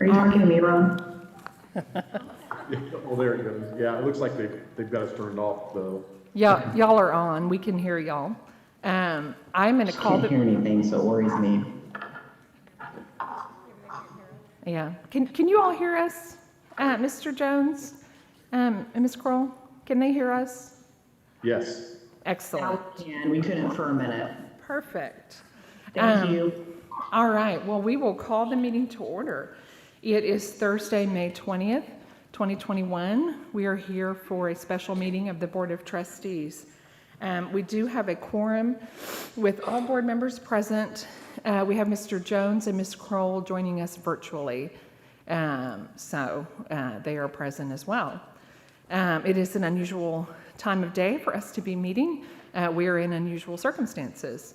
you talking to me, Ron? Oh, there it goes. Yeah, it looks like they've got us turned off, though. Yeah, y'all are on. We can hear y'all. I'm going to call Can't hear anything, so it worries me. Yeah. Can you all hear us? Mr. Jones and Ms. Kroll, can they hear us? Yes. Excellent. And we couldn't for a minute. Perfect. Thank you. All right. Well, we will call the meeting to order. It is Thursday, May 20th, 2021. We are here for a special meeting of the Board of Trustees. We do have a quorum with all board members present. We have Mr. Jones and Ms. Kroll joining us virtually, so they are present as well. It is an unusual time of day for us to be meeting. We are in unusual circumstances.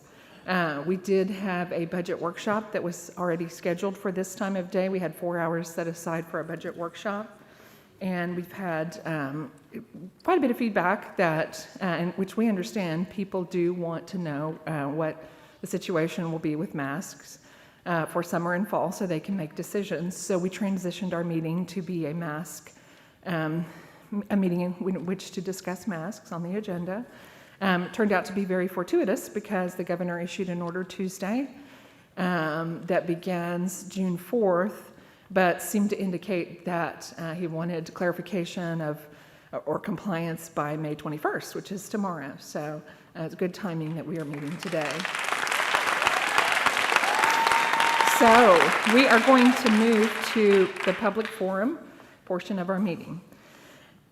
We did have a budget workshop that was already scheduled for this time of day. We had 4 hours set aside for a budget workshop, and we've had quite a bit of feedback that, which we understand, people do want to know what the situation will be with masks for summer and fall so they can make decisions. So we transitioned our meeting to be a meeting in which to discuss masks on the agenda. It turned out to be very fortuitous because the governor issued an order Tuesday that begins June 4th, but seemed to indicate that he wanted clarification or compliance by May 21st, which is tomorrow. So it's good timing that we are meeting today. So we are going to move to the public forum portion of our meeting.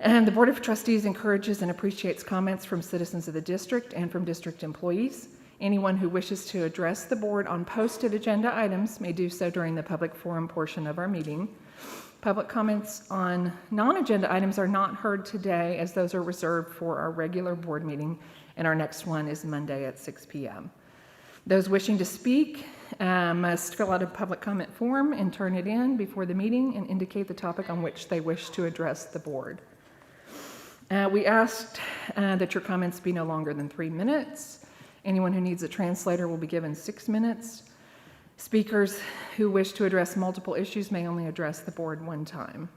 And the Board of Trustees encourages and appreciates comments from citizens of the district and from district employees. Anyone who wishes to address the board on posted agenda items may do so during the public forum portion of our meeting. Public comments on non-agenda items are not heard today, as those are reserved for our regular board meeting, and our next one is Monday at 6 p.m. Those wishing to speak must fill out a public comment form and turn it in before the meeting and indicate the topic on which they wish to address the board. We asked that your comments be no longer than 3 minutes. Anyone who needs a translator will be given 6 minutes. Speakers who wish to address multiple issues may only address the board one time.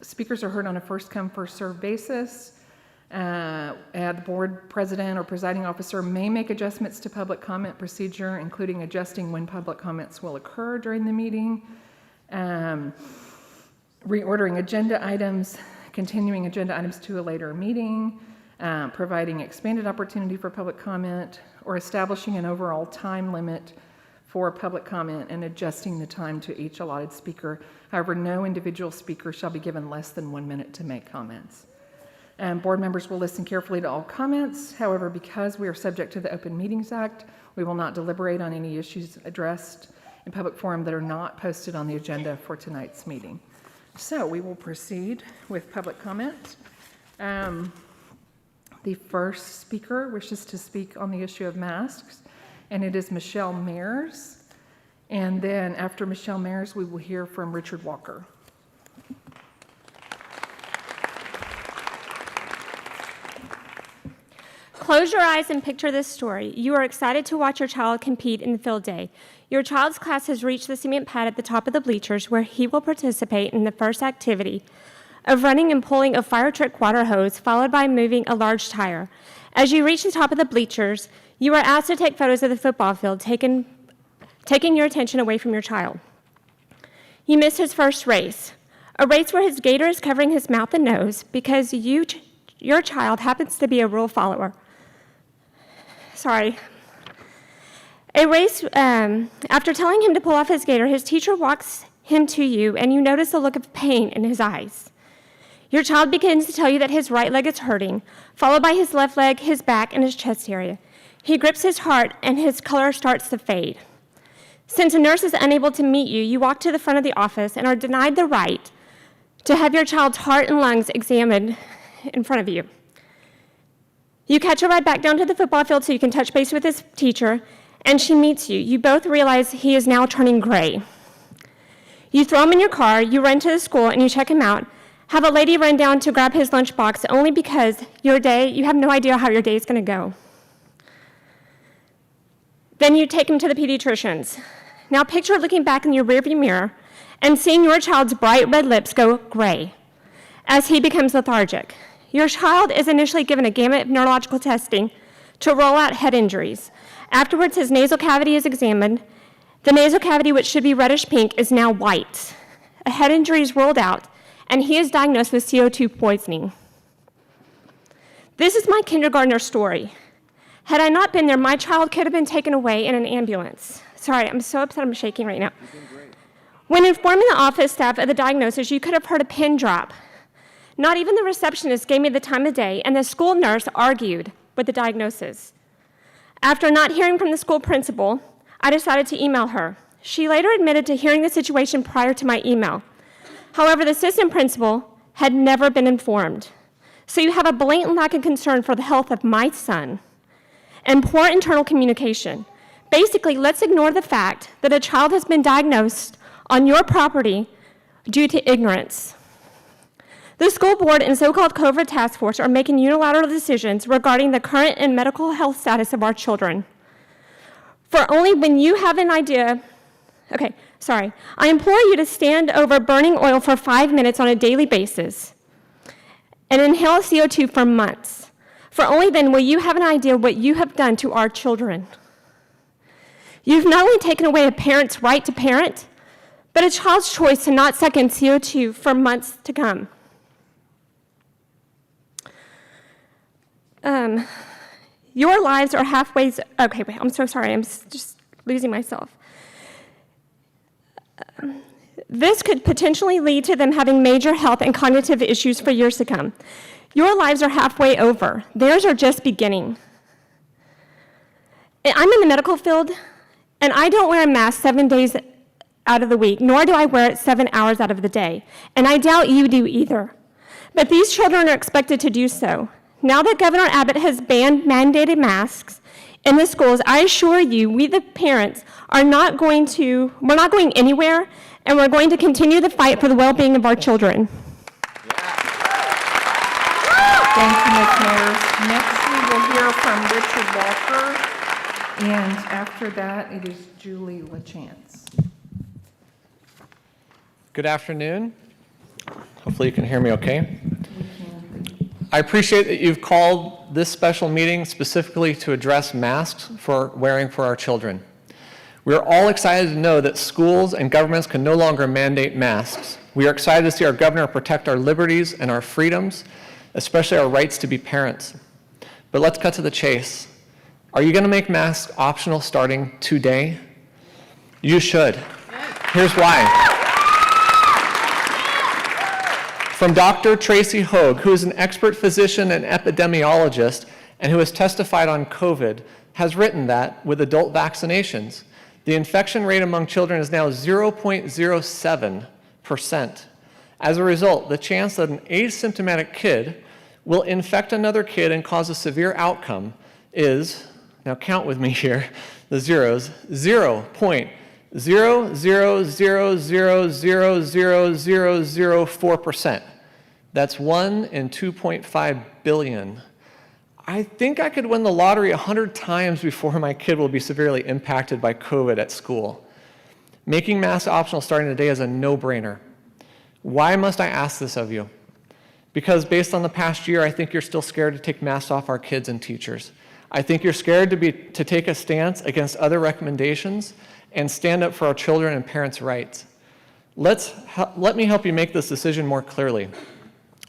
Speakers are heard on a first-come, first-served basis. The board president or presiding officer may make adjustments to public comment procedure, including adjusting when public comments will occur during the meeting, reordering agenda items, continuing agenda items to a later meeting, providing expanded opportunity for public comment, or establishing an overall time limit for public comment and adjusting the time to each allotted speaker. However, no individual speaker shall be given less than 1 minute to make comments. Board members will listen carefully to all comments. However, because we are subject to the Open Meetings Act, we will not deliberate on any issues addressed in public forum that are not posted on the agenda for tonight's meeting. So we will proceed with public comment. The first speaker wishes to speak on the issue of masks, and it is Michelle Mayers. And then after Michelle Mayers, we will hear from Richard Walker. Close your eyes and picture this story. You are excited to watch your child compete in the field day. Your child's class has reached the cement pad at the top of the bleachers where he will participate in the first activity of running and pulling a fire truck water hose, followed by moving a large tire. As you reach the top of the bleachers, you are asked to take photos of the football field, taking your attention away from your child. You missed his first race, a race where his gator is covering his mouth and nose because your child happens to be a rule follower. A race, after telling him to pull off his gaiter, his teacher walks him to you, and you notice a look of pain in his eyes. Your child begins to tell you that his right leg is hurting, followed by his left leg, his back, and his chest area. He grips his heart, and his color starts to fade. Since a nurse is unable to meet you, you walk to the front of the office and are denied the right to have your child's heart and lungs examined in front of you. You catch a ride back down to the football field so you can touch base with his teacher, and she meets you. You both realize he is now turning gray. You throw him in your car, you run to the school, and you check him out. Have a lady run down to grab his lunchbox only because you have no idea how your day is going to go. Then you take him to the pediatricians. Now picture looking back in your rearview mirror and seeing your child's bright red lips go gray as he becomes lethargic. Your child is initially given a gamut of neurological testing to rule out head injuries. Afterwards, his nasal cavity is examined. The nasal cavity, which should be reddish pink, is now white. A head injury is ruled out, and he is diagnosed with CO2 poisoning. This is my kindergartner story. Had I not been there, my child could have been taken away in an ambulance. Sorry, I'm so upset I'm shaking right now. When informing the office staff of the diagnosis, you could have heard a pin drop. Not even the receptionist gave me the time of day, and the school nurse argued with the diagnosis. After not hearing from the school principal, I decided to email her. She later admitted to hearing the situation prior to my email. However, the assistant principal had never been informed. So you have a blatant lack of concern for the health of my son and poor internal communication. Basically, let's ignore the fact that a child has been diagnosed on your property due to ignorance. The school board and so-called COVID task force are making unilateral decisions regarding the current and medical health status of our children. For only when you have an idea, I implore you to stand over burning oil for 5 minutes on a daily basis and inhale CO2 for months. For only then will you have an idea what you have done to our children. You've not only taken away a parent's right to parent, but a child's choice to not suck in CO2 for months to come. Your lives are halfway, I'm so sorry, I'm just losing myself. This could potentially lead to them having major health and cognitive issues for years to come. Your lives are halfway over. Theirs are just beginning. I'm in the medical field, and I don't wear a mask 7 days out of the week, nor do I wear it 7 hours out of the day. And I doubt you do either. But these children are expected to do so. Now that Governor Abbott has banned mandated masks in the schools, I assure you, we the parents we're not going anywhere, and we're going to continue the fight for the well-being of our children. Thank you, Ms. Mayer. Next, we will hear from Richard Walker, and after that, it is Julie LaChance. Good afternoon. Hopefully you can hear me okay. I appreciate that you've called this special meeting specifically to address masks for wearing for our children. We are all excited to know that schools and governments can no longer mandate masks. We are excited to see our governor protect our liberties and our freedoms, especially our rights to be parents. But let's cut to the chase. Are you going to make masks optional starting today? You should. Here's why. From Dr. Tracy Hogue, who is an expert physician and epidemiologist and who has testified on COVID, has written that with adult vaccinations, the infection rate among children is now 0.07%. As a result, the chance that an asymptomatic kid will infect another kid and cause a severe outcome is, now count with me here, the zeros, 0.000000004%. That's 1 in 2.5 billion. I think I could win the lottery 100 times before my kid will be severely impacted by COVID at school. Making masks optional starting today is a no-brainer. Why must I ask this of you? Because based on the past year, I think you're still scared to take masks off our kids and teachers. I think you're scared to take a stance against other recommendations and stand up for our children and parents' rights. Let me help you make this decision more clearly.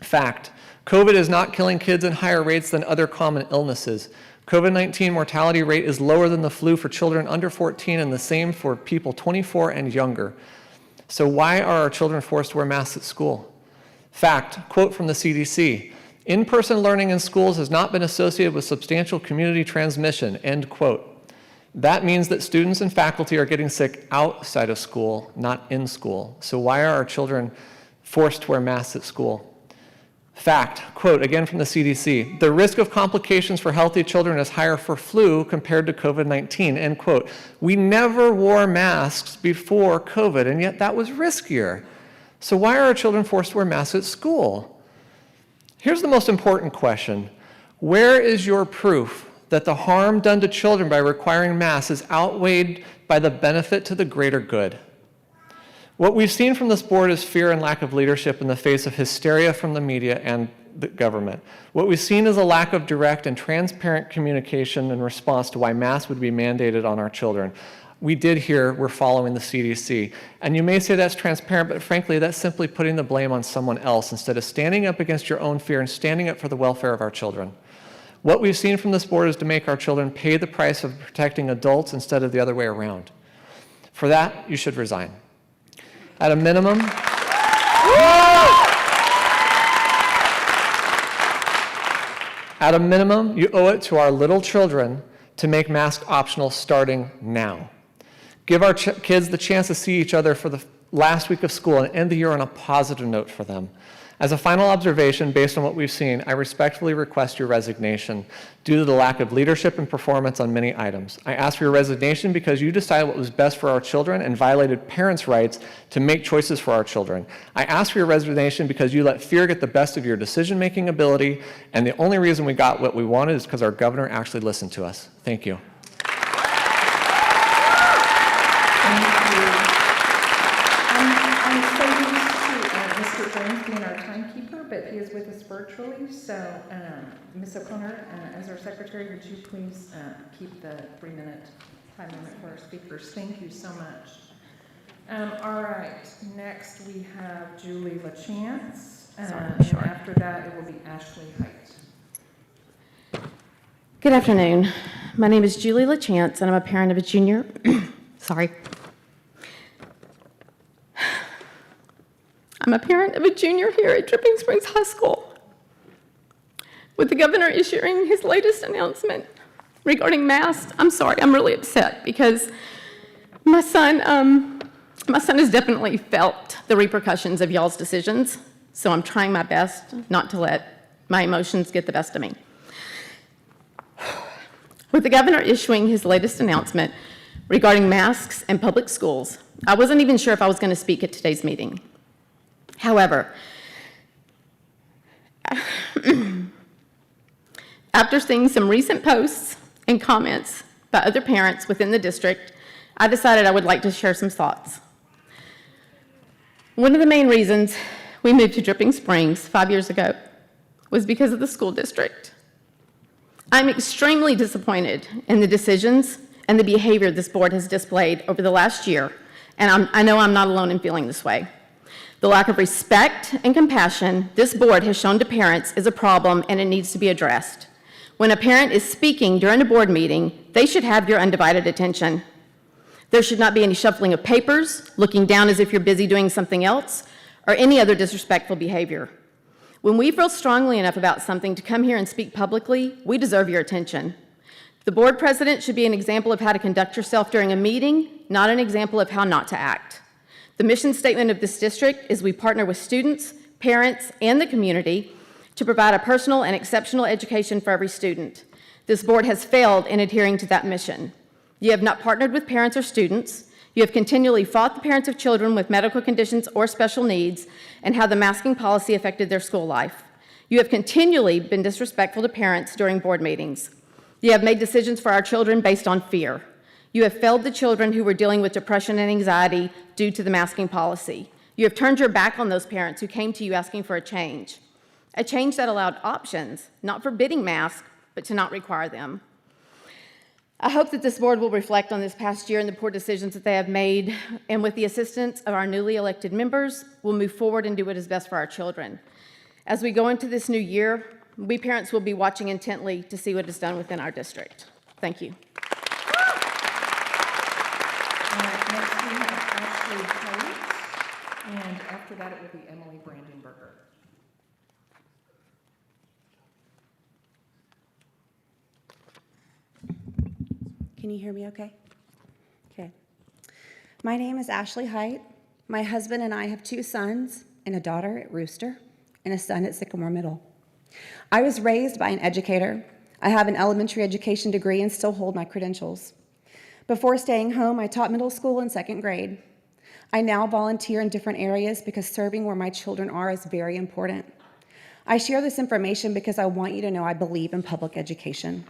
Fact, COVID is not killing kids at higher rates than other common illnesses. COVID-19 mortality rate is lower than the flu for children under 14 and the same for people 24 and younger. So why are our children forced to wear masks at school? Fact, quote from the CDC, in-person learning in schools has not been associated with substantial community transmission, end quote. That means that students and faculty are getting sick outside of school, not in school. So why are our children forced to wear masks at school? Fact, quote, again from the CDC, the risk of complications for healthy children is higher for flu compared to COVID-19, end quote. We never wore masks before COVID, and yet that was riskier. So why are our children forced to wear masks at school? Here's the most important question. Where is your proof that the harm done to children by requiring masks is outweighed by the benefit to the greater good. What we've seen from this board is fear and lack of leadership in the face of hysteria from the media and the government. What we've seen is a lack of direct and transparent communication in response to why masks would be mandated on our children. We did hear we're following the CDC. And you may say that's transparent, but frankly, that's simply putting the blame on someone else instead of standing up against your own fear and standing up for the welfare of our children. What we've seen from this board is to make our children pay the price of protecting adults instead of the other way around. For that, you should resign. At a minimum, you owe it to our little children to make masks optional starting now. Give our kids the chance to see each other for the last week of school and end the year on a positive note for them. As a final observation, based on what we've seen, I respectfully request your resignation due to the lack of leadership and performance on many items. I ask for your resignation because you decided what was best for our children and violated parents' rights to make choices for our children. I ask for your resignation because you let fear get the best of your decision-making ability, and the only reason we got what we wanted is because our governor actually listened to us. Thank you. Mr. Jones being our timekeeper, but he is with us virtually. So, Ms. O'Connor, as our secretary, would you please keep the 3-minute time limit for our speakers? Thank you so much. All right, next we have Julie LaChance. And after that, it will be Ashley Height. Good afternoon. My name is Julie LaChance, and I'm a parent of a junior. I'm a parent of a junior here at Dripping Springs High School. With the governor issuing his latest announcement regarding masks, I'm really upset because my son has definitely felt the repercussions of y'all's decisions, so I'm trying my best not to let my emotions get the best of me. With the governor issuing his latest announcement regarding masks and public schools, I wasn't even sure if I was going to speak at today's meeting. However, after seeing some recent posts and comments by other parents within the district, I decided I would like to share some thoughts. One of the main reasons we moved to Dripping Springs 5 years ago was because of the school district. I'm extremely disappointed in the decisions and the behavior this board has displayed over the last year, and I know I'm not alone in feeling this way. The lack of respect and compassion this board has shown to parents is a problem, and it needs to be addressed. When a parent is speaking during a board meeting, they should have your undivided attention. There should not be any shuffling of papers, looking down as if you're busy doing something else, or any other disrespectful behavior. When we feel strongly enough about something to come here and speak publicly, we deserve your attention. The board president should be an example of how to conduct yourself during a meeting, not an example of how not to act. The mission statement of this district is we partner with students, parents, and the community to provide a personal and exceptional education for every student. This board has failed in adhering to that mission. You have not partnered with parents or students. You have continually fought the parents of children with medical conditions or special needs and how the masking policy affected their school life. You have continually been disrespectful to parents during board meetings. You have made decisions for our children based on fear. You have failed the children who were dealing with depression and anxiety due to the masking policy. You have turned your back on those parents who came to you asking for a change that allowed options, not forbidding masks, but to not require them. I hope that this board will reflect on this past year and the poor decisions that they have made, and with the assistance of our newly elected members, we'll move forward and do what is best for our children. As we go into this new year, we parents will be watching intently to see what is done within our district. Thank you. Next we have Ashley Height, and after that it will be Emily Brandenberger. Can you hear me okay? Okay. My name is Ashley Height. My husband and I have 2 sons and a daughter at Rooster and a son at Sycamore Middle. I was raised by an educator. I have an elementary education degree and still hold my credentials. Before staying home, I taught middle school and 2nd grade. I now volunteer in different areas because serving where my children are is very important. I share this information because I want you to know I believe in public education.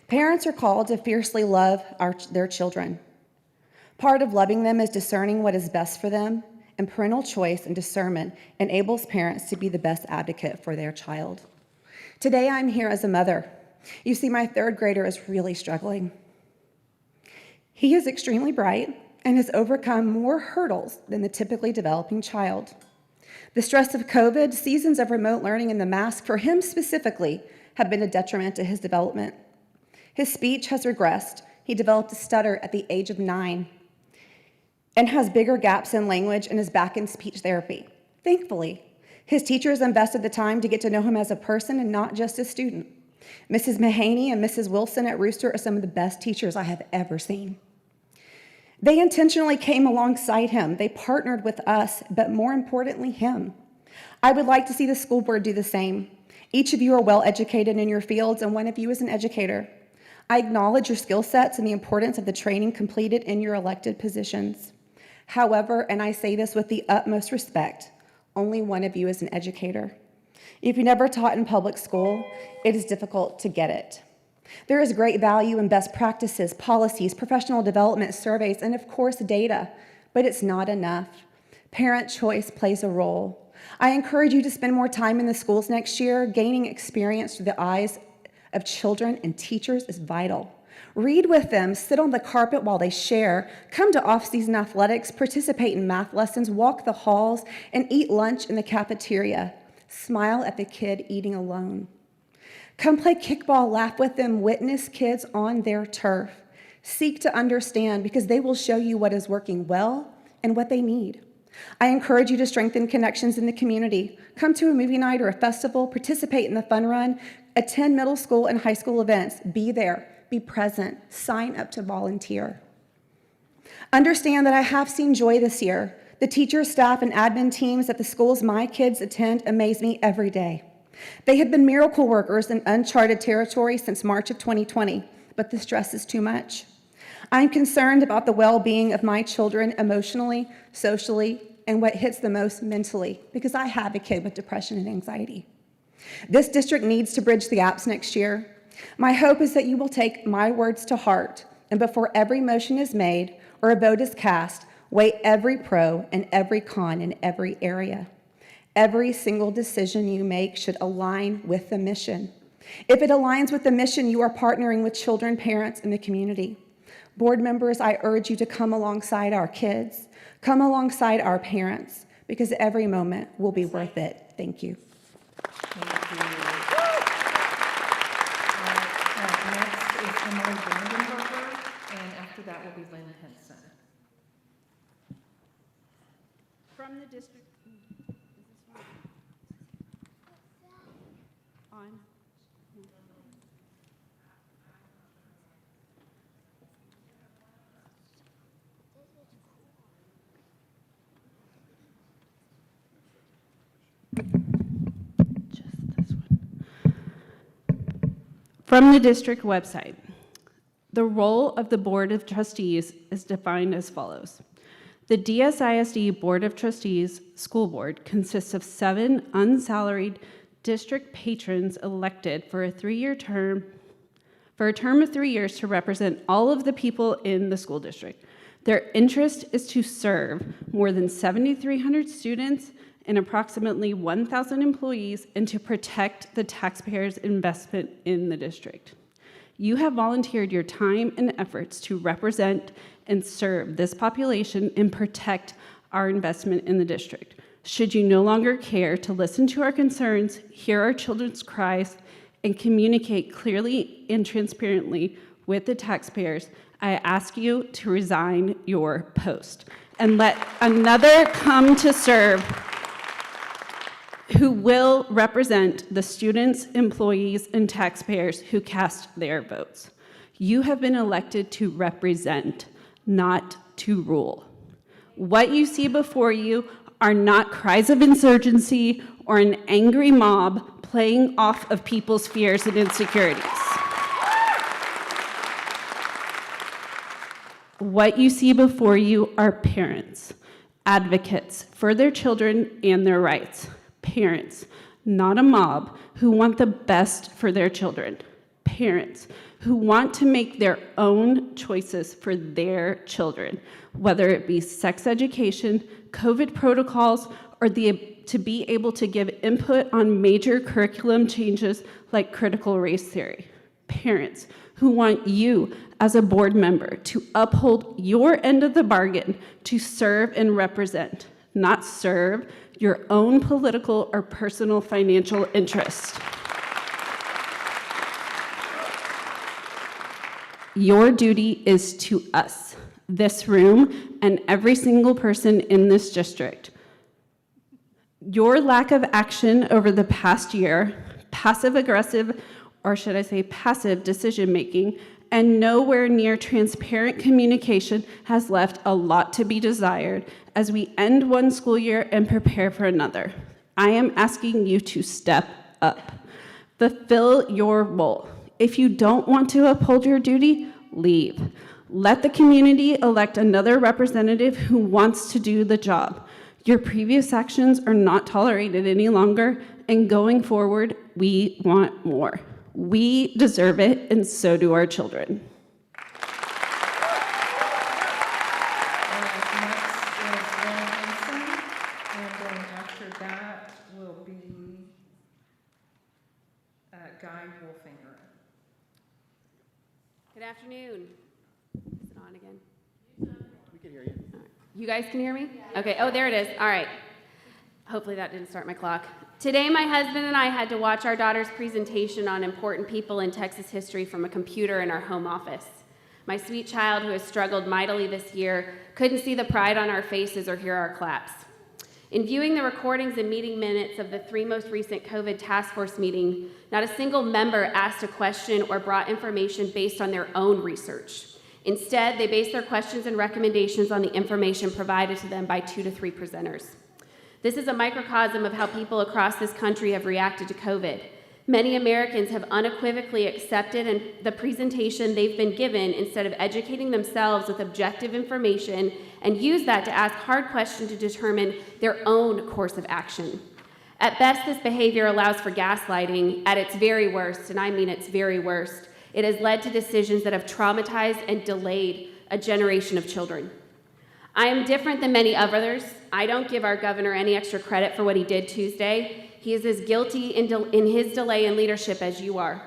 Parents are called to fiercely love their children. Part of loving them is discerning what is best for them, and parental choice and discernment enables parents to be the best advocate for their child. Today, I'm here as a mother. You see, my third grader is really struggling. He is extremely bright and has overcome more hurdles than the typically developing child. The stress of COVID, seasons of remote learning, and the mask for him specifically have been a detriment to his development. His speech has regressed. He developed a stutter at the age of 9 and has bigger gaps in language and is back in speech therapy. Thankfully, his teachers invested the time to get to know him as a person and not just a student. Mrs. Mahaney and Mrs. Wilson at Rooster are some of the best teachers I have ever seen. They intentionally came alongside him. They partnered with us, but more importantly, him. I would like to see the school board do the same. Each of you are well educated in your fields, and one of you is an educator. I acknowledge your skill sets and the importance of the training completed in your elected positions. However, and I say this with the utmost respect, only one of you is an educator. If you never taught in public school, it is difficult to get it. There is great value in best practices, policies, professional development, surveys, and of course data, but it's not enough. Parent choice plays a role. I encourage you to spend more time in the schools next year. Gaining experience through the eyes of children and teachers is vital. Read with them, sit on the carpet while they share, come to off-season athletics, participate in math lessons, walk the halls, and eat lunch in the cafeteria. Smile at the kid eating alone. Come play kickball, laugh with them, witness kids on their turf. Seek to understand because they will show you what is working well and what they need. I encourage you to strengthen connections in the community. Come to a movie night or a festival, participate in the fun run, attend middle school and high school events. Be there, be present, sign up to volunteer. Understand that I have seen joy this year. The teachers, staff, and admin teams at the schools my kids attend amaze me every day. They have been miracle workers in uncharted territory since March of 2020, but the stress is too much. I'm concerned about the well-being of my children emotionally, socially, and what hits the most mentally, because I have a kid with depression and anxiety. This district needs to bridge the gaps next year. My hope is that you will take my words to heart, and before every motion is made or a vote is cast, weigh every pro and every con in every area. Every single decision you make should align with the mission. If it aligns with the mission, you are partnering with children, parents, and the community. Board members, I urge you to come alongside our kids, come alongside our parents, because every moment will be worth it. Thank you. Thank you. Next is Emily Vandenberger, and after that will be Lynn Henson. From the district. On. Just this one. From the district website, the role of the Board of Trustees is defined as follows. The DSISD Board of Trustees School Board consists of 7 unsalaried district patrons elected for a 3-year term, for a term of 3 years to represent all of the people in the school district. Their interest is to serve more than 7,300 students and approximately 1,000 employees and to protect the taxpayers' investment in the district. You have volunteered your time and efforts to represent and serve this population and protect our investment in the district. Should you no longer care to listen to our concerns, hear our children's cries, and communicate clearly and transparently with the taxpayers, I ask you to resign your post and let another come to serve who will represent the students, employees, and taxpayers who cast their votes. You have been elected to represent, not to rule. What you see before you are not cries of insurgency or an angry mob playing off of people's fears and insecurities. What you see before you are parents, advocates for their children and their rights. Parents, not a mob, who want the best for their children. Parents who want to make their own choices for their children, whether it be sex education, COVID protocols, or to be able to give input on major curriculum changes like critical race theory. Parents who want you as a board member to uphold your end of the bargain, to serve and represent, not serve your own political or personal financial interest. Your duty is to us, this room, and every single person in this district. Your lack of action over the past year, passive-aggressive, or should I say passive decision-making, and nowhere near transparent communication has left a lot to be desired as we end one school year and prepare for another. I am asking you to step up. Fulfill your role. If you don't want to uphold your duty, leave. Let the community elect another representative who wants to do the job. Your previous actions are not tolerated any longer, and going forward, we want more. We deserve it, and so do our children. Next is Lynn Henson, and then after that will be Guy Wolfinger. Good afternoon. Is it on again? We can hear you. You guys can hear me? Okay. Oh, there it is. All right. Hopefully that didn't start my clock. Today, my husband and I had to watch our daughter's presentation on important people in Texas history from a computer in our home office. My sweet child, who has struggled mightily this year, couldn't see the pride on our faces or hear our claps. In viewing the recordings and meeting minutes of the 3 most recent COVID task force meeting, not a single member asked a question or brought information based on their own research. Instead, they based their questions and recommendations on the information provided to them by 2 to 3 presenters. This is a microcosm of how people across this country have reacted to COVID. Many Americans have unequivocally accepted the presentation they've been given instead of educating themselves with objective information and use that to ask hard questions to determine their own course of action. At best, this behavior allows for gaslighting. At its very worst, and I mean its very worst, it has led to decisions that have traumatized and delayed a generation of children. I am different than many others. I don't give our governor any extra credit for what he did Tuesday. He is as guilty in his delay in leadership as you are.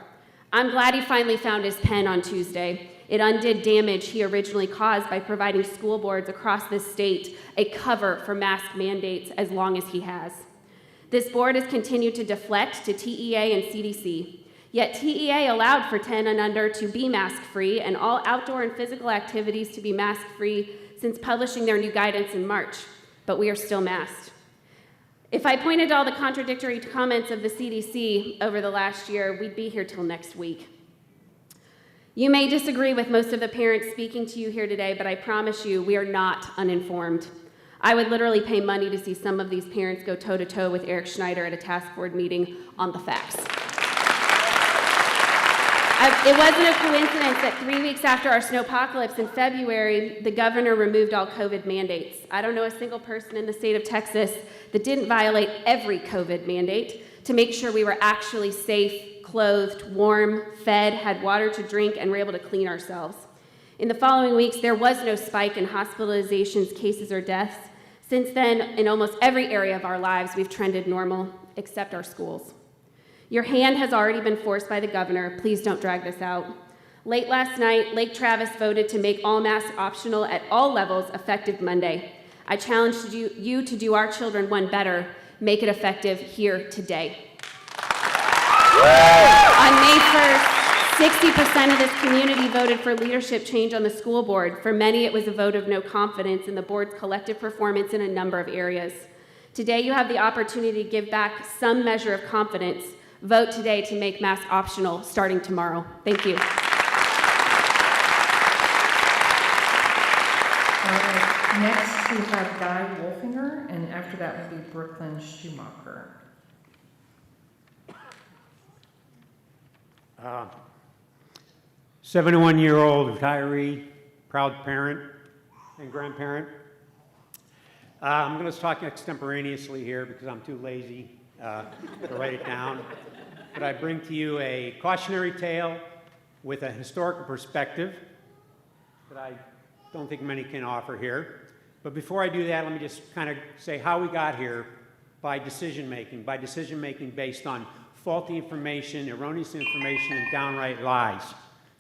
I'm glad he finally found his pen on Tuesday. It undid damage he originally caused by providing school boards across this state a cover for mask mandates as long as he has. This board has continued to deflect to TEA and CDC. Yet TEA allowed for 10 and under to be mask-free and all outdoor and physical activities to be mask-free since publishing their new guidance in March, but we are still masked. If I pointed to all the contradictory comments of the CDC over the last year, we'd be here till next week. You may disagree with most of the parents speaking to you here today, but I promise you, we are not uninformed. I would literally pay money to see some of these parents go toe-to-toe with Eric Schneider at a task board meeting on the facts. It wasn't a coincidence that 3 weeks after our snowpocalypse in February, the governor removed all COVID mandates. I don't know a single person in the state of Texas that didn't violate every COVID mandate to make sure we were actually safe, clothed, warm, fed, had water to drink, and were able to clean ourselves. In the following weeks, there was no spike in hospitalizations, cases, or deaths. Since then, in almost every area of our lives, we've trended normal, except our schools. Your hand has already been forced by the governor. Please don't drag this out. Late last night, Lake Travis voted to make all masks optional at all levels effective Monday. I challenge you to do our children one better. Make it effective here today. On May 1st, 60% of this community voted for leadership change on the school board. For many, it was a vote of no confidence in the board's collective performance in a number of areas. Today, you have the opportunity to give back some measure of confidence. Vote today to make masks optional starting tomorrow. Thank you. All right, next we have Guy Wolfinger, and after that will be Brooklyn Schumacher. 71-year-old retiree, proud parent and grandparent. I'm going to talk extemporaneously here because I'm too lazy to write it down. But I bring to you a cautionary tale, with a historical perspective that I don't think many can offer here. But before I do that, let me just kind of say how we got here by decision making based on faulty information, erroneous information, and downright lies.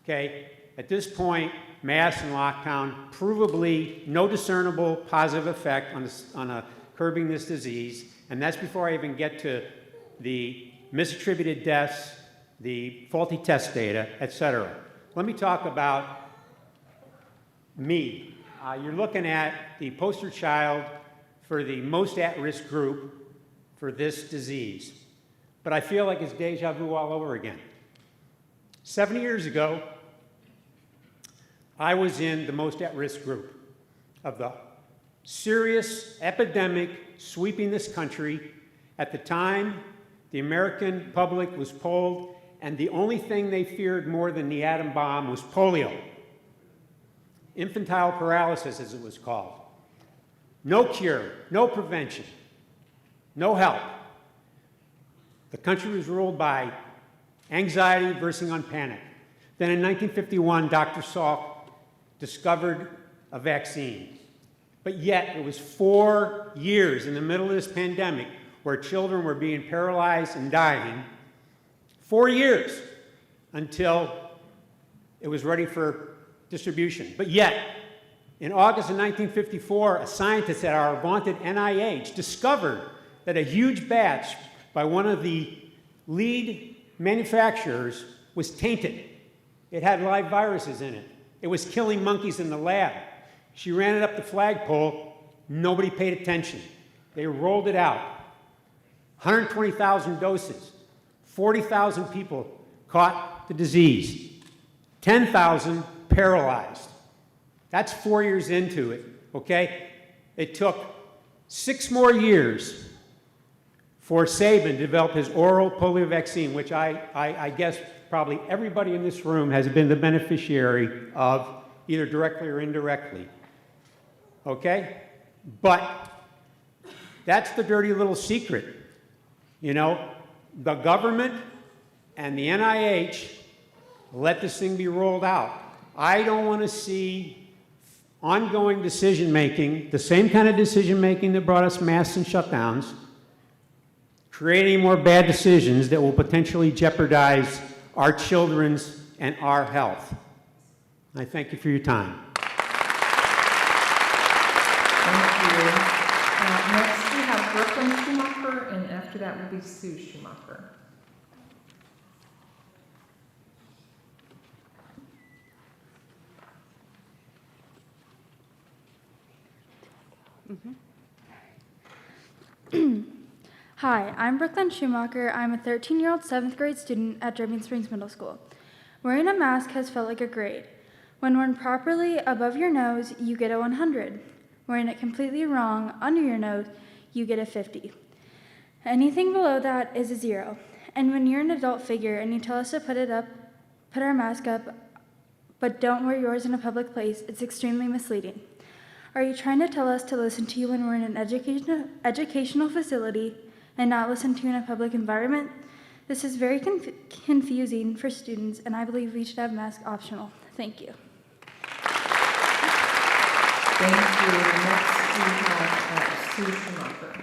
Okay? At this point, mask and lockdown, provably no discernible positive effect on curbing this disease, and that's before I even get to the misattributed deaths, the faulty test data, et cetera. Let me talk about me. You're looking at the poster child for the most at-risk group for this disease. But I feel like it's deja vu all over again. 7 years ago, I was in the most at-risk group of the serious epidemic sweeping this country. At the time, the American public was polled, and the only thing they feared more than the atom bomb was polio. Infantile paralysis, as it was called. No cure, no prevention, no help. The country was ruled by anxiety versus on panic. Then in 1951, Dr. Salk discovered a vaccine. But yet, it was 4 years in the middle of this pandemic where children were being paralyzed and dying. 4 years until it was ready for distribution. But yet, in August of 1954, a scientist at our vaunted NIH discovered that a huge batch by one of the lead manufacturers was tainted. It had live viruses in it. It was killing monkeys in the lab. She ran it up the flagpole. Nobody paid attention. They rolled it out. 120,000 doses. 40,000 people caught the disease. 10,000 paralyzed. That's 4 years into it, okay? It took 6 more years for Sabin to develop his oral polio vaccine, which I guess probably everybody in this room has been the beneficiary of, either directly or indirectly. Okay? But that's the dirty little secret. You know, the government and the NIH let this thing be rolled out. I don't want to see ongoing decision-making, the same kind of decision-making that brought us masks and shutdowns, create any more bad decisions that will potentially jeopardize our children's and our health. I thank you for your time. Thank you. Next, we have Brooklyn Schumacher, and after that will be Sue Schumacher. Hi, I'm Brooklyn Schumacher. I'm a 13-year-old 7th grade student at Dripping Springs Middle School. Wearing a mask has felt like a grade. When worn properly above your nose, you get a 100. Wearing it completely wrong under your nose, you get a 50. Anything below that is a 0. And when you're an adult figure and you tell us to put our mask up, but don't wear yours in a public place, it's extremely misleading. Are you trying to tell us to listen to you when we're in an educational facility and not listen to you in a public environment? This is very confusing for students, and I believe we should have masks optional. Thank you. Thank you. Next, we have Sue Schumacher.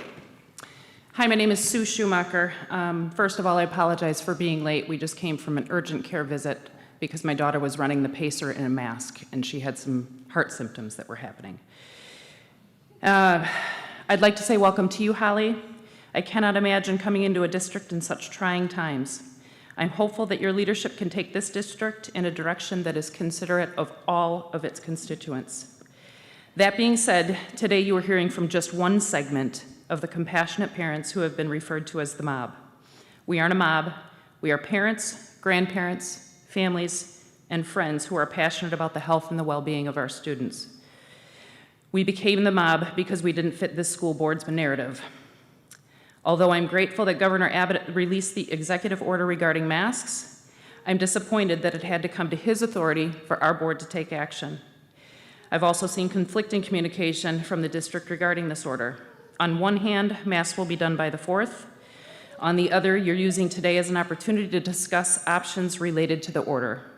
Hi, my name is Sue Schumacher. First of all, I apologize for being late. We just came from an urgent care visit because my daughter was running the pacer in a mask, and she had some heart symptoms that were happening. I'd like to say welcome to you, Holly. I cannot imagine coming into a district in such trying times. I'm hopeful that your leadership can take this district in a direction that is considerate of all of its constituents. That being said, today you are hearing from just one segment of the compassionate parents who have been referred to as the mob. We aren't a mob. We are parents, grandparents, families, and friends who are passionate about the health and the well-being of our students. We became the mob because we didn't fit this school board's narrative. Although I'm grateful that Governor Abbott released the executive order regarding masks, I'm disappointed that it had to come to his authority for our board to take action. I've also seen conflicting communication from the district regarding this order. On one hand, masks will be done by the 4th. On the other, you're using today as an opportunity to discuss options related to the order.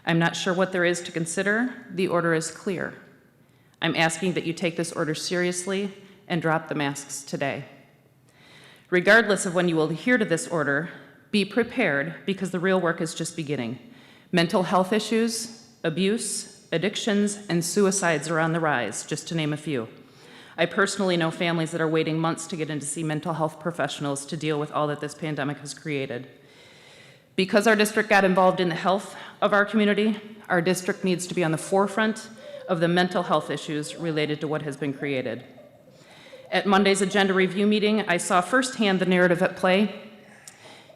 I'm not sure what there is to consider. The order is clear. I'm asking that you take this order seriously and drop the masks today. Regardless of when you will adhere to this order, be prepared because the real work is just beginning. Mental health issues, abuse, addictions, and suicides are on the rise, just to name a few. I personally know families that are waiting months to get in to see mental health professionals to deal with all that this pandemic has created. Because our district got involved in the health of our community, our district needs to be on the forefront of the mental health issues related to what has been created. At Monday's agenda review meeting, I saw firsthand the narrative at play.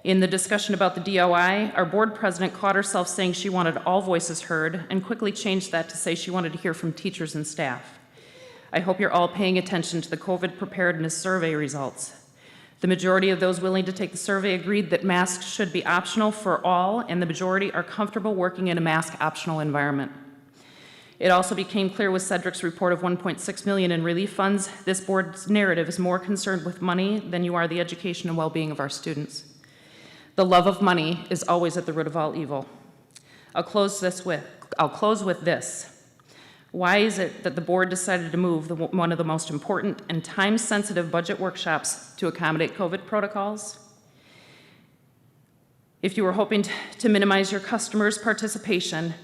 In the discussion about the DOI, our board president caught herself saying she wanted all voices heard and quickly changed that to say she wanted to hear from teachers and staff. I hope you're all paying attention to the COVID preparedness survey results. The majority of those willing to take the survey agreed that masks should be optional for all, and the majority are comfortable working in a mask optional environment. It also became clear with Cedric's report of $1.6 million in relief funds, this board's narrative is more concerned with money than you are the education and well-being of our students. The love of money is always at the root of all evil. I'll close with this. Why is it that the board decided to move one of the most important and time-sensitive budget workshops to accommodate COVID protocols? If you were hoping to minimize your customers' participation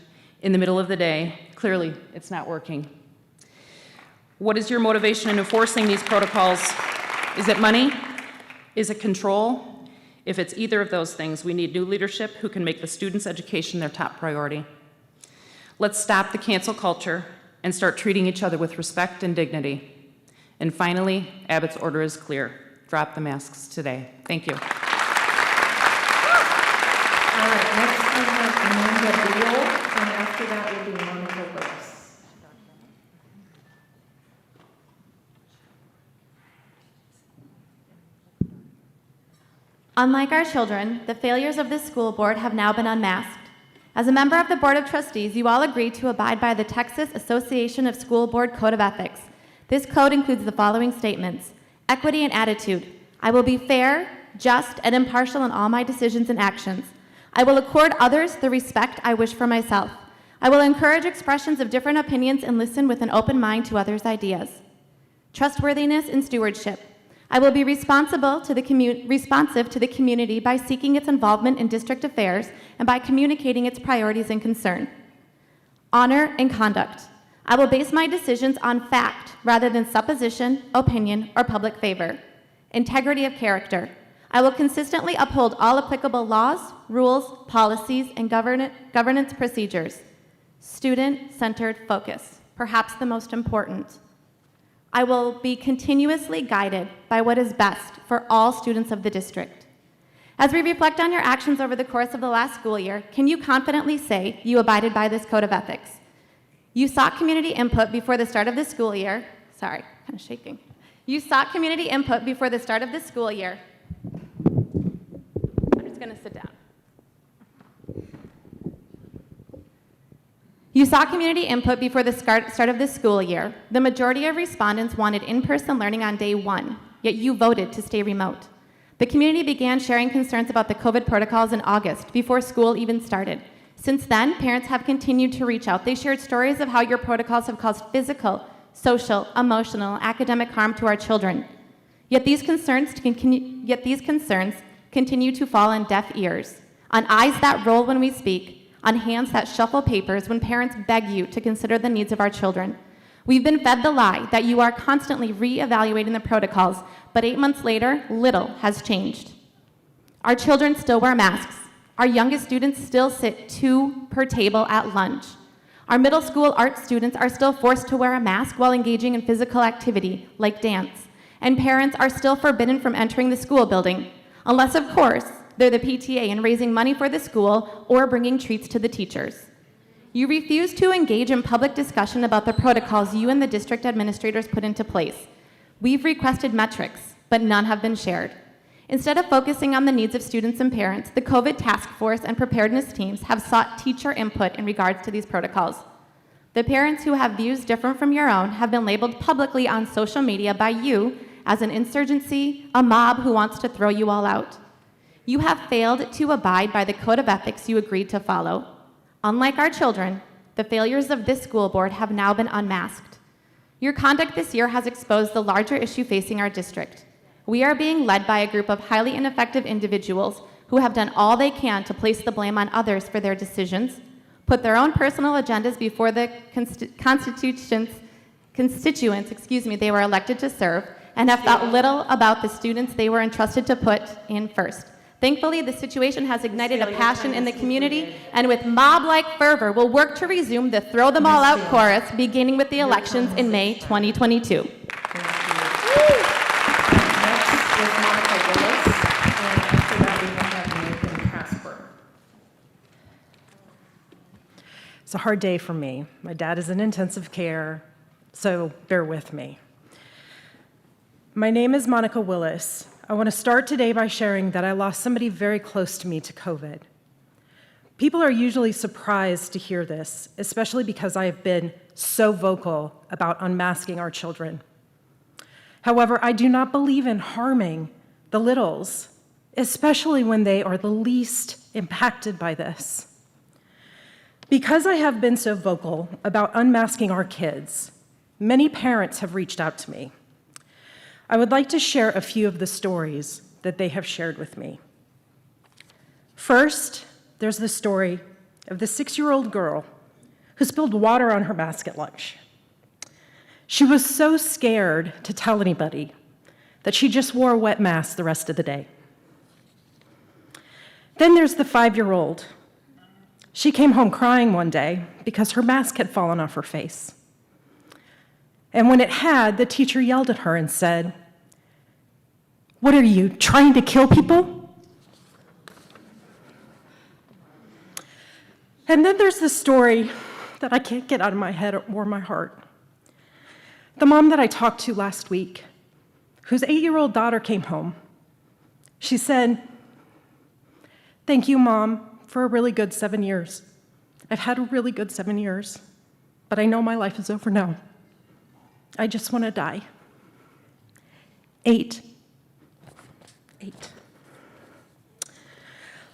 in the middle of the day, clearly it's not working. What is your motivation in enforcing these protocols? Is it money? Is it control? If it's either of those things, we need new leadership who can make the students' education their top priority. Let's stop the cancel culture and start treating each other with respect and dignity. And finally, Abbott's order is clear. Drop the masks today. Thank you. All right, next we have Amanda Beal, and after that will be Monica Brooks. Unlike our children, the failures of this school board have now been unmasked. As a member of the Board of Trustees, you all agreed to abide by the Texas Association of School Board Code of Ethics. This code includes the following statements: equity and attitude. I will be fair, just, and impartial in all my decisions and actions. I will accord others the respect I wish for myself. I will encourage expressions of different opinions and listen with an open mind to others' ideas. Trustworthiness and stewardship. I will be responsive to the community by seeking its involvement in district affairs and by communicating its priorities and concern. Honor and conduct. I will base my decisions on fact rather than supposition, opinion, or public favor. Integrity of character. I will consistently uphold all applicable laws, rules, policies, and governance procedures. Student-centered focus, perhaps the most important. I will be continuously guided by what is best for all students of the district. As we reflect on your actions over the course of the last school year, can you confidently say you abided by this code of ethics? You sought community input before the start of the school year. Sorry, kind of shaking. You sought community input before the start of the school year. I'm just going to sit down. You sought community input before the start of the school year. The majority of respondents wanted in-person learning on day one, yet you voted to stay remote. The community began sharing concerns about the COVID protocols in August, before school even started. Since then, parents have continued to reach out. They shared stories of how your protocols have caused physical, social, emotional, academic harm to our children. Yet these concerns continue to fall on deaf ears, on eyes that roll when we speak, on hands that shuffle papers when parents beg you to consider the needs of our children. We've been fed the lie that you are constantly re-evaluating the protocols, but 8 months later, little has changed. Our children still wear masks. Our youngest students still sit 2 per table at lunch. Our middle school art students are still forced to wear a mask while engaging in physical activity, like dance. And parents are still forbidden from entering the school building, unless, of course, they're the PTA and raising money for the school or bringing treats to the teachers. You refuse to engage in public discussion about the protocols you and the district administrators put into place. We've requested metrics, but none have been shared. Instead of focusing on the needs of students and parents, the COVID task force and preparedness teams have sought teacher input in regards to these protocols. The parents who have views different from your own have been labeled publicly on social media by you as an insurgency, a mob who wants to throw you all out. You have failed to abide by the code of ethics you agreed to follow. Unlike our children, the failures of this school board have now been unmasked. Your conduct this year has exposed the larger issue facing our district. We are being led by a group of highly ineffective individuals who have done all they can to place the blame on others for their decisions, put their own personal agendas before the constituents they were elected to serve, and have thought little about the students they were entrusted to put in first. Thankfully, the situation has ignited a passion in the community, and with mob-like fervor, will work to resume the Throw Them All Out chorus, beginning with the elections in May 2022. Next is Monica Willis, and after that we will have Nathan Casper. It's a hard day for me. My dad is in intensive care, so bear with me. My name is Monica Willis. I want to start today by sharing that I lost somebody very close to me to COVID. People are usually surprised to hear this, especially because I have been so vocal about unmasking our children. However, I do not believe in harming the littles, especially when they are the least impacted by this. Because I have been so vocal about unmasking our kids, many parents have reached out to me. I would like to share a few of the stories that they have shared with me. First, there's the story of the 6-year-old girl who spilled water on her mask at lunch. She was so scared to tell anybody that she just wore a wet mask the rest of the day. Then there's the 5-year-old. She came home crying one day because her mask had fallen off her face. And when it had, the teacher yelled at her and said, "What are you, trying to kill people?" And then there's the story that I can't get out of my head or my heart. The mom that I talked to last week, whose 8-year-old daughter came home, she said, "Thank you, Mom, for a really good 7 years. I've had a really good 7 years, but I know my life is over now. I just want to die." 8.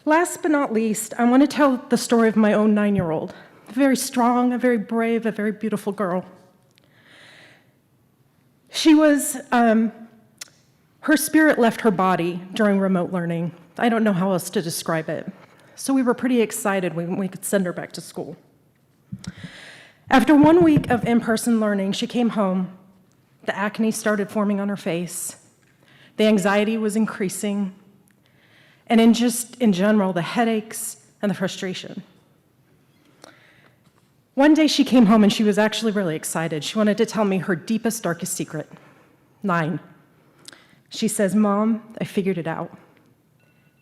Last but not least, I want to tell the story of my own 9-year-old, a very strong, a very brave, a very beautiful girl. She was, her spirit left her body during remote learning. I don't know how else to describe it. So we were pretty excited when we could send her back to school. After 1 week of in-person learning, she came home. The acne started forming on her face. The anxiety was increasing. And in general, the headaches and the frustration. One day she came home and she was actually really excited. She wanted to tell me her deepest, darkest secret. 9. She says, "Mom, I figured it out.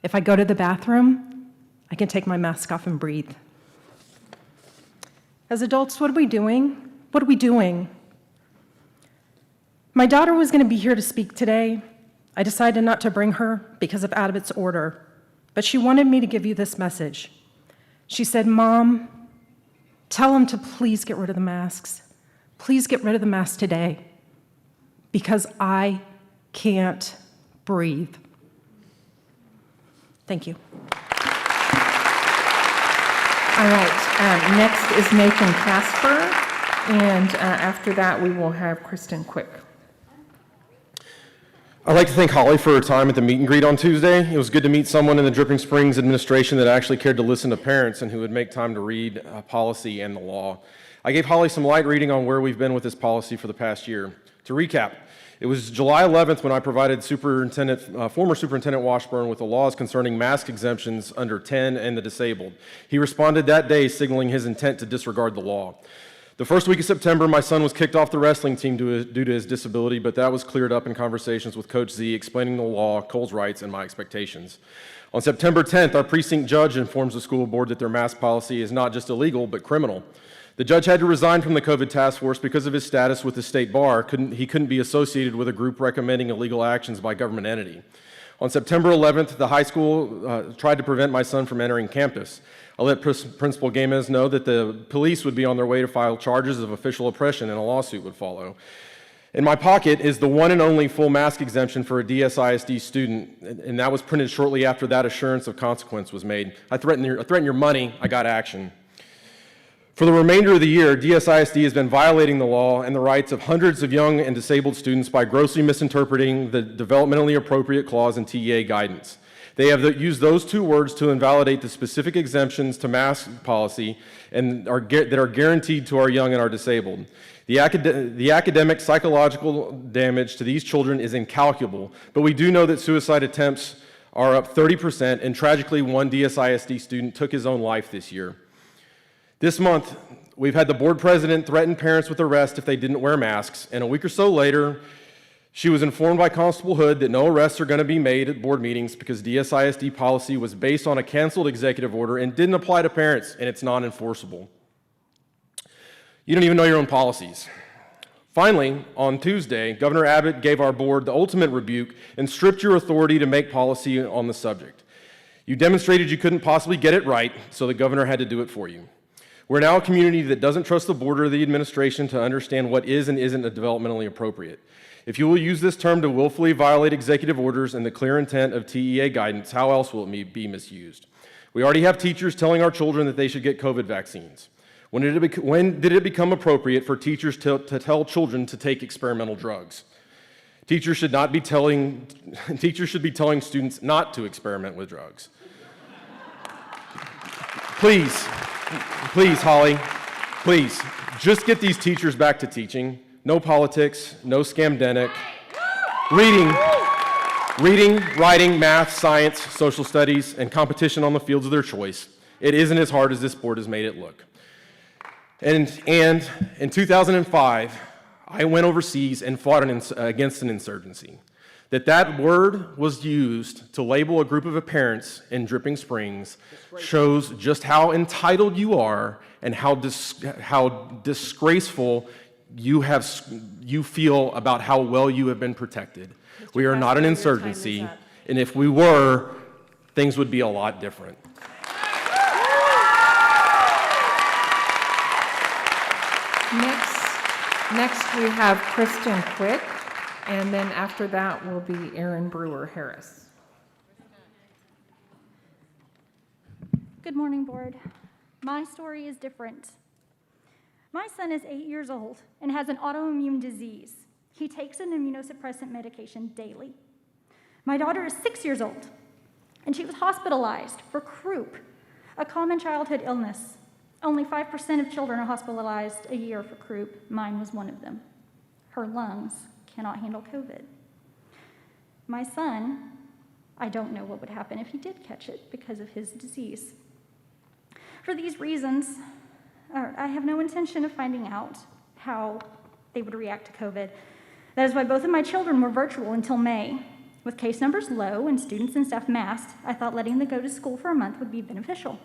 If I go to the bathroom, I can take my mask off and breathe." As adults, what are we doing? What are we doing? My daughter was going to be here to speak today. I decided not to bring her because of Abbott's order, but she wanted me to give you this message. She said, "Mom, tell them to please get rid of the masks. Please get rid of the masks today because I can't breathe." Thank you. All right, next is Nathan Casper, and after that we will have Kristen Quick. I'd like to thank Holly for her time at the meet and greet on Tuesday. It was good to meet someone in the Dripping Springs administration that actually cared to listen to parents and who would make time to read policy and the law. I gave Holly some light reading on where we've been with this policy for the past year. To recap, it was July 11th when I provided former Superintendent Washburn with the laws concerning mask exemptions under 10 and the disabled. He responded that day signaling his intent to disregard the law. The first week of September, my son was kicked off the wrestling team due to his disability, but that was cleared up in conversations with Coach Z, explaining the law, Cole's rights, and my expectations. On September 10th, our precinct judge informs the school board that their mask policy is not just illegal, but criminal. The judge had to resign from the COVID task force because of his status with the state bar. He couldn't be associated with a group recommending illegal actions by government entity. On September 11th, the high school tried to prevent my son from entering campus. I let Principal Gamez know that the police would be on their way to file charges of official oppression and a lawsuit would follow. In my pocket is the one and only full mask exemption for a DSISD student, and that was printed shortly after that assurance of consequence was made. I threatened your money, I got action. For the remainder of the year, DSISD has been violating the law and the rights of hundreds of young and disabled students by grossly misinterpreting the developmentally appropriate clause in TEA guidance. They have used those two words to invalidate the specific exemptions to mask policy and that are guaranteed to our young and our disabled. The academic psychological damage to these children is incalculable, but we do know that suicide attempts are up 30%, and tragically, one DSISD student took his own life this year. This month, we've had the board president threaten parents with arrest if they didn't wear masks, and a week or so later, she was informed by Constable Hood that no arrests are going to be made at board meetings because DSISD policy was based on a canceled executive order and didn't apply to parents, and it's non-enforceable. You don't even know your own policies. Finally, on Tuesday, Governor Abbott gave our board the ultimate rebuke and stripped your authority to make policy on the subject. You demonstrated you couldn't possibly get it right, so the governor had to do it for you. We're now a community that doesn't trust the board or the administration to understand what is and isn't developmentally appropriate. If you will use this term to willfully violate executive orders and the clear intent of TEA guidance, how else will it be misused? We already have teachers telling our children that they should get COVID vaccines. When did it become appropriate for teachers to tell children to take experimental drugs? Teachers should be telling students not to experiment with drugs. Please, Holly, please, just get these teachers back to teaching. No politics, no scamdemic. Reading, writing, math, science, social studies, and competition on the fields of their choice. It isn't as hard as this board has made it look. And in 2005, I went overseas and fought against an insurgency. That word was used to label a group of parents in Dripping Springs shows just how entitled you are and how disgraceful you feel about how well you have been protected. We are not an insurgency, and if we were, things would be a lot different. Next we have Kristen Quick, and then after that will be Aaron Brewer Harris. Good morning, board. My story is different. My son is 8 years old and has an autoimmune disease. He takes an immunosuppressant medication daily. My daughter is 6 years old, and she was hospitalized for croup, a common childhood illness. Only 5% of children are hospitalized a year for croup. Mine was one of them. Her lungs cannot handle COVID. My son, I don't know what would happen if he did catch it because of his disease. For these reasons, I have no intention of finding out how they would react to COVID. That is why both of my children were virtual until May. With case numbers low and students and staff masked, I thought letting them go to school for a month would be beneficial.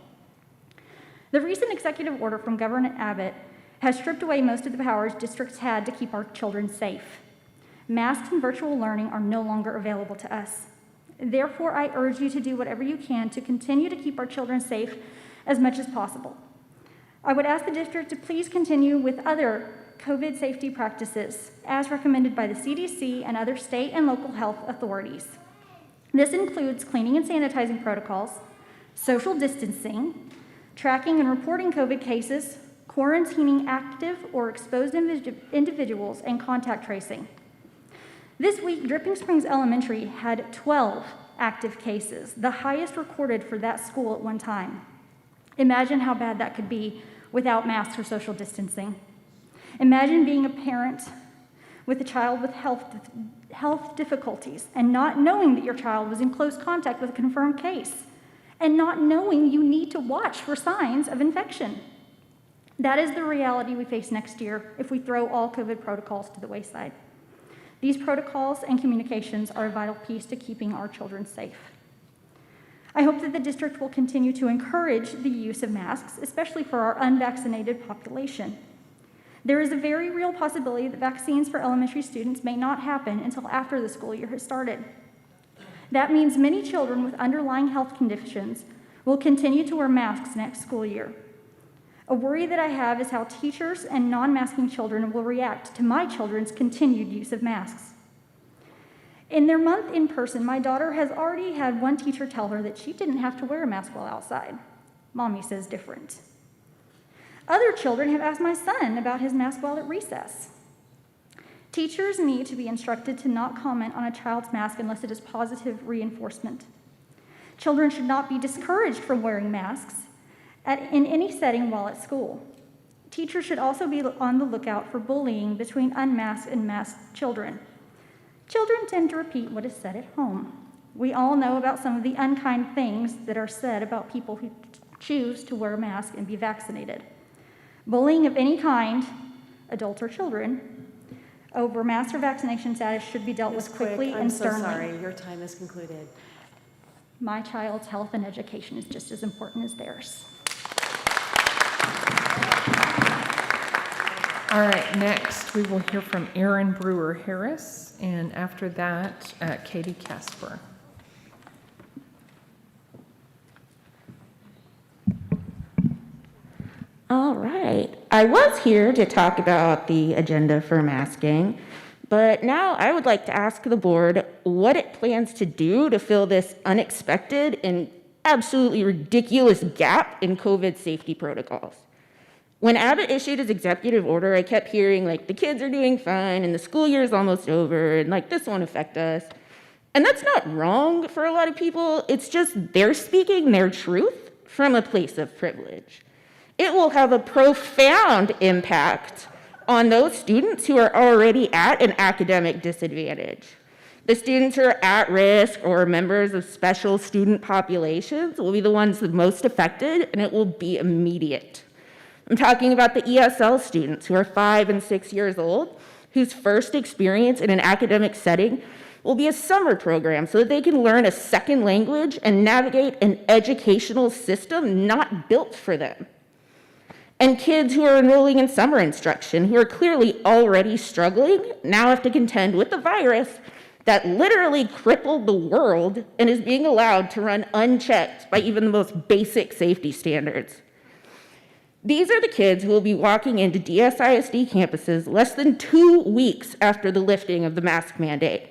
The recent executive order from Governor Abbott has stripped away most of the powers districts had to keep our children safe. Masks and virtual learning are no longer available to us. Therefore, I urge you to do whatever you can to continue to keep our children safe as much as possible. I would ask the district to please continue with other COVID safety practices as recommended by the CDC and other state and local health authorities. This includes cleaning and sanitizing protocols, social distancing, tracking and reporting COVID cases, quarantining active or exposed individuals, and contact tracing. This week, Dripping Springs Elementary had 12 active cases, the highest recorded for that school at one time. Imagine how bad that could be without masks or social distancing. Imagine being a parent with a child with health difficulties and not knowing that your child was in close contact with a confirmed case, and not knowing you need to watch for signs of infection. That is the reality we face next year if we throw all COVID protocols to the wayside. These protocols and communications are a vital piece to keeping our children safe. I hope that the district will continue to encourage the use of masks, especially for our unvaccinated population. There is a very real possibility that vaccines for elementary students may not happen until after the school year has started. That means many children with underlying health conditions will continue to wear masks next school year. A worry that I have is how teachers and non-masking children will react to my children's continued use of masks. In their month in person, my daughter has already had one teacher tell her that she didn't have to wear a mask while outside. Mommy says different. Other children have asked my son about his mask while at recess. Teachers need to be instructed to not comment on a child's mask unless it is positive reinforcement. Children should not be discouraged from wearing masks in any setting while at school. Teachers should also be on the lookout for bullying between unmasked and masked children. Children tend to repeat what is said at home. We all know about some of the unkind things that are said about people who choose to wear a mask and be vaccinated. Bullying of any kind, adults or children, over mask or vaccination status should be dealt with quickly and sternly. I'm so sorry, your time is concluded. My child's health and education is just as important as theirs. All right, next we will hear from Aaron Brewer Harris, and after that, Katie Casper. All right. I was here to talk about the agenda for masking, but now I would like to ask the board what it plans to do to fill this unexpected and absolutely ridiculous gap in COVID safety protocols. When Abbott issued his executive order, I kept hearing, like, the kids are doing fine and the school year is almost over and, like, this won't affect us. And that's not wrong for a lot of people. It's just they're speaking their truth from a place of privilege. It will have a profound impact on those students who are already at an academic disadvantage. The students who are at risk or members of special student populations will be the ones the most affected, and it will be immediate. I'm talking about the ESL students who are 5 and 6 years old, whose first experience in an academic setting will be a summer program so that they can learn a second language and navigate an educational system not built for them. And kids who are enrolling in summer instruction, who are clearly already struggling, now have to contend with the virus that literally crippled the world and is being allowed to run unchecked by even the most basic safety standards. These are the kids who will be walking into DSISD campuses less than 2 weeks after the lifting of the mask mandate.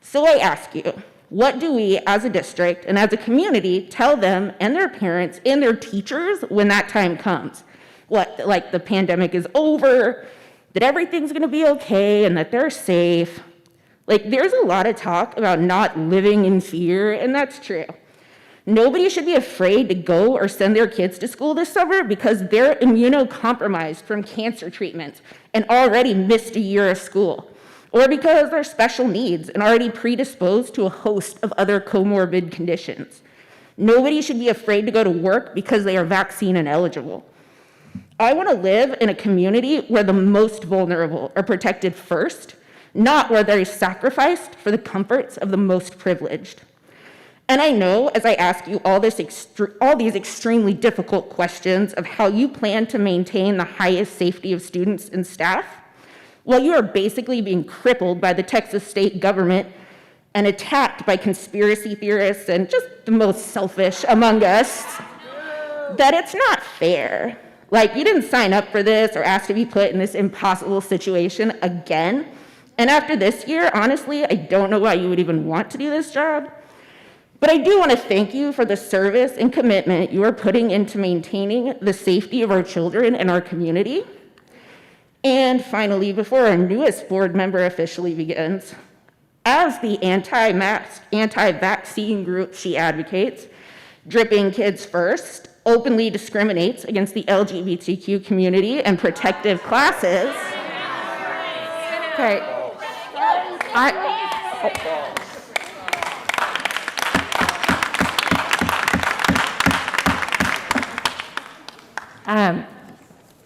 So I ask you, what do we as a district and as a community tell them and their parents and their teachers when that time comes? What, like the pandemic is over, that everything's gonna be okay and that they're safe? Like, there's a lot of talk about not living in fear, and that's true. Nobody should be afraid to go or send their kids to school this summer because they're immunocompromised from cancer treatments and already missed a year of school, or because they're special needs and already predisposed to a host of other comorbid conditions. Nobody should be afraid to go to work because they are vaccine ineligible. I want to live in a community where the most vulnerable are protected first, not where they're sacrificed for the comforts of the most privileged. And I know, as I ask you all these extremely difficult questions of how you plan to maintain the highest safety of students and staff, while you are basically being crippled by the Texas state government and attacked by conspiracy theorists and just the most selfish among us, that it's not fair. Like, you didn't sign up for this or ask to be put in this impossible situation again. And after this year, honestly, I don't know why you would even want to do this job. But I do want to thank you for the service and commitment you are putting into maintaining the safety of our children and our community. And finally, before our newest board member officially begins, as the anti-mask, anti-vaccine group she advocates, Dripping Kids First openly discriminates against the LGBTQ community and protective classes. Okay.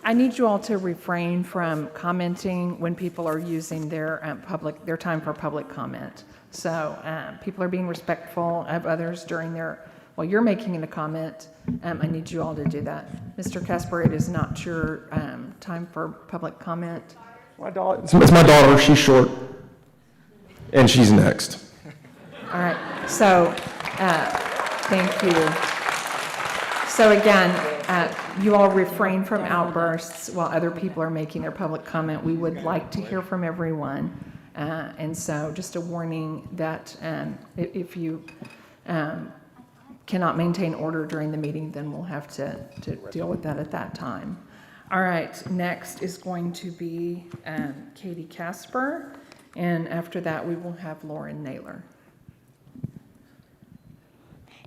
I need you all to refrain from commenting when people are using their time for public comment. So people are being respectful of others while you're making a comment. I need you all to do that. Mr. Casper, it is not your time for public comment. It's my daughter, she's short, and she's next. All right, so thank you. So again, you all refrain from outbursts while other people are making their public comment. We would like to hear from everyone. And so just a warning that if you cannot maintain order during the meeting, then we'll have to deal with that at that time. All right, next is going to be Katie Casper, and after that, we will have Lauren Naylor.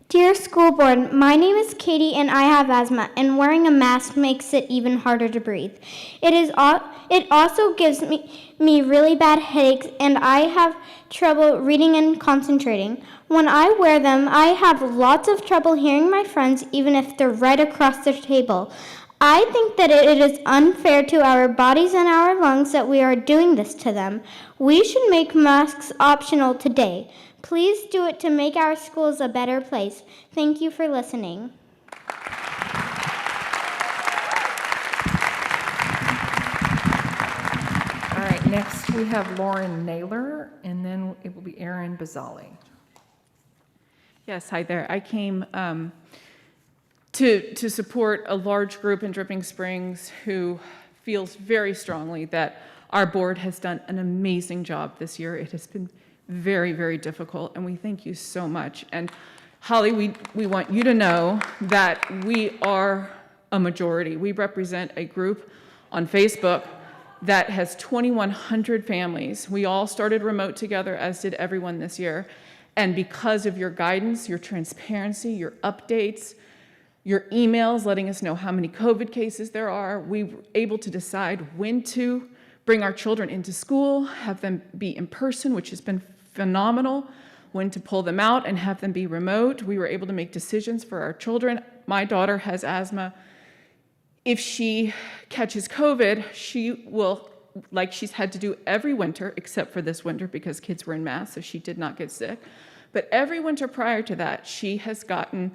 Dear school board, my name is Katie and I have asthma, and wearing a mask makes it even harder to breathe. It also gives me really bad headaches, and I have trouble reading and concentrating. When I wear them, I have lots of trouble hearing my friends, even if they're right across the table. I think that it is unfair to our bodies and our lungs that we are doing this to them. We should make masks optional today. Please do it to make our schools a better place. Thank you for listening. All right, next we have Lauren Naylor, and then it will be Erin Bazali. Yes, hi there. I came to support a large group in Dripping Springs who feels very strongly that our board has done an amazing job this year. It has been very, very difficult, and we thank you so much. And Holly, we want you to know that we are a majority. We represent a group on Facebook that has 2,100 families. We all started remote together, as did everyone this year. And because of your guidance, your transparency, your updates, your emails letting us know how many COVID cases there are, we were able to decide when to bring our children into school, have them be in person, which has been phenomenal, when to pull them out and have them be remote. We were able to make decisions for our children. My daughter has asthma. If she catches COVID, she will, like she's had to do every winter, except for this winter because kids were in masks, so she did not get sick. But every winter prior to that, she has gotten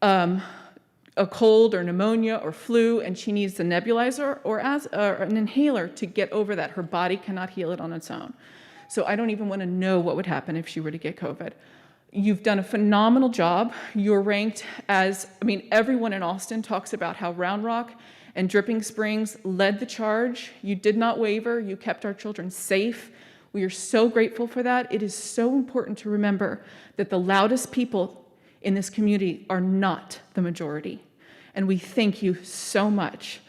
a cold or pneumonia or flu, and she needs a nebulizer or an inhaler to get over that. Her body cannot heal it on its own. So I don't even want to know what would happen if she were to get COVID. You've done a phenomenal job. You're ranked as, everyone in Austin talks about how Round Rock and Dripping Springs led the charge. You did not waver. You kept our children safe. We are so grateful for that. It is so important to remember that the loudest people in this community are not the majority. And we thank you so much.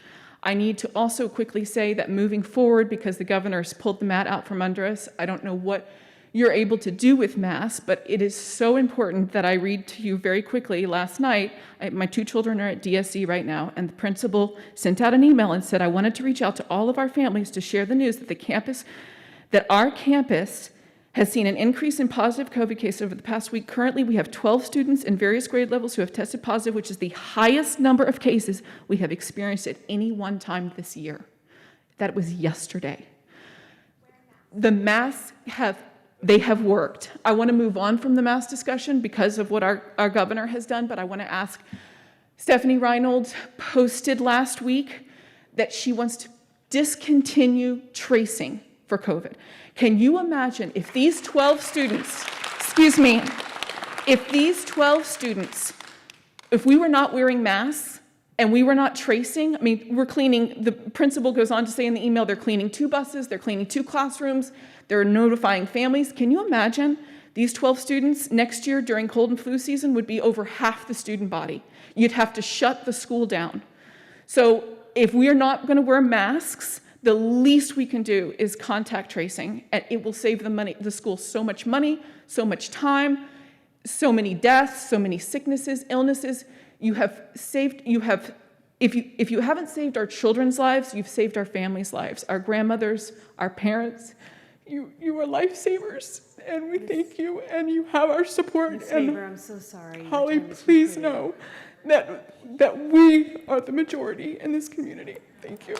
I need to also quickly say that moving forward, because the governor's pulled the mat out from under us, I don't know what you're able to do with masks, but it is so important that I read to you very quickly. Last night, my 2 children are at DSC right now, and the principal sent out an email and said, I wanted to reach out to all of our families to share the news that our campus has seen an increase in positive COVID cases over the past week. Currently, we have 12 students in various grade levels who have tested positive, which is the highest number of cases we have experienced at any one time this year. That was yesterday. The masks have worked. I want to move on from the mask discussion because of what our governor has done, but I want to ask, Stephanie Reynolds posted last week that she wants to discontinue tracing for COVID. Can you imagine if these 12 students, if we were not wearing masks and we were not tracing, we're cleaning, the principal goes on to say in the email, they're cleaning 2 buses, they're cleaning 2 classrooms, they're notifying families. Can you imagine these 12 students next year during cold and flu season would be over half the student body. You'd have to shut the school down. So if we are not going to wear masks, the least we can do is contact tracing, and it will save the school so much money, so much time, so many deaths, so many sicknesses, illnesses. If you haven't saved our children's lives, you've saved our families' lives, our grandmothers, our parents. You are lifesavers, and we thank you, and you have our support. Ms. Faber, I'm so sorry. Your Holly, time is please concluded. know that we are the majority in this community. Thank you.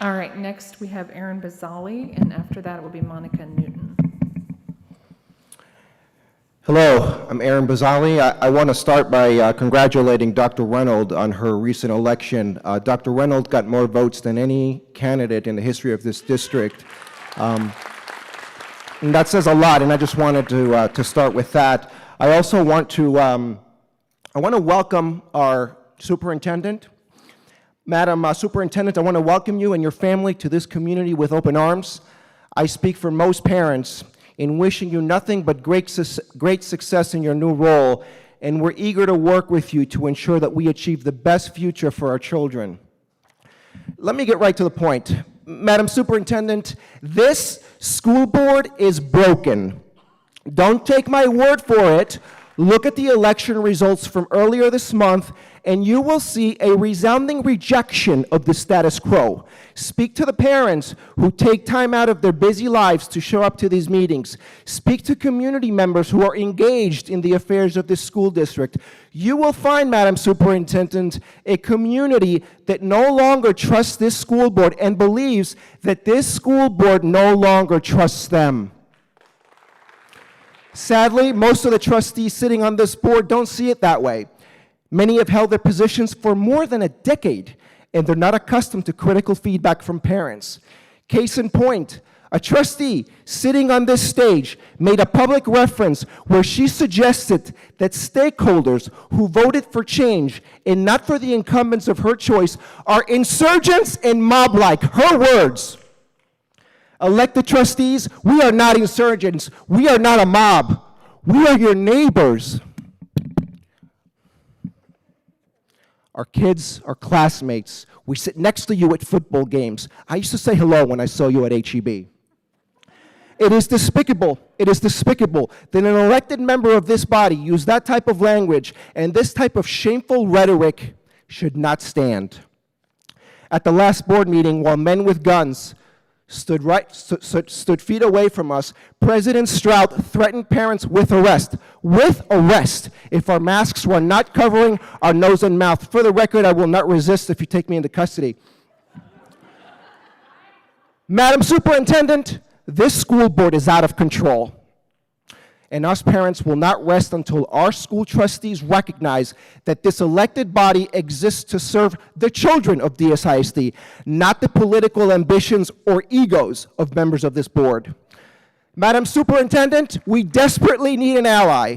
All right, next we have Erin Bazali, and after that it will be Monica Newton. Hello, I'm Aaron Bazali. I want to start by congratulating Dr. Reynolds on her recent election. Dr. Reynolds got more votes than any candidate in the history of this district. And that says a lot, and I just wanted to start with that. I also want to welcome our superintendent. Madam Superintendent, I want to welcome you and your family to this community with open arms. I speak for most parents in wishing you nothing but great success in your new role, and we're eager to work with you to ensure that we achieve the best future for our children. Let me get right to the point. Madam Superintendent, this school board is broken. Don't take my word for it. Look at the election results from earlier this month, and you will see a resounding rejection of the status quo. Speak to the parents who take time out of their busy lives to show up to these meetings. Speak to community members who are engaged in the affairs of this school district. You will find, Madam Superintendent, a community that no longer trusts this school board and believes that this school board no longer trusts them. Sadly, most of the trustees sitting on this board don't see it that way. Many have held their positions for more than a decade, and they're not accustomed to critical feedback from parents. Case in point, a trustee sitting on this stage made a public reference where she suggested that stakeholders who voted for change and not for the incumbents of her choice are insurgents and mob-like. Her words. Elected trustees, we are not insurgents. We are not a mob. We are your neighbors. Our kids are classmates. We sit next to you at football games. I used to say hello when I saw you at HEB. It is despicable that an elected member of this body use that type of language, and this type of shameful rhetoric should not stand. At the last board meeting, while men with guns stood feet away from us, President Strout threatened parents with arrest, if our masks were not covering our nose and mouth. For the record, I will not resist if you take me into custody. Madam Superintendent, this school board is out of control. And us parents will not rest until our school trustees recognize that this elected body exists to serve the children of DSISD, not the political ambitions or egos of members of this board. Madam Superintendent, we desperately need an ally.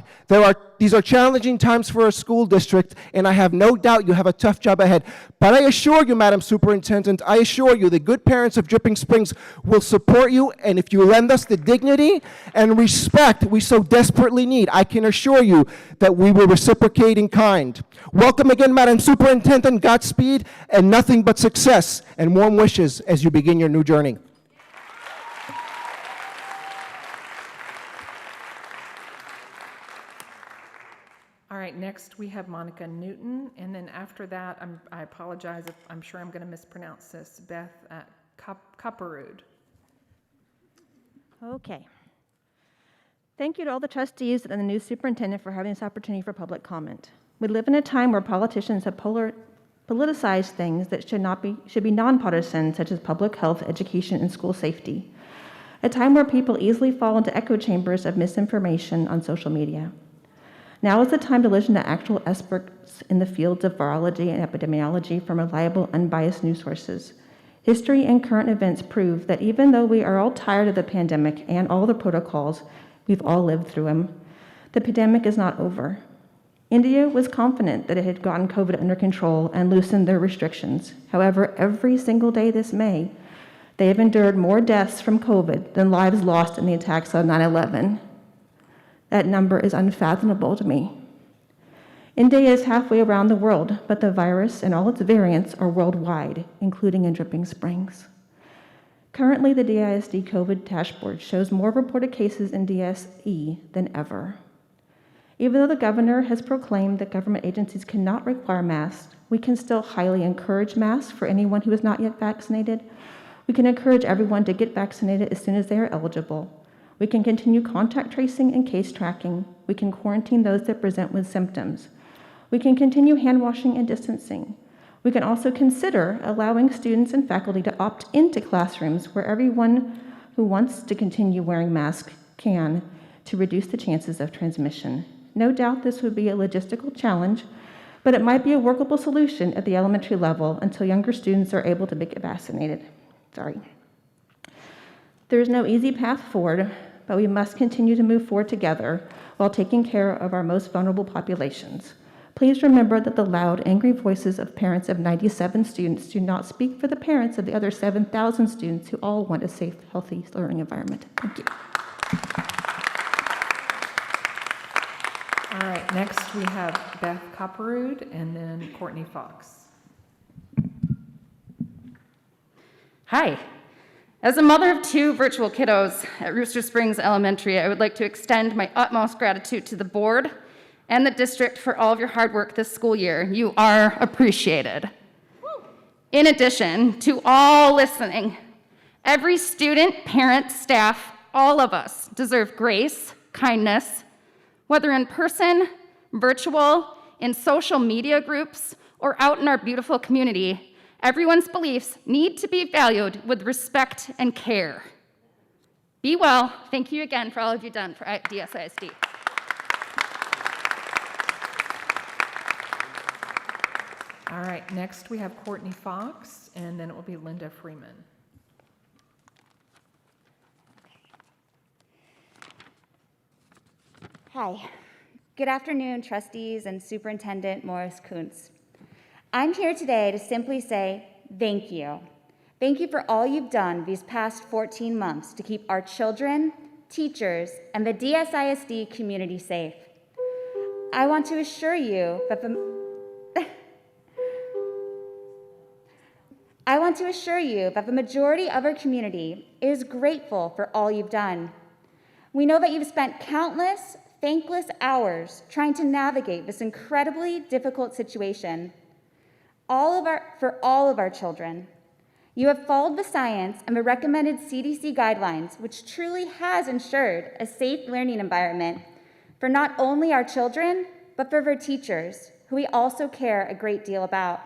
These are challenging times for our school district, and I have no doubt you have a tough job ahead. But I assure you, Madam Superintendent, I assure you, the good parents of Dripping Springs will support you, and if you lend us the dignity and respect we so desperately need, I can assure you that we will reciprocate in kind. Welcome again, Madam Superintendent, Godspeed, and nothing but success and warm wishes as you begin your new journey. All right, next we have Monica Newton, and then after that, I apologize if I'm sure I'm going to mispronounce this, Beth Copperud. Okay. Thank you to all the trustees and the new superintendent for having this opportunity for public comment. We live in a time where politicians have politicized things that should be nonpartisan, such as public health, education, and school safety. A time where people easily fall into echo chambers of misinformation on social media. Now is the time to listen to actual experts in the fields of virology and epidemiology from reliable, unbiased news sources. History and current events prove that even though we are all tired of the pandemic and all the protocols, we've all lived through them, the pandemic is not over. India was confident that it had gotten COVID under control and loosened their restrictions. However, every single day this May, they have endured more deaths from COVID than lives lost in the attacks on 9/11. That number is unfathomable to me. India is halfway around the world, but the virus and all its variants are worldwide, including in Dripping Springs. Currently, the DISD COVID dashboard shows more reported cases in DSE than ever. Even though the governor has proclaimed that government agencies cannot require masks, we can still highly encourage masks for anyone who is not yet vaccinated. We can encourage everyone to get vaccinated as soon as they are eligible. We can continue contact tracing and case tracking. We can quarantine those that present with symptoms. We can continue hand washing and distancing. We can also consider allowing students and faculty to opt into classrooms where everyone who wants to continue wearing masks can, to reduce the chances of transmission. No doubt this would be a logistical challenge, but it might be a workable solution at the elementary level until younger students are able to get vaccinated. There is no easy path forward, but we must continue to move forward together while taking care of our most vulnerable populations. Please remember that the loud, angry voices of parents of 97 students do not speak for the parents of the other 7,000 students who all want a safe, healthy learning environment. Thank you. All right, next we have Beth Copperwood and then Courtney Fox. Hi. As a mother of 2 virtual kiddos at Rooster Springs Elementary, I would like to extend my utmost gratitude to the board and the district for all of your hard work this school year. You are appreciated. In addition to all listening, every student, parent, staff, all of us deserve grace, kindness, whether in person, virtual, in social media groups, or out in our beautiful community. Everyone's beliefs need to be valued with respect and care. Be well. Thank you again for all of you've done for DSISD. All right, next we have Courtney Fox, and then it will be Linda Freeman. Hi. Good afternoon, trustees and Superintendent Morris Kuntz. I'm here today to simply say thank you. Thank you for all you've done these past 14 months to keep our children, teachers, and the DSISD community safe. I want to assure you that the majority of our community is grateful for all you've done. We know that you've spent countless, thankless hours trying to navigate this incredibly difficult situation. For all of our children. You have followed the science and the recommended CDC guidelines, which truly has ensured a safe learning environment for not only our children, but for their teachers, who we also care a great deal about.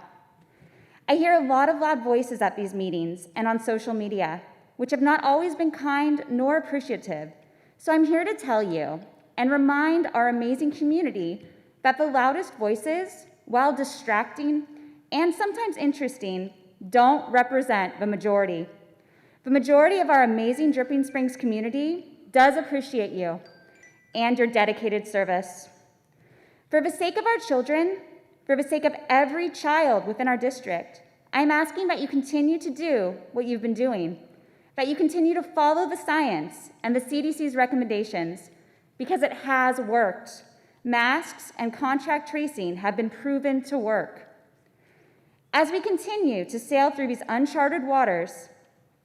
I hear a lot of loud voices at these meetings and on social media, which have not always been kind nor appreciative. So I'm here to tell you and remind our amazing community that the loudest voices, while distracting and sometimes interesting, don't represent the majority. The majority of our amazing Dripping Springs community does appreciate you and your dedicated service. For the sake of our children, for the sake of every child within our district, I'm asking that you continue to do what you've been doing, that you continue to follow the science and the CDC's recommendations, because it has worked. Masks and contact tracing have been proven to work. As we continue to sail through these uncharted waters,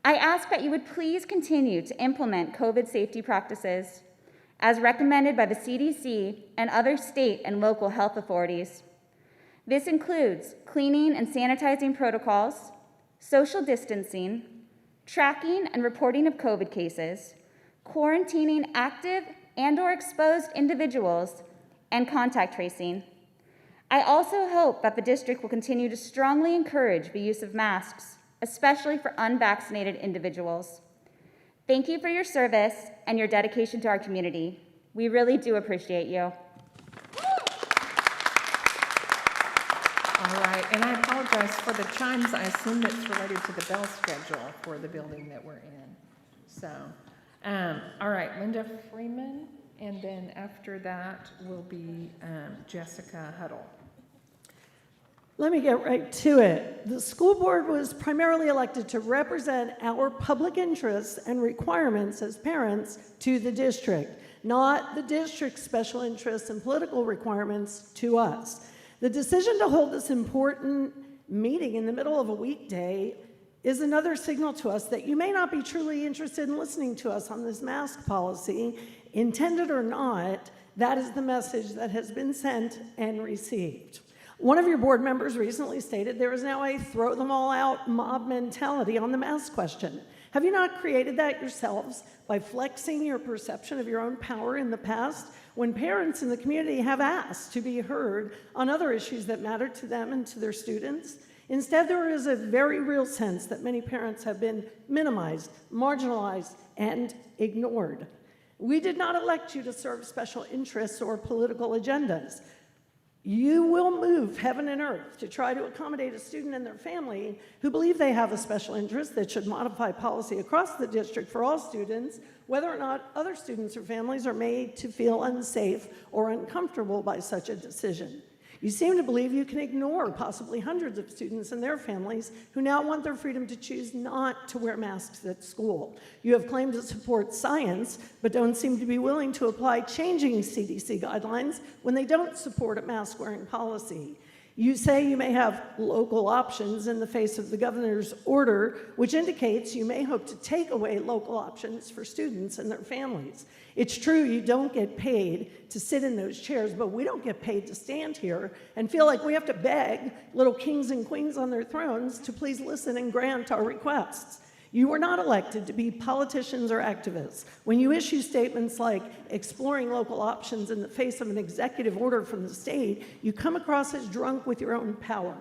I ask that you would please continue to implement COVID safety practices as recommended by the CDC and other state and local health authorities. This includes cleaning and sanitizing protocols, social distancing, tracking and reporting of COVID cases, quarantining active and/or exposed individuals, and contact tracing. I also hope that the district will continue to strongly encourage the use of masks, especially for unvaccinated individuals. Thank you for your service and your dedication to our community. We really do appreciate you. All right, and I apologize for the chimes. I assume it's related to the bell schedule for the building that we're in. So, all right, Linda Freeman, and then after that will be Jessica Huddle. Let me get right to it. The school board was primarily elected to represent our public interests and requirements as parents to the district, not the district's special interests and political requirements to us. The decision to hold this important meeting in the middle of a weekday is another signal to us that you may not be truly interested in listening to us on this mask policy. Intended or not, that is the message that has been sent and received. One of your board members recently stated there is now a throw them all out mob mentality on the mask question. Have you not created that yourselves by flexing your perception of your own power in the past when parents in the community have asked to be heard on other issues that matter to them and to their students? Instead, there is a very real sense that many parents have been minimized, marginalized, and ignored. We did not elect you to serve special interests or political agendas. You will move heaven and earth to try to accommodate a student and their family who believe they have a special interest that should modify policy across the district for all students, whether or not other students or families are made to feel unsafe or uncomfortable by such a decision. You seem to believe you can ignore possibly hundreds of students and their families who now want their freedom to choose not to wear masks at school. You have claimed to support science, but don't seem to be willing to apply changing CDC guidelines when they don't support a mask-wearing policy. You say you may have local options in the face of the governor's order, which indicates you may hope to take away local options for students and their families. It's true you don't get paid to sit in those chairs, but we don't get paid to stand here and feel like we have to beg little kings and queens on their thrones to please listen and grant our requests. You were not elected to be politicians or activists. When you issue statements like exploring local options in the face of an executive order from the state, you come across as drunk with your own power.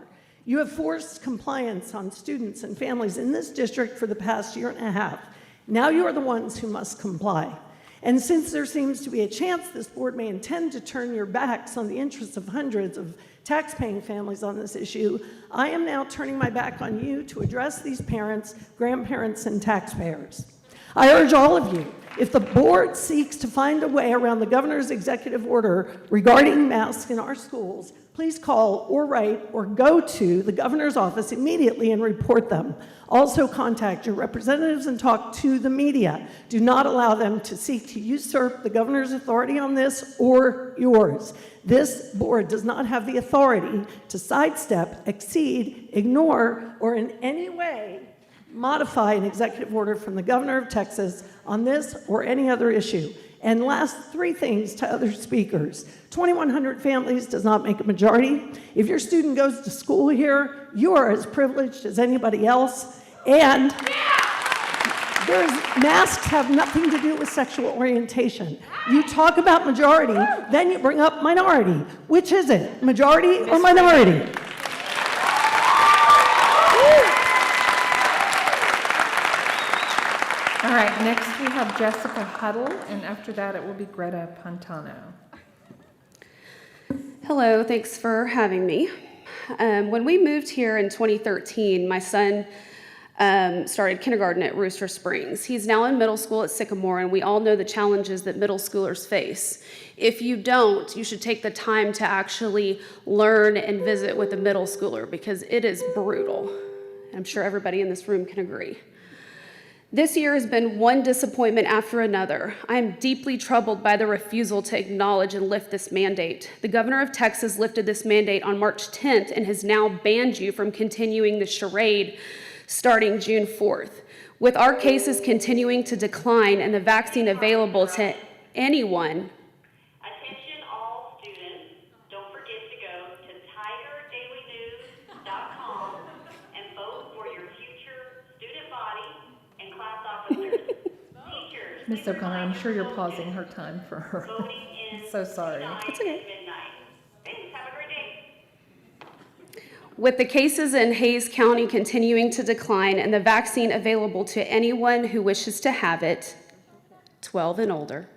You have forced compliance on students and families in this district for the past year and a half. Now you are the ones who must comply. And since there seems to be a chance this board may intend to turn your backs on the interests of hundreds of tax-paying families on this issue, I am now turning my back on you to address these parents, grandparents, and taxpayers. I urge all of you, if the board seeks to find a way around the governor's executive order regarding masks in our schools, please call or write or go to the governor's office immediately and report them. Also contact your representatives and talk to the media. Do not allow them to seek to usurp the governor's authority on this or yours. This board does not have the authority to sidestep, exceed, ignore, or in any way modify an executive order from the governor of Texas on this or any other issue. And last, 3 things to other speakers. 2,100 families does not make a majority. If your student goes to school here, you are as privileged as anybody else. And masks have nothing to do with sexual orientation. You talk about majority, then you bring up minority. Which is it, majority or minority? All right, next we have Jessica Huddle, and after that it will be Greta Pantano. Hello, thanks for having me. When we moved here in 2013, my son started kindergarten at Rooster Springs. He's now in middle school at Sycamore, and we all know the challenges that middle schoolers face. If you don't, you should take the time to actually learn and visit with a middle schooler because it is brutal. I'm sure everybody in this room can agree. This year has been one disappointment after another. I am deeply troubled by the refusal to acknowledge and lift this mandate. The governor of Texas lifted this mandate on March 10th and has now banned you from continuing the charade starting June 4th. With our cases continuing to decline and the vaccine available to anyone, attention all students, don't forget to go to tigerdailynews.com and vote for your future student body and class officers. Teachers, Ms. O'Connor, I'm sure you're pausing her time for her. I'm so sorry. it's okay. With the cases in Hayes County continuing to decline and the vaccine available to anyone who wishes to have it, 12 and older,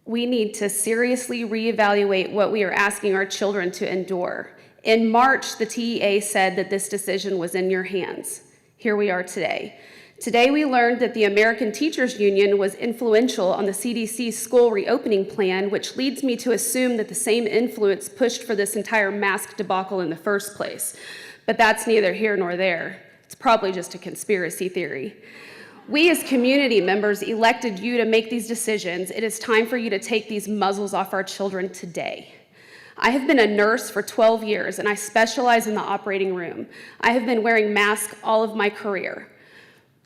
we need to seriously reevaluate what we are asking our children to endure. In March, the TEA said that this decision was in your hands. Here we are today. Today, we learned that the American Teachers Union was influential on the CDC school reopening plan, which leads me to assume that the same influence pushed for this entire mask debacle in the first place. But that's neither here nor there. It's probably just a conspiracy theory. We as community members elected you to make these decisions. It is time for you to take these muzzles off our children today. I have been a nurse for 12 years, and I specialize in the operating room. I have been wearing masks all of my career.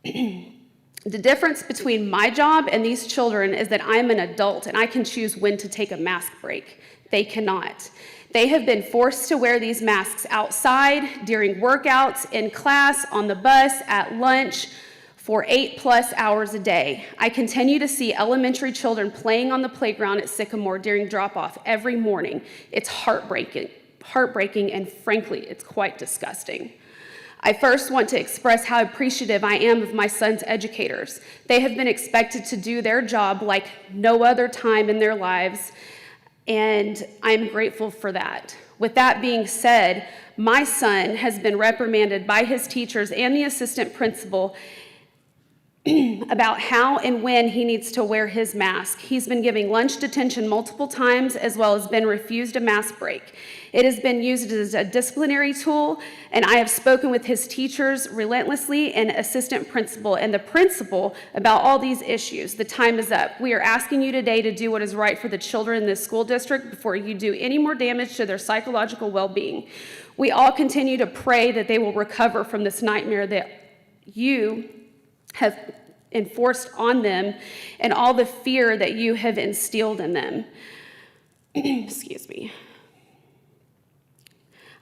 The difference between my job and these children is that I'm an adult and I can choose when to take a mask break. They cannot. They have been forced to wear these masks outside, during workouts, in class, on the bus, at lunch, for 8+ hours a day. I continue to see elementary children playing on the playground at Sycamore during drop-off every morning. It's heartbreaking, and frankly, it's quite disgusting. I first want to express how appreciative I am of my son's educators. They have been expected to do their job like no other time in their lives, and I'm grateful for that. With that being said, my son has been reprimanded by his teachers and the assistant principal about how and when he needs to wear his mask. He's been giving lunch detention multiple times, as well as been refused a mask break. It has been used as a disciplinary tool, and I have spoken with his teachers relentlessly and assistant principal and the principal about all these issues. The time is up. We are asking you today to do what is right for the children in this school district before you do any more damage to their psychological well-being. We all continue to pray that they will recover from this nightmare that you have enforced on them and all the fear that you have instilled in them. Excuse me.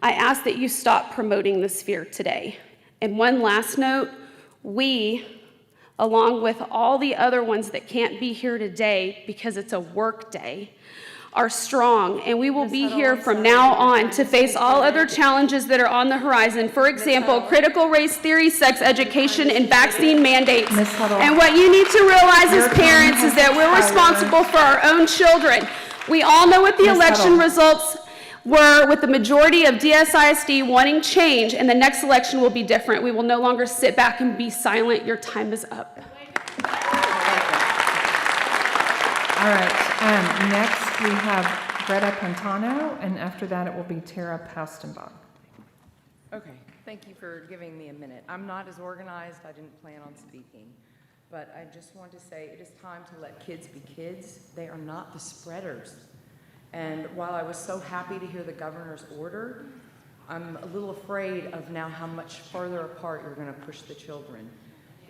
I ask that you stop promoting this fear today. And one last note, we, along with all the other ones that can't be here today because it's a work day, are strong, and we will be here from now on to face all other challenges that are on the horizon. For example, critical race theory, sex education, and vaccine mandates. And what you need to realize as parents is that we're responsible for our own children. We all know what the election results were, with the majority of DSISD wanting change, and the next election will be different. We will no longer sit back and be silent. Your time is up. All right, next we have Greta Pantano, and after that it will be Tara Paustenbach. Okay, thank you for giving me a minute. I'm not as organized, I didn't plan on speaking, but I just want to say it is time to let kids be kids. They are not the spreaders. And while I was so happy to hear the governor's order, I'm a little afraid of now how much farther apart you're going to push the children.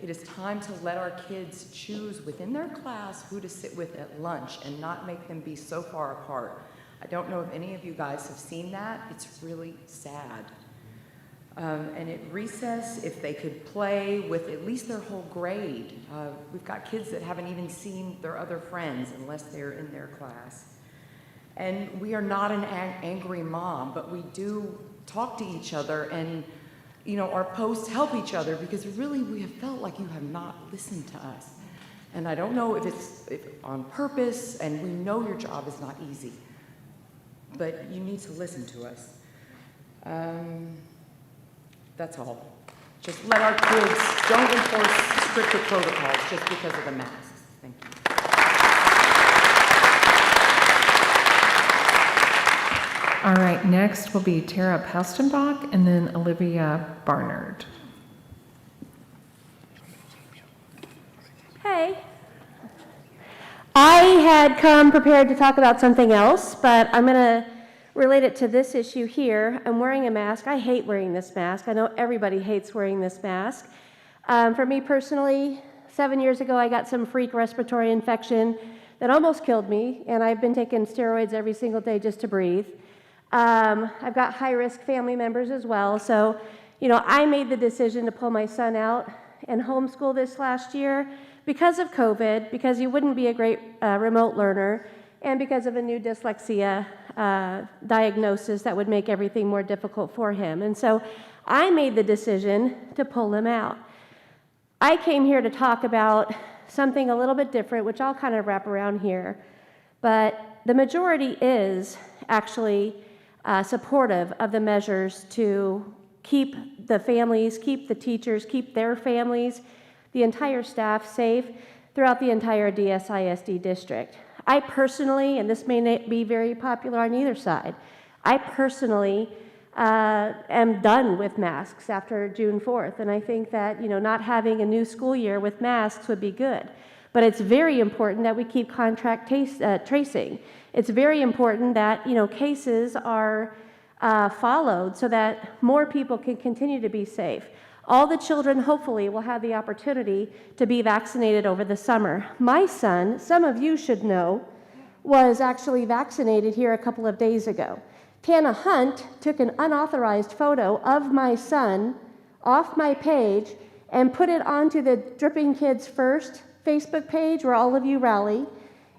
It is time to let our kids choose within their class who to sit with at lunch and not make them be so far apart. I don't know if any of you guys have seen that. It's really sad. And at recess, if they could play with at least their whole grade. We've got kids that haven't even seen their other friends unless they're in their class. And we are not an angry mom, but we do talk to each other, and you know, our posts help each other, because really we have felt like you have not listened to us. And I don't know if it's on purpose, and we know your job is not easy, but you need to listen to us. That's all. Just let our kids, don't enforce stricter protocols just because of the masks. Thank you. All right, next will be Tara Paustenbach and then Olivia Barnard. Hey. I had come prepared to talk about something else, but I'm going to relate it to this issue here. I'm wearing a mask. I hate wearing this mask. I know everybody hates wearing this mask. For me personally, 7 years ago, I got some freak respiratory infection that almost killed me, and I've been taking steroids every single day just to breathe. I've got high-risk family members as well, so, you know, I made the decision to pull my son out and homeschool this last year because of COVID, because he wouldn't be a great remote learner, and because of a new dyslexia diagnosis that would make everything more difficult for him. And so I made the decision to pull him out. I came here to talk about something a little bit different, which I'll kind of wrap around here, but the majority is actually supportive of the measures to keep the families, keep the teachers, keep their families, the entire staff safe throughout the entire DSISD district. I personally, and this may not be very popular on either side, I personally am done with masks after June 4th, and I think that, you know, not having a new school year with masks would be good. But it's very important that we keep contact tracing. It's very important that, you know, cases are followed so that more people can continue to be safe. All the children, hopefully, will have the opportunity to be vaccinated over the summer. My son, some of you should know, was actually vaccinated here a couple of days ago. Tana Hunt took an unauthorized photo of my son off my page and put it onto the Dripping Kids First Facebook page, where all of you rally,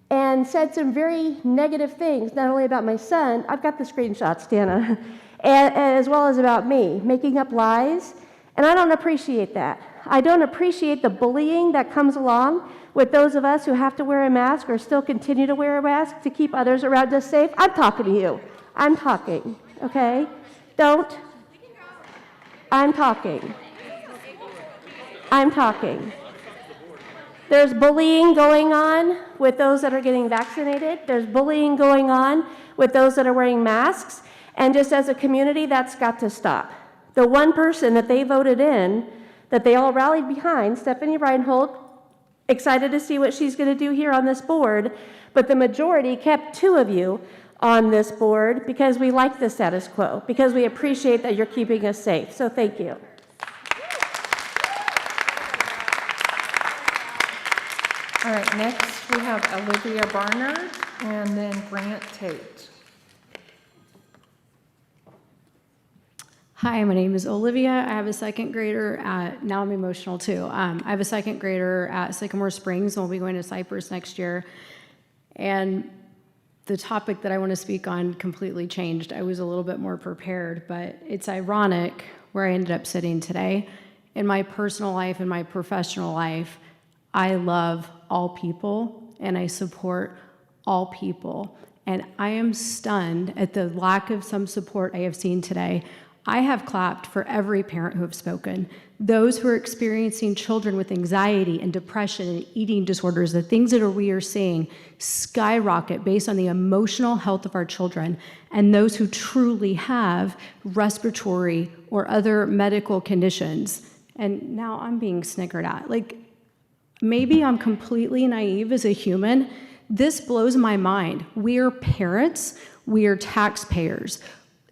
and said some very negative things, not only about my son, I've got the screenshots, Tana, as well as about me, making up lies, and I don't appreciate that. I don't appreciate the bullying that comes along with those of us who have to wear a mask or still continue to wear a mask to keep others around us safe. I'm talking to you. I'm talking, okay? I'm talking. There's bullying going on with those that are getting vaccinated. There's bullying going on with those that are wearing masks. And just as a community, that's got to stop. The one person that they voted in, that they all rallied behind, Stephanie Reinhold, excited to see what she's going to do here on this board, but the majority kept 2 of you on this board because we like the status quo, because we appreciate that you're keeping us safe. So thank you. All right, next we have Olivia Barnard and then Grant Tate. Hi, my name is Olivia. I have a second grader at, now I'm emotional too. I have a second grader at Sycamore Springs and we'll be going to Cypress next year. And the topic that I want to speak on completely changed. I was a little bit more prepared, but it's ironic where I ended up sitting today. In my personal life and my professional life, I love all people and I support all people. And I am stunned at the lack of some support I have seen today. I have clapped for every parent who have spoken. Those who are experiencing children with anxiety and depression and eating disorders, the things that we are seeing skyrocket based on the emotional health of our children, and those who truly have respiratory or other medical conditions. And now I'm being snickered at. Like, maybe I'm completely naive as a human. This blows my mind. We are parents, we are taxpayers.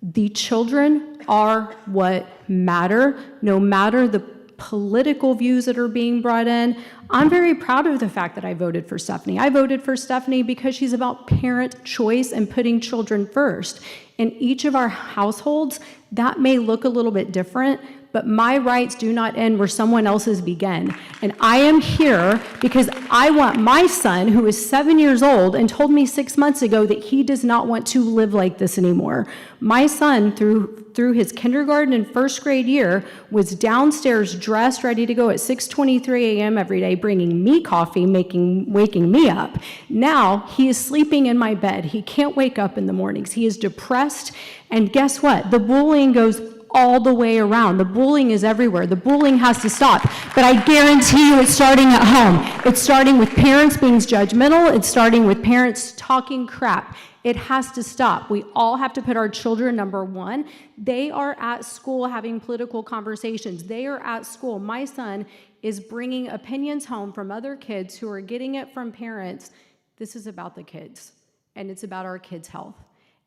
The children are what matter, no matter the political views that are being brought in. I'm very proud of the fact that I voted for Stephanie. I voted for Stephanie because she's about parent choice and putting children first. In each of our households, that may look a little bit different, but my rights do not end where someone else's begin. And I am here because I want my son, who is 7 years old and told me 6 months ago that he does not want to live like this anymore. My son, through his kindergarten and first grade year, was downstairs dressed, ready to go at 6:23 a.m. every day, bringing me coffee, waking me up. Now he is sleeping in my bed. He can't wake up in the mornings. He is depressed. And guess what? The bullying goes all the way around. The bullying is everywhere. The bullying has to stop. But I guarantee you it's starting at home. It's starting with parents being judgmental. It's starting with parents talking crap. It has to stop. We all have to put our children number one. They are at school having political conversations. They are at school. My son is bringing opinions home from other kids who are getting it from parents. This is about the kids, and it's about our kids' health.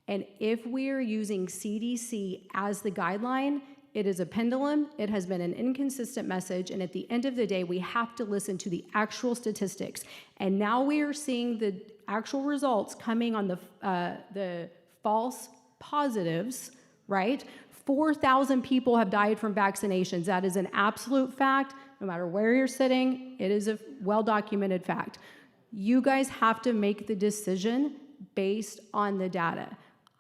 And if we are using CDC as the guideline, it is a pendulum. It has been an inconsistent message. And at the end of the day, we have to listen to the actual statistics. And now we are seeing the actual results coming on the false positives, right? 4,000 people have died from vaccinations. That is an absolute fact. No matter where you're sitting, it is a well-documented fact. You guys have to make the decision based on the data.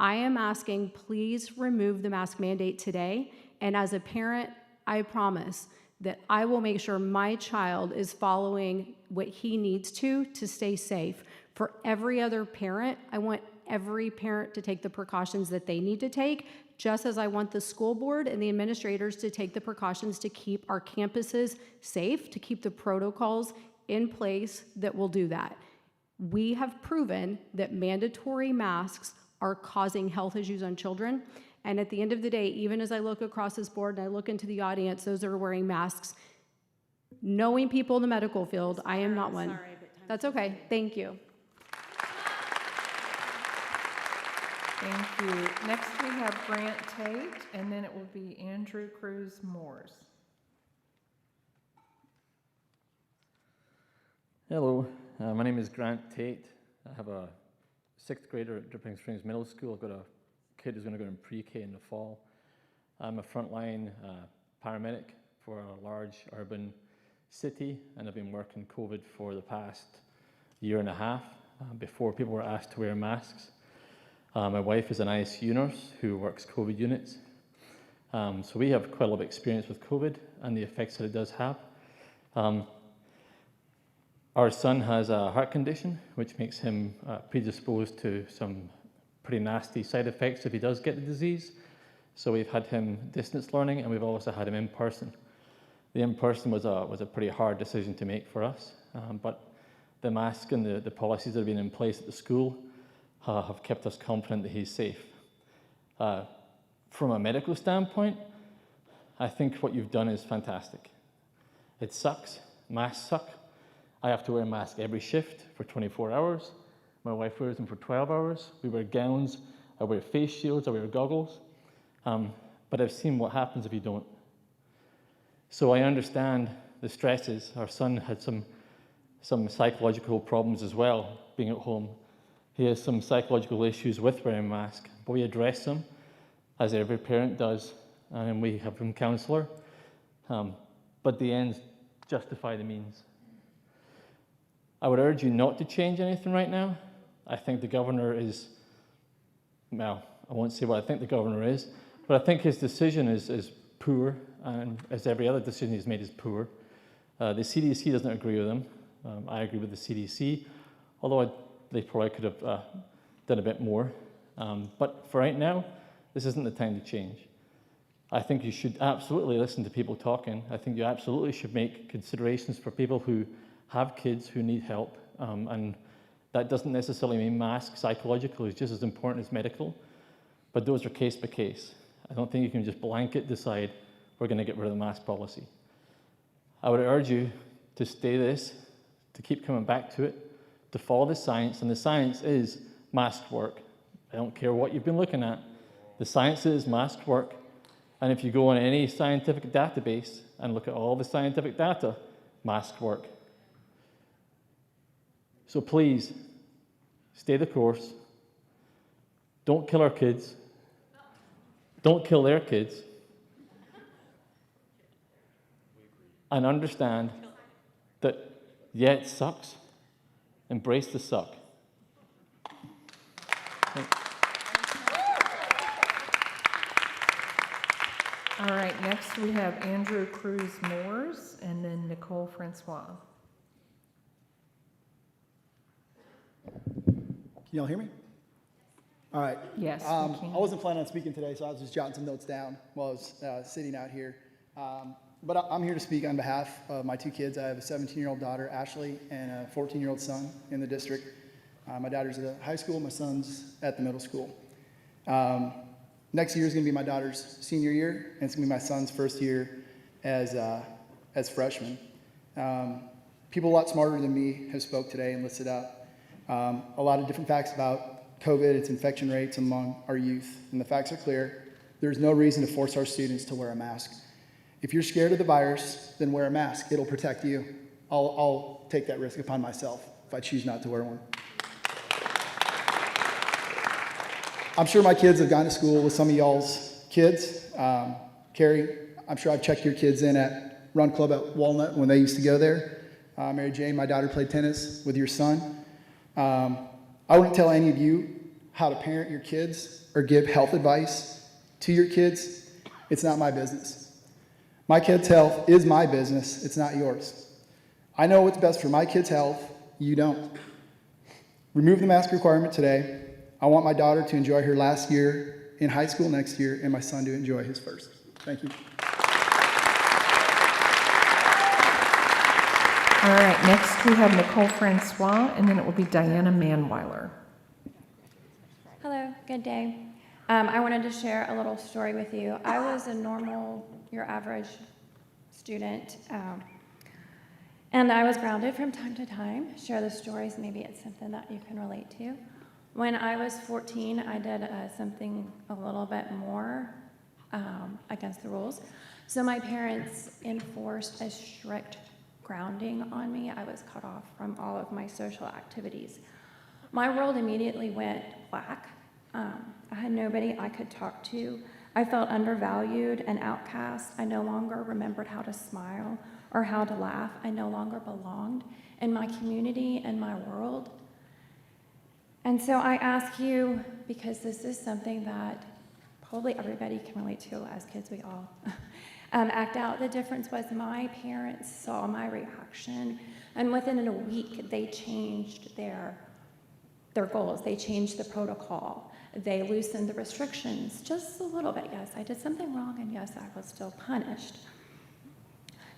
I am asking, please remove the mask mandate today. And as a parent, I promise that I will make sure my child is following what he needs to stay safe. For every other parent, I want every parent to take the precautions that they need to take, just as I want the school board and the administrators to take the precautions to keep our campuses safe, to keep the protocols in place that will do that. We have proven that mandatory masks are causing health issues on children. And at the end of the day, even as I look across this board and I look into the audience, those that are wearing masks, knowing people in the medical field, I am not one. That's okay. Thank you. Thank you. Next we have Grant Tate, and then it will be Andrew Cruz Moores. Hello, my name is Grant Tate. I have a 6th grader at Dripping Springs Middle School. I've got a kid who's going to go in pre-K in the fall. I'm a frontline paramedic for a large urban city, and I've been working COVID for the past year and a half before people were asked to wear masks. My wife is an ICU nurse who works COVID units. So we have quite a lot of experience with COVID and the effects that it does have. Our son has a heart condition, which makes him predisposed to some pretty nasty side effects if he does get the disease. So we've had him distance learning, and we've also had him in person. The in-person was a pretty hard decision to make for us, but the mask and the policies that have been in place at the school have kept us confident that he's safe. From a medical standpoint, I think what you've done is fantastic. It sucks. Masks suck. I have to wear a mask every shift for 24 hours. My wife wears them for 12 hours. We wear gowns. I wear face shields. I wear goggles. But I've seen what happens if you don't. So I understand the stresses. Our son had some psychological problems as well, being at home. He has some psychological issues with wearing a mask, but we address them, as every parent does, and we have a counsellor. But the ends justify the means. I would urge you not to change anything right now. I think the governor is, well, I won't say what I think the governor is, but I think his decision is poor, and as every other decision he's made is poor. The CDC doesn't agree with him. I agree with the CDC, although they probably could have done a bit more. But for right now, this isn't the time to change. I think you should absolutely listen to people talking. I think you absolutely should make considerations for people who have kids who need help. And that doesn't necessarily mean masks. Psychological is just as important as medical. But those are case by case. I don't think you can just blanket decide we're going to get rid of the mask policy. I would urge you to stay this, to keep coming back to it, to follow the science, and the science is mask work. I don't care what you've been looking at. The science is mask work, and if you go on any scientific database and look at all the scientific data, mask work. So please, stay the course. Don't kill our kids. Don't kill their kids. And understand that, yeah, it sucks. Embrace the suck. All right, next we have Andrew Cruz-Moores and then Nicole Francois. Can y'all hear me? All right. Yes, we can. I wasn't planning on speaking today, so I was just jotting some notes down while I was sitting out here. But I'm here to speak on behalf of my two kids. I have a 17-year-old daughter, Ashley, and a 14-year-old son in the district. My daughter's at high school, my son's at the middle school. Next year is going to be my daughter's senior year, and it's going to be my son's first year as freshman. People a lot smarter than me have spoke today and listed out a lot of different facts about COVID, its infection rates among our youth, and the facts are clear. There's no reason to force our students to wear a mask. If you're scared of the virus, then wear a mask. It'll protect you. I'll take that risk upon myself if I choose not to wear one. I'm sure my kids have gone to school with some of y'all's kids. Carrie, I'm sure I've checked your kids in at Run Club at Walnut when they used to go there. Mary Jane, my daughter, played tennis with your son. I wouldn't tell any of you how to parent your kids or give health advice to your kids. It's not my business. My kids' health is my business. It's not yours. I know what's best for my kids' health. You don't. Remove the mask requirement today. I want my daughter to enjoy her last year in high school next year and my son to enjoy his first. Thank you. All right, next we have Nicole Francois, and then it will be Diana Manweiler. Hello, good day. I wanted to share a little story with you. I was a normal, your average student, and I was grounded from time to time. Share the stories, maybe it's something that you can relate to. When I was 14, I did something a little bit more against the rules. So my parents enforced a strict grounding on me. I was cut off from all of my social activities. My world immediately went black. I had nobody I could talk to. I felt undervalued and outcast. I no longer remembered how to smile or how to laugh. I no longer belonged in my community and my world. And so I ask you, because this is something that probably everybody can relate to as kids, we all act out. The difference was my parents saw my reaction, and within a week, they changed their goals. They changed the protocol. They loosened the restrictions just a little bit. Yes, I did something wrong, and yes, I was still punished.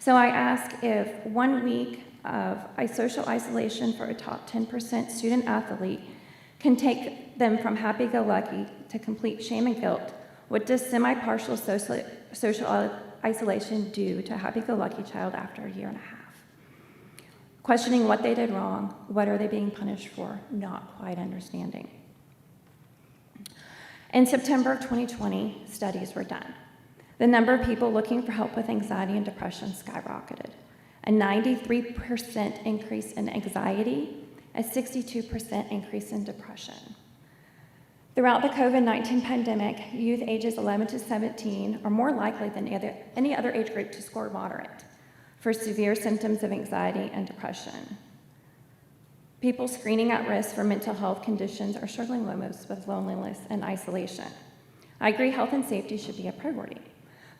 So I ask if 1 week of social isolation for a top 10% student athlete can take them from happy-go-lucky to complete shame and guilt. What does semi-partial social isolation do to a happy-go-lucky child after a year and a half? Questioning what they did wrong, what are they being punished for, not quite understanding. In September of 2020, studies were done. The number of people looking for help with anxiety and depression skyrocketed. A 93% increase in anxiety, a 62% increase in depression. Throughout the COVID-19 pandemic, youth ages 11 to 17 are more likely than any other age group to score moderate for severe symptoms of anxiety and depression. People screening at risk for mental health conditions are struggling most with loneliness and isolation. I agree health and safety should be a priority,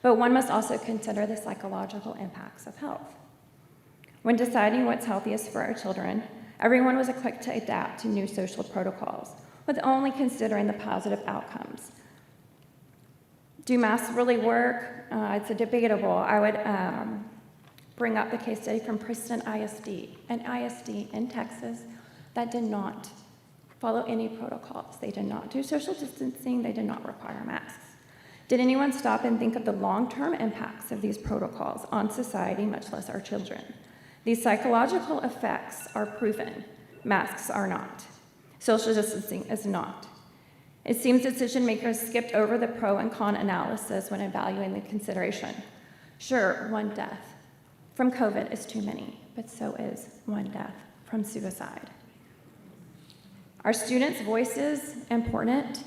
but one must also consider the psychological impacts of health. When deciding what's healthiest for our children, everyone was quick to adapt to new social protocols, with only considering the positive outcomes. Do masks really work? It's a debatable. I would bring up the case study from Princeton ISD, an ISD in Texas that did not follow any protocols. They did not do social distancing. They did not require masks. Did anyone stop and think of the long-term impacts of these protocols on society, much less our children? These psychological effects are proven. Masks are not. Social distancing is not. It seems decision makers skipped over the pro and con analysis when evaluating the consideration. Sure, one death from COVID is too many, but so is one death from suicide. Are students' voices important?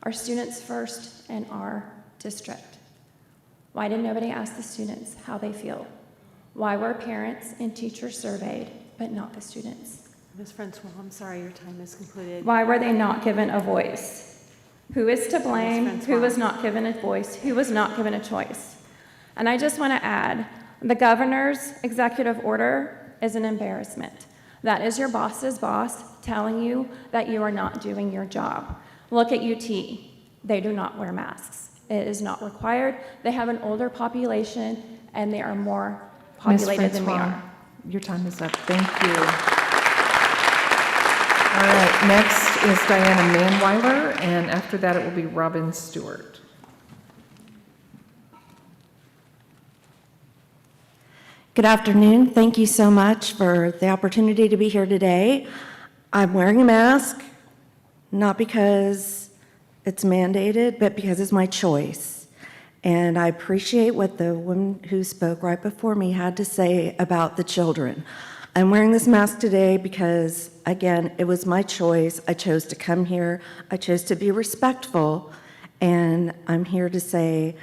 Are students first in our district? Why did nobody ask the students how they feel? Why were parents and teachers surveyed, but not the students? Ms. Francois, I'm sorry, your time is concluded. Why were they not given a voice? Who is to blame? Who was not given a voice? Who was not given a choice? And I just want to add, the governor's executive order is an embarrassment. That is your boss's boss telling you that you are not doing your job. Look at UT. They do not wear masks. It is not required. They have an older population, and they are more populated than we are. Your time is up. Thank you. All right, next is Diana Manweiler, and after that it will be Robin Stewart. Good afternoon. Thank you so much for the opportunity to be here today. I'm wearing a mask, not because it's mandated, but because it's my choice. And I appreciate what the woman who spoke right before me had to say about the children. I'm wearing this mask today because, again, it was my choice. I chose to come here. I chose to be respectful. And I'm here to say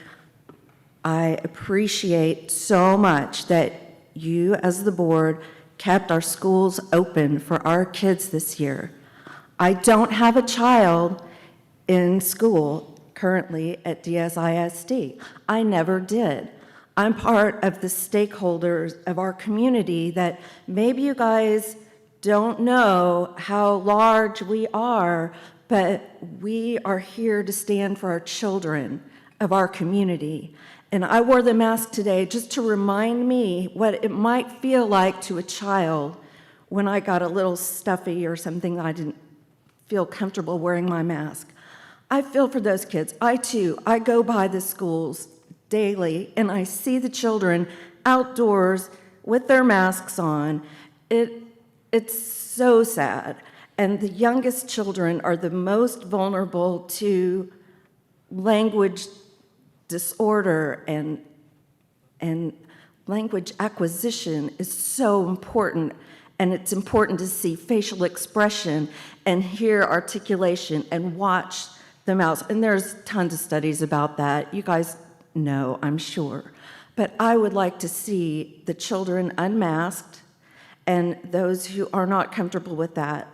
I appreciate so much that you, as the board, kept our schools open for our kids this year. I don't have a child in school currently at DSISD. I never did. I'm part of the stakeholders of our community that maybe you guys don't know how large we are, but we are here to stand for our children of our community. And I wore the mask today just to remind me what it might feel like to a child when I got a little stuffy or something, I didn't feel comfortable wearing my mask. I feel for those kids. I go by the schools daily and I see the children outdoors with their masks on. It's so sad. And the youngest children are the most vulnerable to language disorder, and language acquisition is so important. And it's important to see facial expression and hear articulation and watch the mouths. And there's tons of studies about that. You guys know, I'm sure. But I would like to see the children unmasked, and those who are not comfortable with that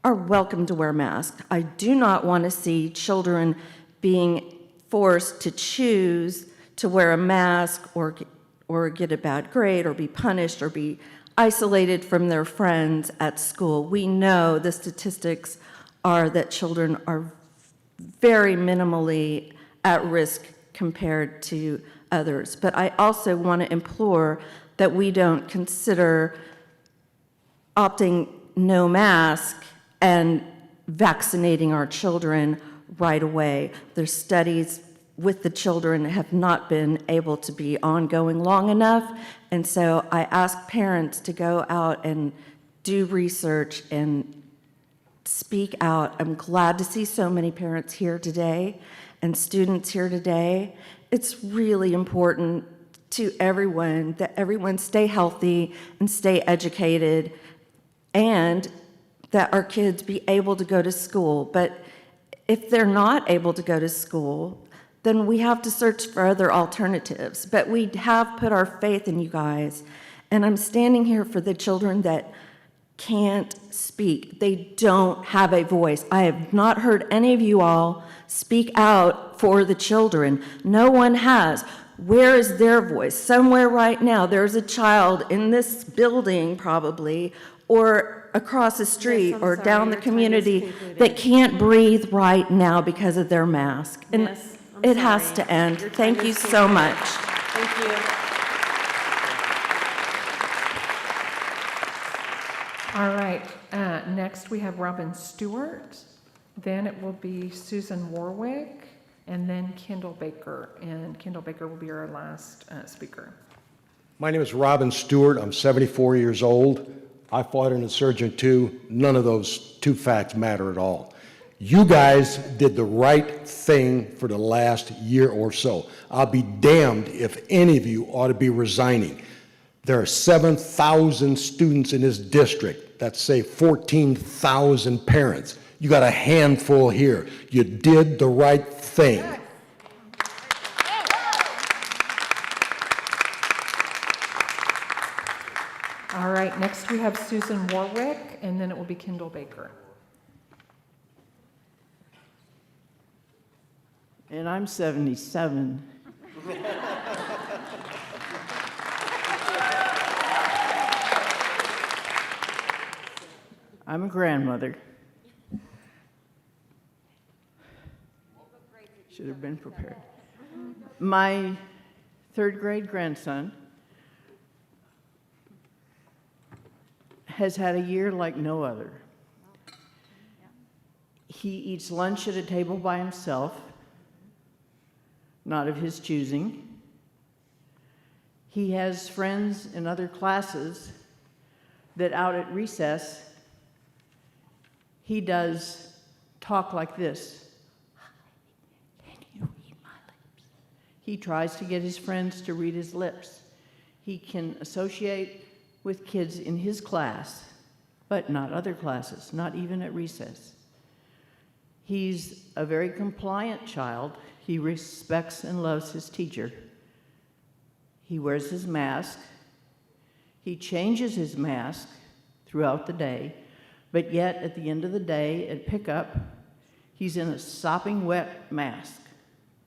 are welcome to wear masks. I do not want to see children being forced to choose to wear a mask or get a bad grade or be punished or be isolated from their friends at school. We know the statistics are that children are very minimally at risk compared to others. But I also want to implore that we don't consider opting no mask and vaccinating our children right away. There's studies with the children have not been able to be ongoing long enough, and so I ask parents to go out and do research and speak out. I'm glad to see so many parents here today and students here today. It's really important to everyone that everyone stay healthy and stay educated, and that our kids be able to go to school. But if they're not able to go to school, then we have to search for other alternatives. But we have put our faith in you guys, and I'm standing here for the children that can't speak. They don't have a voice. I have not heard any of you all speak out for the children. No one has. Where is their voice? Somewhere right now, there's a child in this building probably, or across the street, Yes, I'm or sorry, down the your time is community concluded. that can't breathe right now because of their mask. And Yes, I'm it has sorry. to end. Your time Thank is you so concluded. much. Thank you. All right, next we have Robin Stewart, then it will be Susan Warwick, and then Kendall Baker, and Kendall Baker will be our last speaker. My name is Robin Stewart. I'm 74 years old. I fought an insurgent too. None of those two facts matter at all. You guys did the right thing for the last year or so. I'll be damned if any of you ought to be resigning. There are 7,000 students in this district. That's, say, 14,000 parents. You got a handful here. You did the right thing. All right, next we have Susan Warwick, and then it will be Kendall Baker. And I'm 77. I'm a grandmother. Should have been prepared. My third grade grandson has had a year like no other. He eats lunch at a table by himself, not of his choosing. He has friends in other classes that out at recess, he does talk like this. Can you read my lips? He tries to get his friends to read his lips. He can associate with kids in his class, but not other classes, not even at recess. He's a very compliant child. He respects and loves his teacher. He wears his mask. He changes his mask throughout the day, but yet at the end of the day at pickup, he's in a sopping wet mask,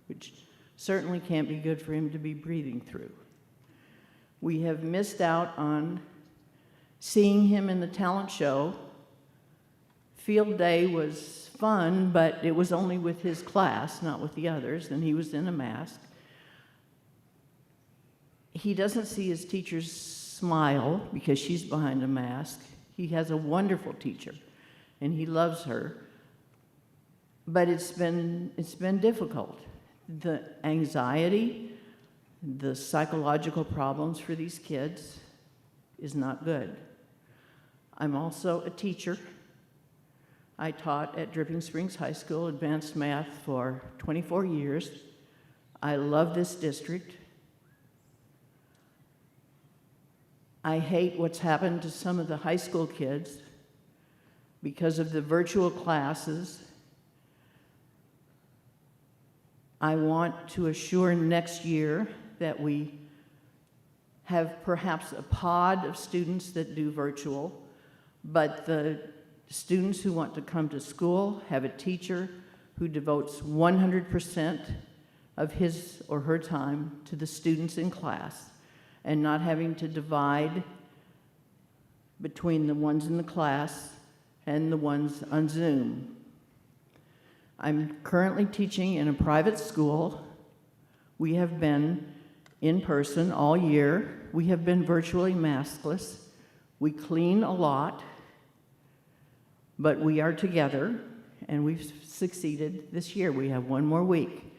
which certainly can't be good for him to be breathing through. We have missed out on seeing him in the talent show. Field day was fun, but it was only with his class, not with the others, and he was in a mask. He doesn't see his teacher's smile because she's behind a mask. He has a wonderful teacher, and he loves her. But it's been difficult. The anxiety, the psychological problems for these kids is not good. I'm also a teacher. I taught at Dripping Springs High School advanced math for 24 years. I love this district. I hate what's happened to some of the high school kids because of the virtual classes. I want to assure next year that we have perhaps a pod of students that do virtual, but the students who want to come to school have a teacher who devotes 100% of his or her time to the students in class, and not having to divide between the ones in the class and the ones on Zoom. I'm currently teaching in a private school. We have been in person all year. We have been virtually maskless. We clean a lot, but we are together, and we've succeeded this year. We have one more week.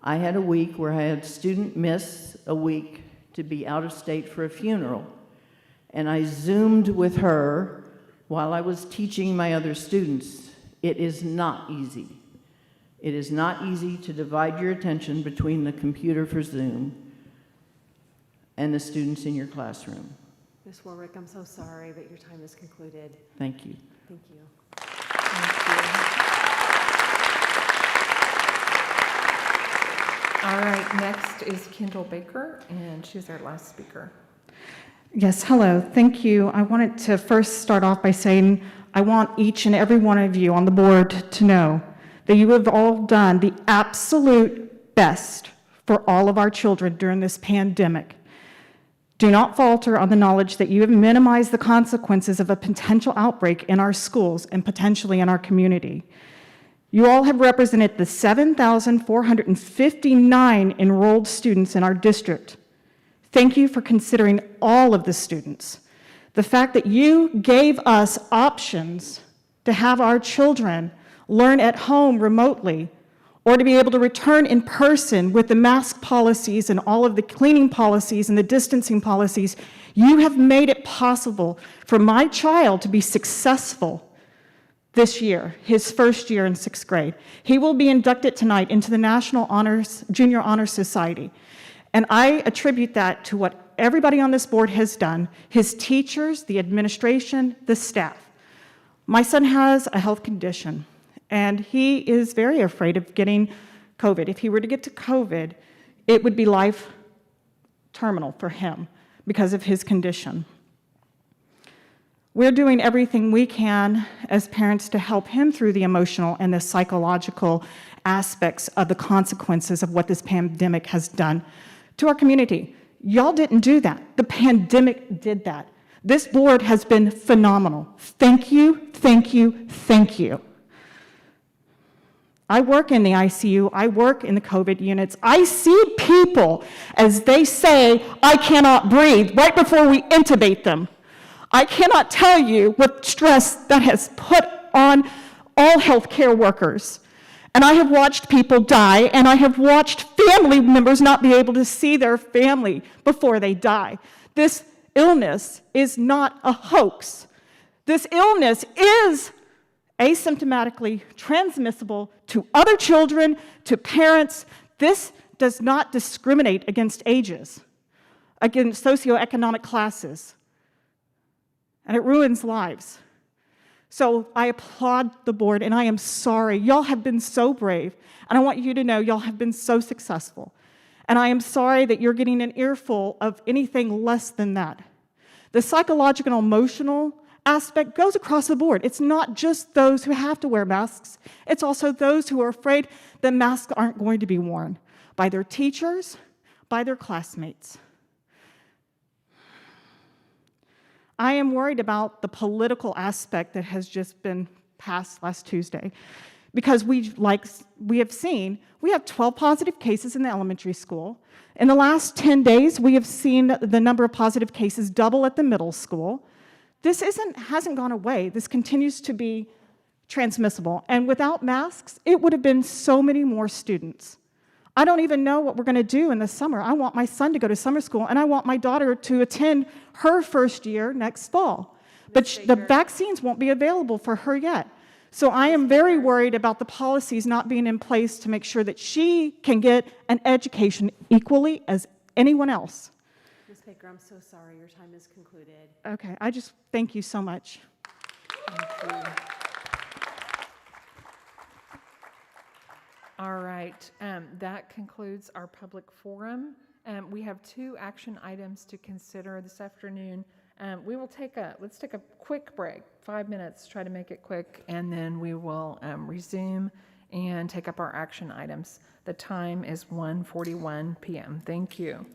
I had a week where I had a student miss a week to be out of state for a funeral, and I Zoomed with her while I was teaching my other students. It is not easy. It is not easy to divide your attention between the computer for Zoom and the students in your classroom. Ms. Warwick, I'm so sorry, but your time is concluded. Thank you. Thank you. All right, next is Kendall Baker, and she's our last speaker. Yes, hello, thank you. I wanted to first start off by saying I want each and every one of you on the board to know that you have all done the absolute best for all of our children during this pandemic. Do not falter on the knowledge that you have minimized the consequences of a potential outbreak in our schools and potentially in our community. You all have represented the 7,459 enrolled students in our district. Thank you for considering all of the students. The fact that you gave us options to have our children learn at home remotely or to be able to return in person with the mask policies and all of the cleaning policies and the distancing policies, you have made it possible for my child to be successful this year, his first year in 6th grade. He will be inducted tonight into the National Junior Honor Society. And I attribute that to what everybody on this board has done, his teachers, the administration, the staff. My son has a health condition, and he is very afraid of getting COVID. If he were to get to COVID, it would be life terminal for him because of his condition. We're doing everything we can as parents to help him through the emotional and the psychological aspects of the consequences of what this pandemic has done to our community. Y'all didn't do that. The pandemic did that. This board has been phenomenal. Thank you, thank you, thank you. I work in the ICU, I work in the COVID units. I see people as they say, I cannot breathe, right before we intubate them. I cannot tell you what stress that has put on all healthcare workers. And I have watched people die, and I have watched family members not be able to see their family before they die. This illness is not a hoax. This illness is asymptomatically transmissible to other children, to parents. This does not discriminate against ages, against socioeconomic classes, and it ruins lives. So I applaud the board, and I am sorry. Y'all have been so brave, and I want you to know y'all have been so successful. And I am sorry that you're getting an earful of anything less than that. The psychological and emotional aspect goes across the board. It's not just those who have to wear masks. It's also those who are afraid that masks aren't going to be worn by their teachers, by their classmates. I am worried about the political aspect that has just been passed last Tuesday, because we have seen, we have 12 positive cases in the elementary school. In the last 10 days, we have seen the number of positive cases double at the middle school. This hasn't gone away. This continues to be transmissible. And without masks, it would have been so many more students. I don't even know what we're going to do in the summer. I want my son to go to summer school, and I want my daughter to attend her first year next fall. But the vaccines won't be available for her yet. So I am very worried about the policies not being in place to make sure that she can get an education equally as anyone else. Ms. Baker, I'm so sorry. Your time is concluded. Okay, I just thank you so much. Thank you. All right, that concludes our public forum. We have 2 action items to consider this afternoon. Let's take a quick break, 5 minutes, try to make it quick, and then we will resume and take up our action items. The time is 1:41 p.m. Thank you.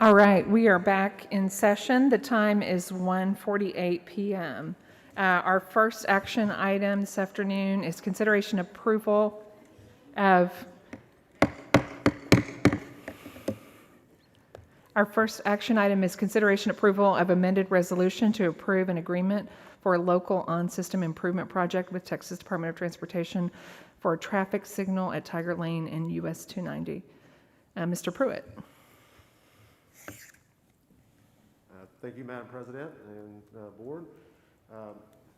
All right, we are back in session. The time is 1:48 p.m. Our first action item this afternoon is consideration approval of amended resolution to approve an agreement for a local on-system improvement project with Texas Department of Transportation for a traffic signal at Tiger Lane and US 290. Mr. Pruitt. Thank you, Madam President and Board.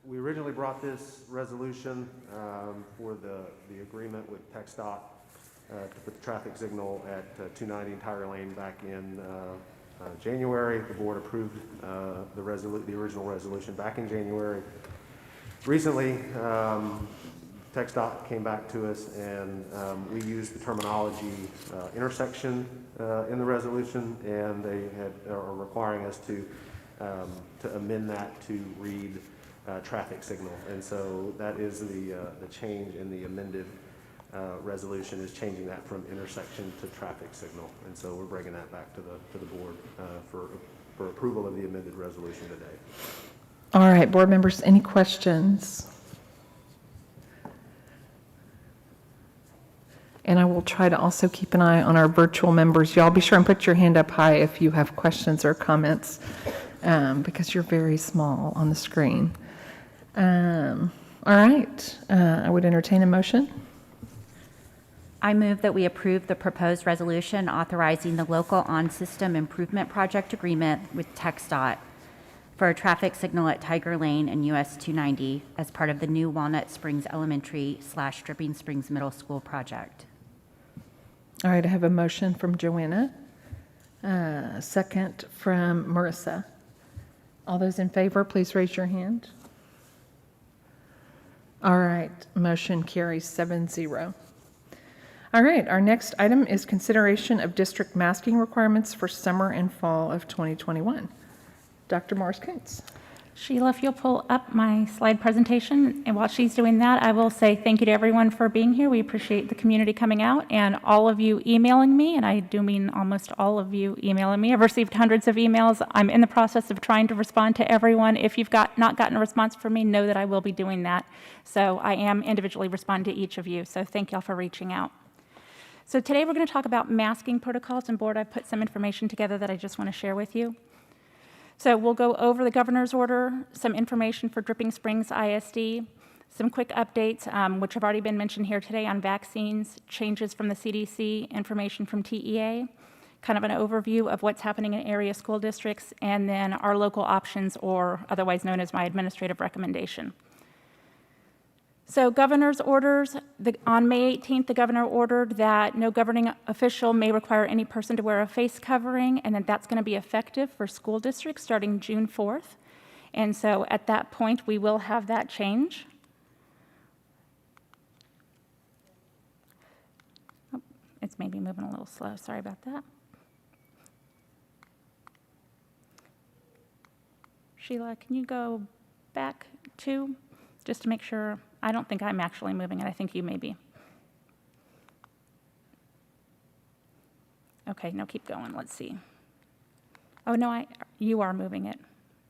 We originally brought this resolution for the agreement with TxDOT to put the traffic signal at 290 and Tiger Lane back in January. The board approved the original resolution back in January. Recently, TxDOT came back to us and we used the terminology intersection in the resolution, and they are requiring us to amend that to read traffic signal. And so that is the change in the amended resolution, is changing that from intersection to traffic signal. And so we're bringing that back to the board for approval of the amended resolution today. All right, board members, any questions? And I will try to also keep an eye on our virtual members. Y'all be sure and put your hand up high if you have questions or comments, because you're very small on the screen. All right, I would entertain a motion. I move that we approve the proposed resolution authorizing the local on-system improvement project agreement with TxDOT for a traffic signal at Tiger Lane and US 290 as part of the new Walnut Springs Elementary / Dripping Springs Middle School project. All right, I have a motion from Joanna, second from Marissa. All those in favor, please raise your hand. All right, motion carries 7-0. All right, our next item is consideration of district masking requirements for summer and fall of 2021. Dr. Morris-Kuntz. Sheila, if you'll pull up my slide presentation, and while she's doing that, I will say thank you to everyone for being here. We appreciate the community coming out and all of you emailing me, and I do mean almost all of you emailing me. I've received hundreds of emails. I'm in the process of trying to respond to everyone. If you've not gotten a response from me, know that I will be doing that. So I am individually responding to each of you, so thank y'all for reaching out. So today we're going to talk about masking protocols, and board, I've put some information together that I just want to share with you. So we'll go over the governor's order, some information for Dripping Springs ISD, some quick updates, which have already been mentioned here today on vaccines, changes from the CDC, information from TEA, kind of an overview of what's happening in area school districts, and then our local options, or otherwise known as my administrative recommendation. So governor's orders, on May 18th, the governor ordered that no governing official may require any person to wear a face covering, and that that's going to be effective for school districts starting June 4th. And so at that point, we will have that change. Oh, it's maybe moving a little slow, sorry about that. Sheila, can you go back to, just to make sure? I don't think I'm actually moving it. I think you may be. Okay, no, keep going. Let's see. Oh, no, you are moving it.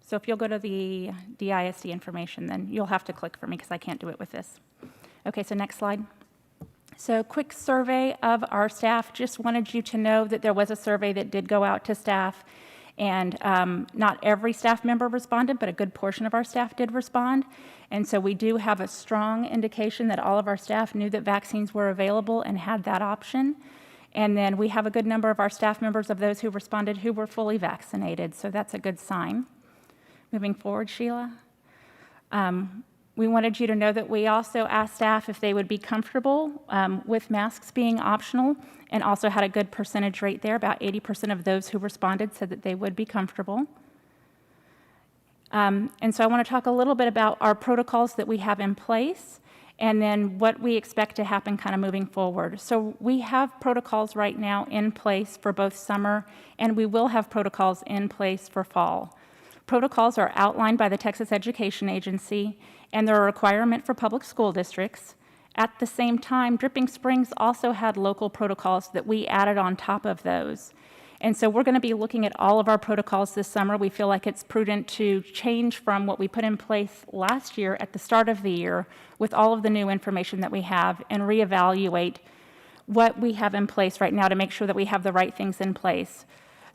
So if you'll go to the DISD information, then you'll have to click for me because I can't do it with this. Okay, so next slide. So quick survey of our staff. Just wanted you to know that there was a survey that did go out to staff. And not every staff member responded, but a good portion of our staff did respond. And so we do have a strong indication that all of our staff knew that vaccines were available and had that option. And then we have a good number of our staff members of those who responded who were fully vaccinated. So that's a good sign. Moving forward, Sheila. We wanted you to know that we also asked staff if they would be comfortable with masks being optional, and also had a good percentage rate there. About 80% of those who responded said that they would be comfortable. And so I want to talk a little bit about our protocols that we have in place, and then what we expect to happen kind of moving forward. So we have protocols right now in place for both summer, and we will have protocols in place for fall. Protocols are outlined by the Texas Education Agency, and they're a requirement for public school districts. At the same time, Dripping Springs also had local protocols that we added on top of those. And so we're going to be looking at all of our protocols this summer. We feel like it's prudent to change from what we put in place last year at the start of the year with all of the new information that we have and reevaluate what we have in place right now to make sure that we have the right things in place.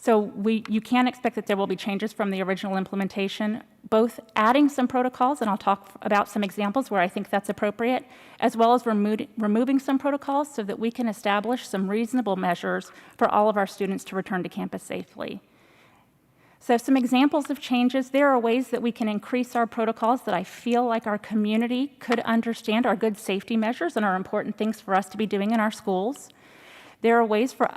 So you can expect that there will be changes from the original implementation, both adding some protocols, and I'll talk about some examples where I think that's appropriate, as well as removing some protocols so that we can establish some reasonable measures for all of our students to return to campus safely. So some examples of changes, there are ways that we can increase our protocols that I feel like our community could understand are good safety measures and are important things for us to be doing in our schools. There are ways for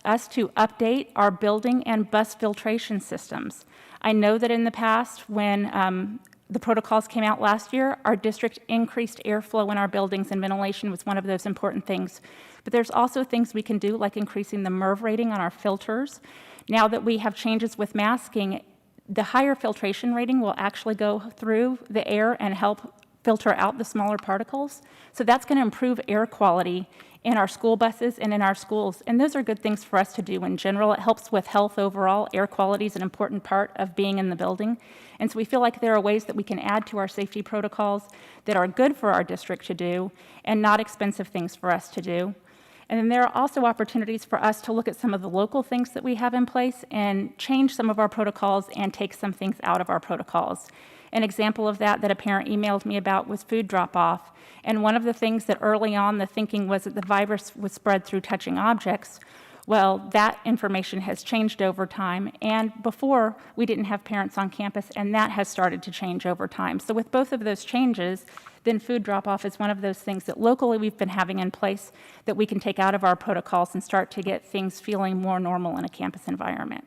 us to update our building and bus filtration systems. I know that in the past, when the protocols came out last year, our district increased airflow in our buildings, and ventilation was one of those important things. But there's also things we can do, like increasing the MERV rating on our filters. Now that we have changes with masking, the higher filtration rating will actually go through the air and help filter out the smaller particles. So that's going to improve air quality in our school buses and in our schools. And those are good things for us to do in general. It helps with health overall. Air quality is an important part of being in the building. And so we feel like there are ways that we can add to our safety protocols that are good for our district to do and not expensive things for us to do. And then there are also opportunities for us to look at some of the local things that we have in place and change some of our protocols and take some things out of our protocols. An example of that a parent emailed me about was food drop-off. And one of the things that early on the thinking was that the virus was spread through touching objects. Well, that information has changed over time. And before, we didn't have parents on campus, and that has started to change over time. So with both of those changes, then food drop-off is one of those things that locally we've been having in place that we can take out of our protocols and start to get things feeling more normal in a campus environment.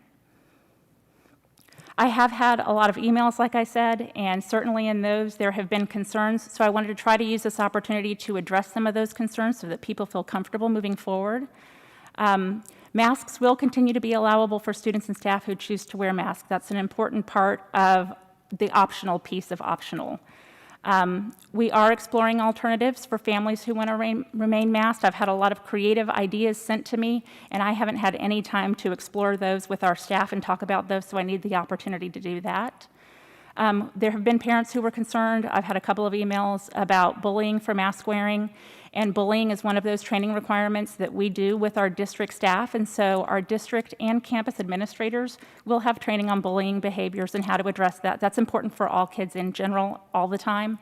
I have had a lot of emails, like I said, and certainly in those there have been concerns, so I wanted to try to use this opportunity to address some of those concerns so that people feel comfortable moving forward. Masks will continue to be allowable for students and staff who choose to wear masks. That's an important part of the optional piece of optional. We are exploring alternatives for families who want to remain masked. I've had a lot of creative ideas sent to me, and I haven't had any time to explore those with our staff and talk about those, so I need the opportunity to do that. There have been parents who were concerned. I've had a couple of emails about bullying for mask wearing, and bullying is one of those training requirements that we do with our district staff, and so our district and campus administrators will have training on bullying behaviors and how to address that. That's important for all kids in general, all the time.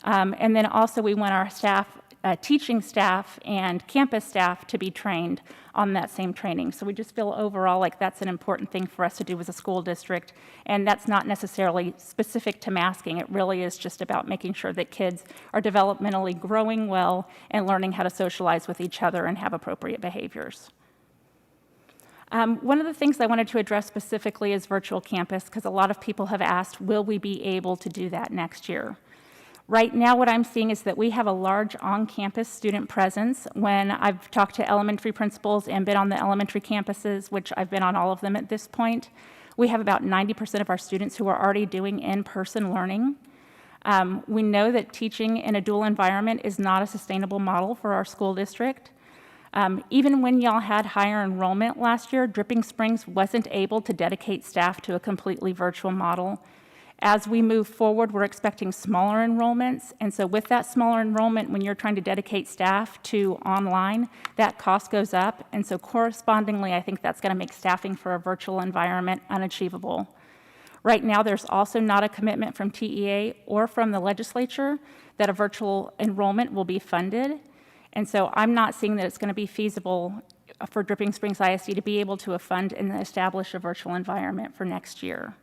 And then also we want our staff, teaching staff and campus staff to be trained on that same training. So we just feel overall like that's an important thing for us to do as a school district, and that's not necessarily specific to masking. It really is just about making sure that kids are developmentally growing well and learning how to socialize with each other and have appropriate behaviors. One of the things I wanted to address specifically is virtual campus, because a lot of people have asked, will we be able to do that next year? Right now, what I'm seeing is that we have a large on-campus student presence. When I've talked to elementary principals and been on the elementary campuses, which I've been on all of them at this point, we have about 90% of our students who are already doing in-person learning. We know that teaching in a dual environment is not a sustainable model for our school district. Even when y'all had higher enrollment last year, Dripping Springs wasn't able to dedicate staff to a completely virtual model. As we move forward, we're expecting smaller enrollments, and so with that smaller enrollment, when you're trying to dedicate staff to online, that cost goes up, and so correspondingly, I think that's going to make staffing for a virtual environment unachievable. Right now, there's also not a commitment from TEA or from the legislature that a virtual enrollment will be funded, and so I'm not seeing that it's going to be feasible for Dripping Springs ISD to be able to fund and establish a virtual environment for next year.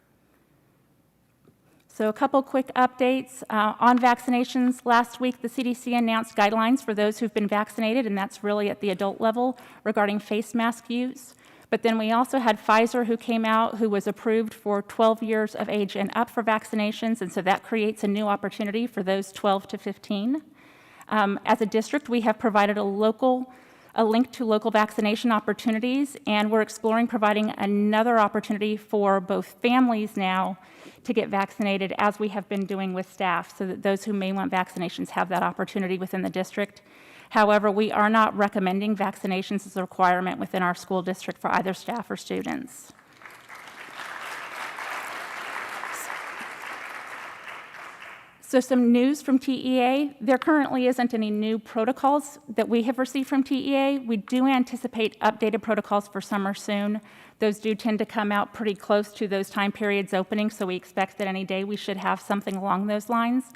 So a couple quick updates on vaccinations. Last week, the CDC announced guidelines for those who've been vaccinated, and that's really at the adult level regarding face mask use. But then we also had Pfizer who came out, who was approved for 12 years of age and up for vaccinations, and so that creates a new opportunity for those 12 to 15. As a district, we have provided a link to local vaccination opportunities, and we're exploring providing another opportunity for both families now to get vaccinated, as we have been doing with staff, so that those who may want vaccinations have that opportunity within the district. However, we are not recommending vaccinations as a requirement within our school district for either staff or students. So some news from TEA. There currently isn't any new protocols that we have received from TEA. We do anticipate updated protocols for summer soon. Those do tend to come out pretty close to those time periods opening, so we expect that any day we should have something along those lines.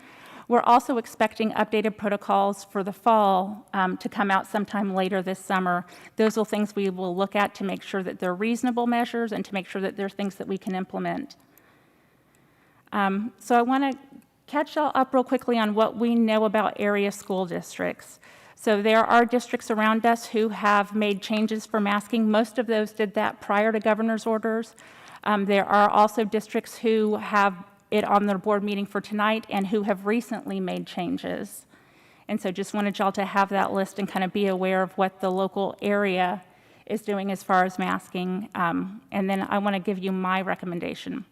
We're also expecting updated protocols for the fall to come out sometime later this summer. Those are things we will look at to make sure that they're reasonable measures and to make sure that they're things that we can implement. So I want to catch y'all up real quickly on what we know about area school districts. So there are districts around us who have made changes for masking. Most of those did that prior to governor's orders. There are also districts who have it on their board meeting for tonight and who have recently made changes. And so just wanted y'all to have that list and kind of be aware of what the local area is doing as far as masking. And then I want to give you my recommendation.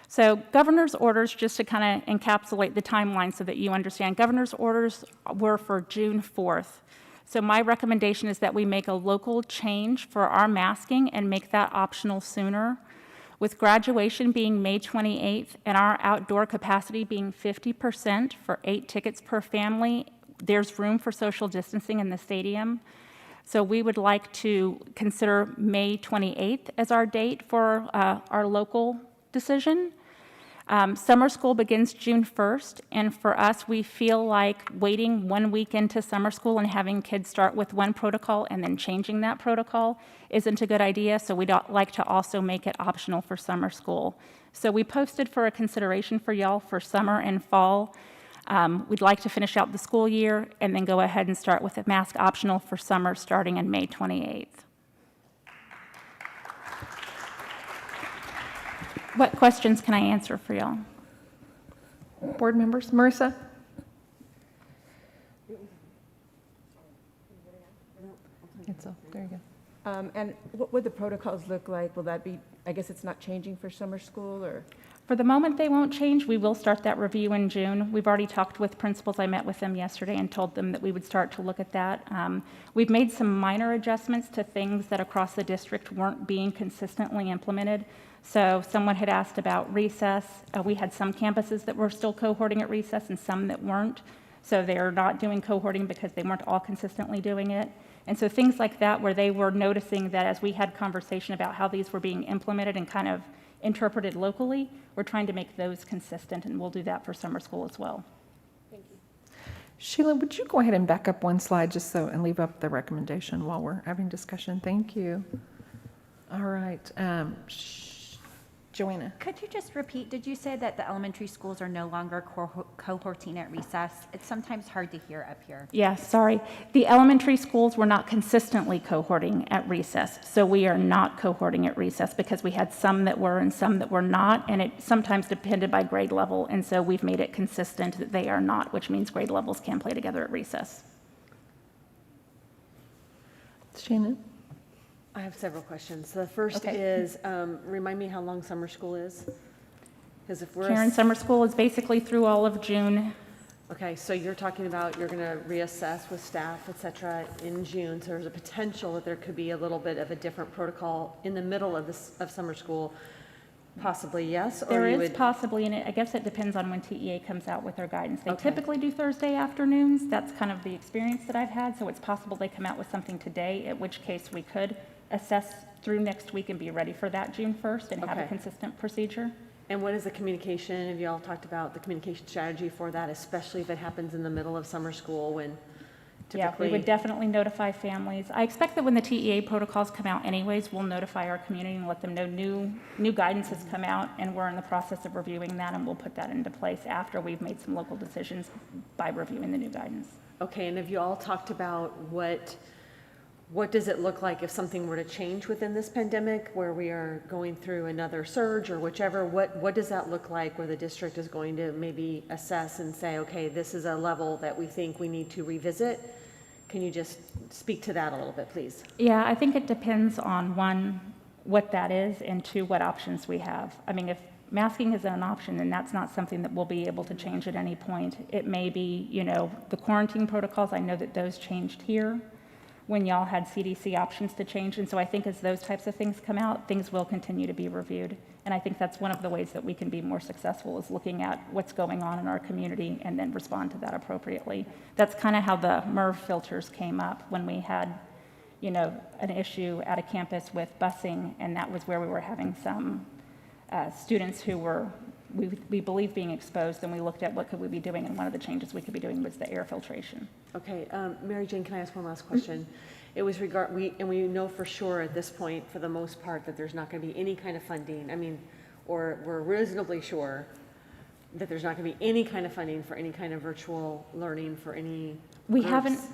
So governor's orders, just to kind of encapsulate the timeline so that you understand, governor's orders were for June 4th. So my recommendation is that we make a local change for our masking and make that optional sooner. With graduation being May 28th and our outdoor capacity being 50% for 8 tickets per family, there's room for social distancing in the stadium. So we would like to consider May 28th as our date for our local decision. Summer school begins June 1st, and for us, we feel like waiting 1 week into summer school and having kids start with one protocol and then changing that protocol isn't a good idea, so we'd like to also make it optional for summer school. So we posted for a consideration for y'all for summer and fall. We'd like to finish out the school year and then go ahead and start with a mask optional for summer starting on May 28th. What questions can I answer for y'all? Board members, Marissa? There you go. And what would the protocols look like? Will that be, I guess it's not changing for summer school, or? For the moment, they won't change. We will start that review in June. We've already talked with principals. I met with them yesterday and told them that we would start to look at that. We've made some minor adjustments to things that across the district weren't being consistently implemented. So someone had asked about recess. We had some campuses that were still cohorting at recess and some that weren't. So they're not doing cohorting because they weren't all consistently doing it. And so things like that where they were noticing that as we had conversation about how these were being implemented and kind of interpreted locally, we're trying to make those consistent, and we'll do that for summer school as well. Thank you. Sheila, would you go ahead and back up one slide just so, and leave up the recommendation while we're having discussion? Thank you. All right. Joanna. Could you just repeat, did you say that the elementary schools are no longer cohorting at recess? It's sometimes hard to hear up here. Yeah, sorry. The elementary schools were not consistently cohorting at recess. So we are not cohorting at recess because we had some that were and some that were not, and it sometimes depended by grade level. And so we've made it consistent that they are not, which means grade levels can play together at recess. Shannon? I have several questions. The first is, remind me how long summer school is? Because if we're Karen, summer school is basically through all of June. Okay, so you're talking about you're going to reassess with staff, et cetera, in June. So there's a potential that there could be a little bit of a different protocol in the middle of summer school. Possibly, yes? Or There you is would... possibly, and I guess it depends on when TEA comes out with their guidance. They typically do Thursday afternoons. That's kind of the experience that I've had. So it's possible they come out with something today, at which case we could assess through next week and be ready for that June 1st and have a consistent procedure. And what is the communication? Have you all talked about the communication strategy for that, especially if it happens in the middle of summer school when typically... Yeah, we would definitely notify families. I expect that when the TEA protocols come out anyways, we'll notify our community and let them know new guidance has come out, and we're in the process of reviewing that, and we'll put that into place after we've made some local decisions by reviewing the new guidance. Okay, and have you all talked about what does it look like if something were to change within this pandemic, where we are going through another surge or whichever? What does that look like, where the district is going to maybe assess and say, okay, this is a level that we think we need to revisit? Can you just speak to that a little bit, please? Yeah, I think it depends on, one, what that is, and two, what options we have. I mean, if masking isn't an option, and that's not something that we'll be able to change at any point. It may be, the quarantine protocols, I know that those changed here when y'all had CDC options to change. And so I think as those types of things come out, things will continue to be reviewed. And I think that's one of the ways that we can be more successful, is looking at what's going on in our community and then respond to that appropriately. That's kind of how the MERV filters came up when we had, an issue at a campus with busing, and that was where we were having some students who were, we believe, being exposed, and we looked at what could we be doing, and one of the changes we could be doing was the air filtration. Okay, Mary Jane, can I ask one last question? It was we know for sure at this point, for the most part, that there's not going to be any kind of funding. Or we're reasonably sure that there's not going to be any kind of funding for any kind of virtual learning for any groups.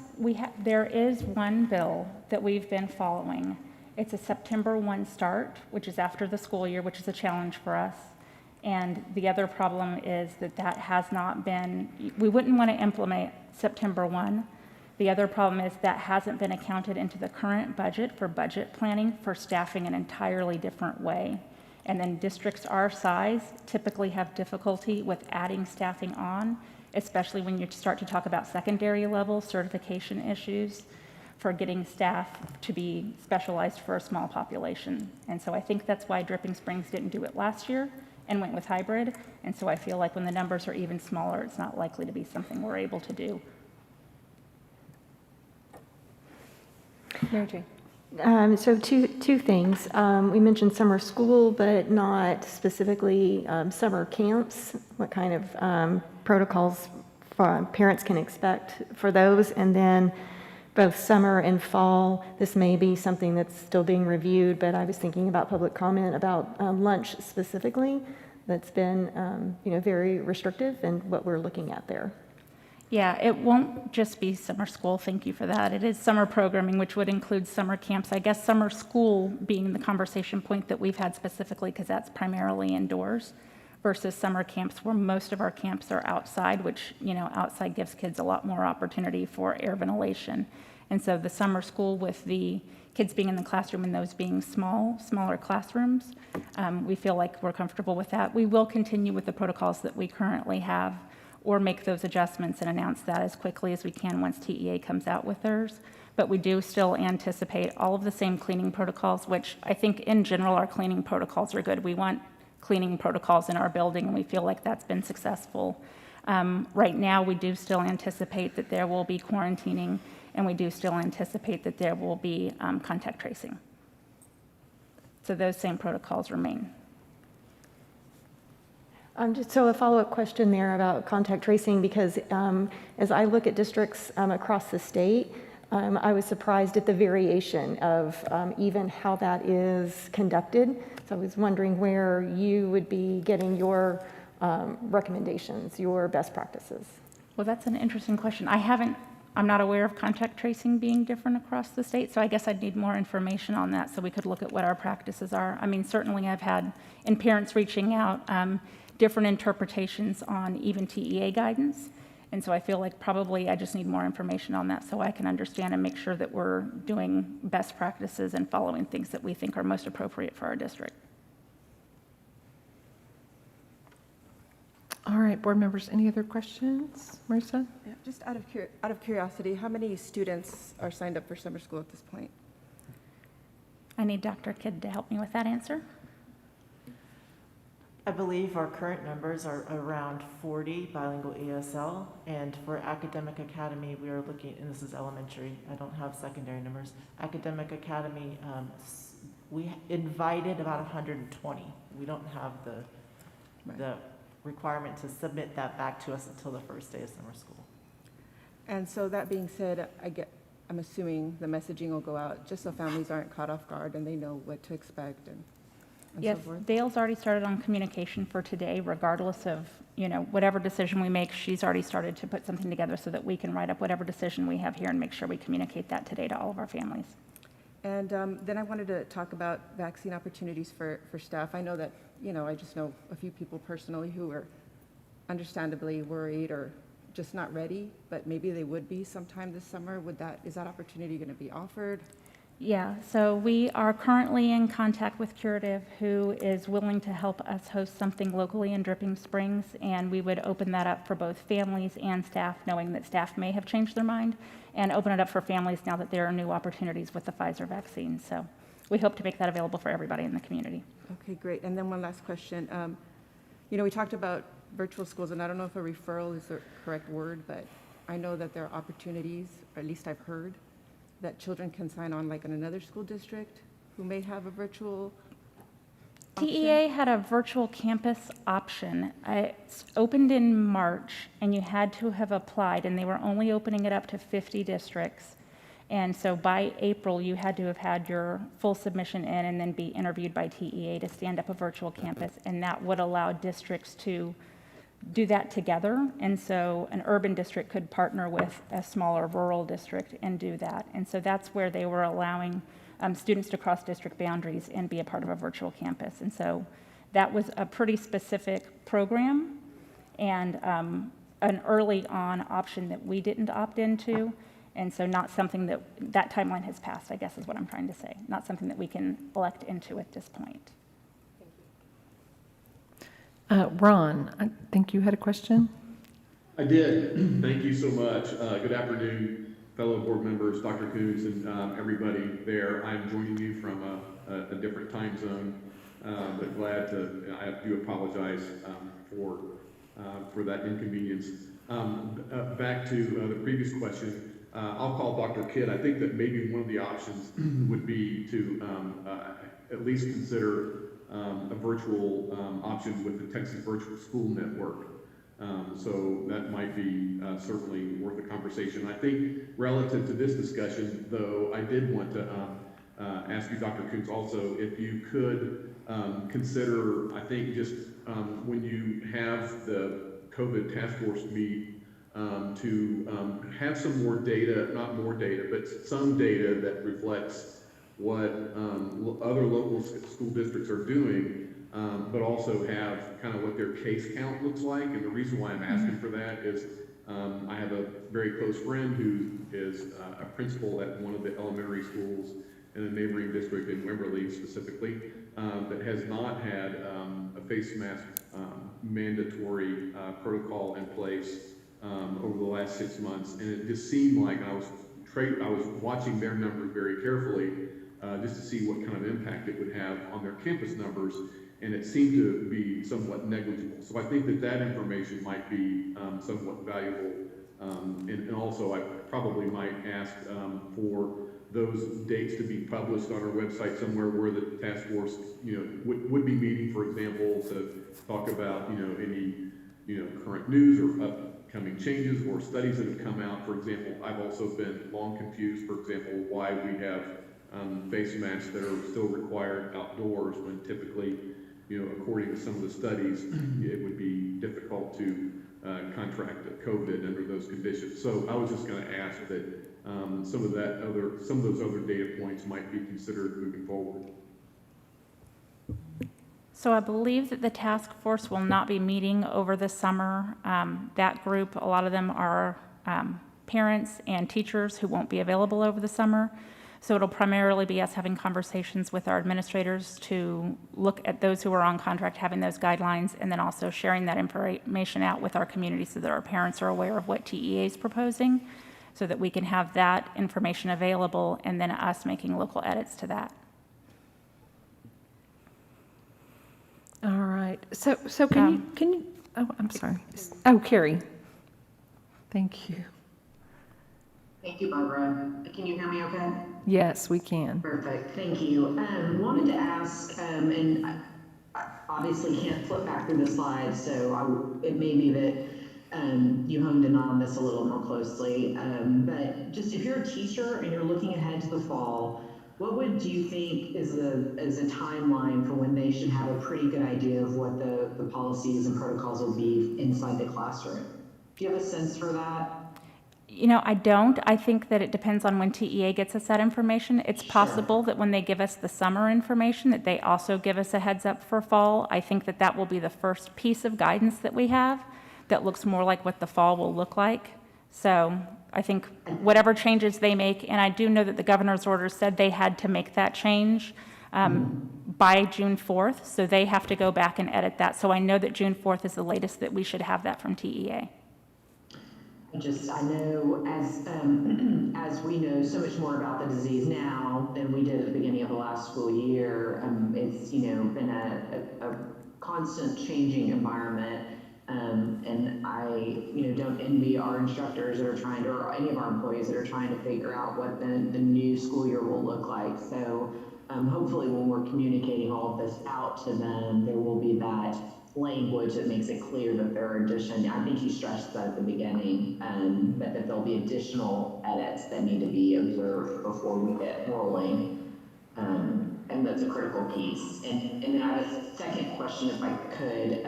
There is one bill that we've been following. It's a September 1 start, which is after the school year, which is a challenge for us. And the other problem is that has not been, we wouldn't want to implement September 1. The other problem is that hasn't been accounted into the current budget for budget planning for staffing an entirely different way. And then districts our size typically have difficulty with adding staffing on, especially when you start to talk about secondary level certification issues for getting staff to be specialized for a small population. And so I think that's why Dripping Springs didn't do it last year and went with hybrid. And so I feel like when the numbers are even smaller, it's not likely to be something we're able to do. Mary Jane. So two things. We mentioned summer school, but not specifically summer camps. What kind of protocols parents can expect for those? And then both summer and fall, this may be something that's still being reviewed, but I was thinking about public comment about lunch specifically. That's been very restrictive, and what we're looking at there. Yeah, it won't just be summer school. Thank you for that. It is summer programming, which would include summer camps. I guess summer school being the conversation point that we've had specifically, because that's primarily indoors, versus summer camps where most of our camps are outside, which, outside gives kids a lot more opportunity for air ventilation. And so the summer school, with the kids being in the classroom and those being smaller classrooms, we feel like we're comfortable with that. We will continue with the protocols that we currently have, or make those adjustments and announce that as quickly as we can once TEA comes out with theirs. But we do still anticipate all of the same cleaning protocols, which I think in general our cleaning protocols are good. We want cleaning protocols in our building, and we feel like that's been successful. Right now, we do still anticipate that there will be quarantining, and we do still anticipate that there will be contact tracing. So those same protocols remain. So a follow-up question there about contact tracing, because as I look at districts across the state, I was surprised at the variation of even how that is conducted. So I was wondering where you would be getting your recommendations, your best practices. Well, that's an interesting question. I'm not aware of contact tracing being different across the state, so I guess I'd need more information on that so we could look at what our practices are. Certainly I've had, in parents reaching out, different interpretations on even TEA guidance. And so I feel like probably I just need more information on that so I can understand and make sure that we're doing best practices and following things that we think are most appropriate for our district. All right, board members, any other questions? Marissa? Yeah, just out of curiosity, how many students are signed up for summer school at this point? I need Dr. Kidd to help me with that answer. I believe our current numbers are around 40 bilingual ESL, and for Academic Academy, we are looking, and this is elementary, I don't have secondary numbers. Academic Academy, we invited about 120. We don't have the requirement to submit that back to us until the first day of summer school. And so that being said, I'm assuming the messaging will go out just so families aren't caught off guard and they know what to expect and yes, so forth. Dale's already started on communication for today, regardless of, whatever decision we make. She's already started to put something together so that we can write up whatever decision we have here and make sure we communicate that today to all of our families. And then I wanted to talk about vaccine opportunities for staff. I know that, I just know a few people personally who are understandably worried or just not ready, but maybe they would be sometime this summer. Is that opportunity going to be offered? Yeah, so we are currently in contact with Curative, who is willing to help us host something locally in Dripping Springs, and we would open that up for both families and staff, knowing that staff may have changed their mind, and open it up for families now that there are new opportunities with the Pfizer vaccine. So we hope to make that available for everybody in the community. Okay, great. And then one last question. You know, we talked about virtual schools, and I don't know if a referral is the correct word, but I know that there are opportunities, or at least I've heard, that children can sign on like in another school district who may have a virtual TEA had a virtual campus option. It opened in March, and you had to have applied, and they were only opening it up to 50 districts. And so by April, you had to have had your full submission in and then be interviewed by TEA to stand up a virtual campus, and that would allow districts to do that together. And so an urban district could partner with a smaller rural district and do that. And so that's where they were allowing students to cross district boundaries and be a part of a virtual campus. And so that was a pretty specific program and an early on option that we didn't opt into. And so not something that timeline has passed, I guess is what I'm trying to say. Not something that we can elect into at this point. Ron, I think you had a question? I did. Thank you so much. Good afternoon, fellow board members, Dr. Coons, and everybody there. I'm joining you from a different time zone, but glad to, I do apologize for that inconvenience. Back to the previous question, I'll call Dr. Kidd. I think that maybe one of the options would be to at least consider a virtual option with the Texas Virtual School Network. So that might be certainly worth a conversation. I think relative to this discussion, though, I did want to ask you, Dr. Coons, also if you could consider, I think just when you have the COVID task force meet, to have some more data, not more data, but some data that reflects what other local school districts are doing, but also have kind of what their case count looks like. And the reason why I'm asking for that is I have a very close friend who is a principal at one of the elementary schools in a neighboring district in Wimberley specifically, that has not had a face mask mandatory protocol in place over the last 6 months. And it just seemed like I was watching their numbers very carefully just to see what kind of impact it would have on their campus numbers, and it seemed to be somewhat negligible. So I think that information might be somewhat valuable, and also I probably might ask for those dates to be published on our website somewhere where the task force, would be meeting, for example, to talk about, any, current news or upcoming changes or studies that have come out. For example, I've also been long confused, for example, why we have face masks that are still required outdoors when typically, according to some of the studies, it would be difficult to contract COVID under those conditions. So I was just going to ask that some of those other data points might be considered moving forward. So I believe that the task force will not be meeting over the summer. That group, a lot of them are parents and teachers who won't be available over the summer. So it'll primarily be us having conversations with our administrators to look at those who are on contract, having those guidelines, and then also sharing that information out with our community so that our parents are aware of what TEA is proposing, so that we can have that information available, and then us making local edits to that. All right. So can you, oh, I'm sorry. Oh, Carrie. Thank you. Thank you, Barbara. Can you hear me okay? Yes, we can. Perfect, thank you. Wanted to ask, and I obviously can't flip back through the slides, so it may be that you honed in on this a little more closely. But just if you're a teacher and you're looking ahead to the fall, what do you think is a timeline for when they should have a pretty good idea of what the policies and protocols will be inside the classroom? Do you have a sense for that? I don't. I think that it depends on when TEA gets us that information. It's possible that when they give us the summer information, that they also give us a heads up for fall. I think that will be the first piece of guidance that we have that looks more like what the fall will look like. So I think whatever changes they make, and I do know that the governor's order said they had to make that change by June 4th, so they have to go back and edit that. So I know that June 4th is the latest that we should have that from TEA. I know as we know so much more about the disease now than we did at the beginning of the last school year, it's, been a constant changing environment. And I, don't envy our instructors that are trying to, or any of our employees that are trying to figure out what the new school year will look like. So hopefully when we're communicating all of this out to them, there will be that language that makes it clear that there are I think you stressed that at the beginning, but that there'll be additional edits that need to be observed before we get rolling. And that's a critical piece. And then I have a second question, if I could,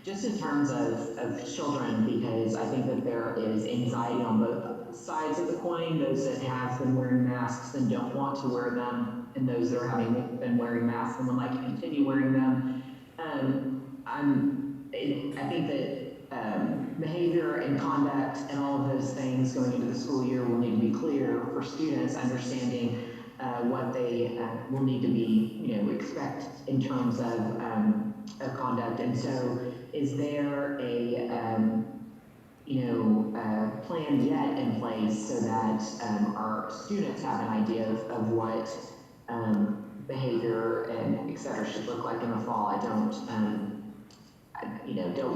just in terms of children, because I think that there is anxiety on both sides of the coin, those that have been wearing masks and don't want to wear them, and those that are having been wearing masks and would like to continue wearing them. I think that behavior and conduct and all of those things going into the school year will need to be clear for students, understanding what they will need to be, expect in terms of conduct. And so, is there a plan yet in place so that our students have an idea of what behavior and et cetera should look like in the fall? I don't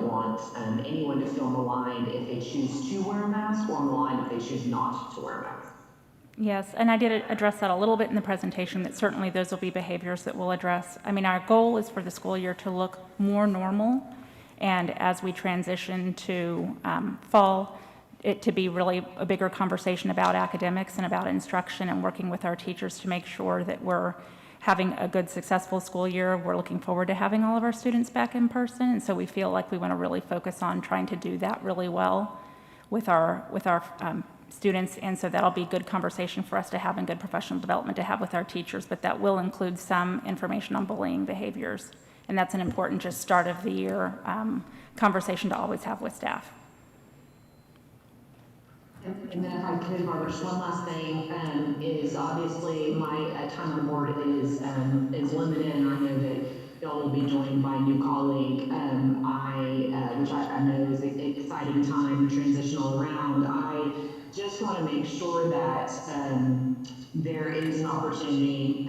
want anyone to feel maligned if they choose to wear a mask, or maligned if they choose not to wear a mask. Yes, and I did address that a little bit in the presentation, that certainly those will be behaviors that we'll address. I mean, our goal is for the school year to look more normal, and as we transition to fall, it to be really a bigger conversation about academics and about instruction and working with our teachers to make sure that we're having a good, successful school year. We're looking forward to having all of our students back in person, and so we feel like we want to really focus on trying to do that really well with our students, and so that'll be good conversation for us to have and good professional development to have with our teachers, but that will include some information on bullying behaviors, and that's an important just start of the year conversation to always have with staff. And then if I could, Barbara, just one last thing, is obviously my time on the board is limited, and I know that y'all will be joined by a new colleague, which I know is an exciting time, transitional around. I just want to make sure that there is an opportunity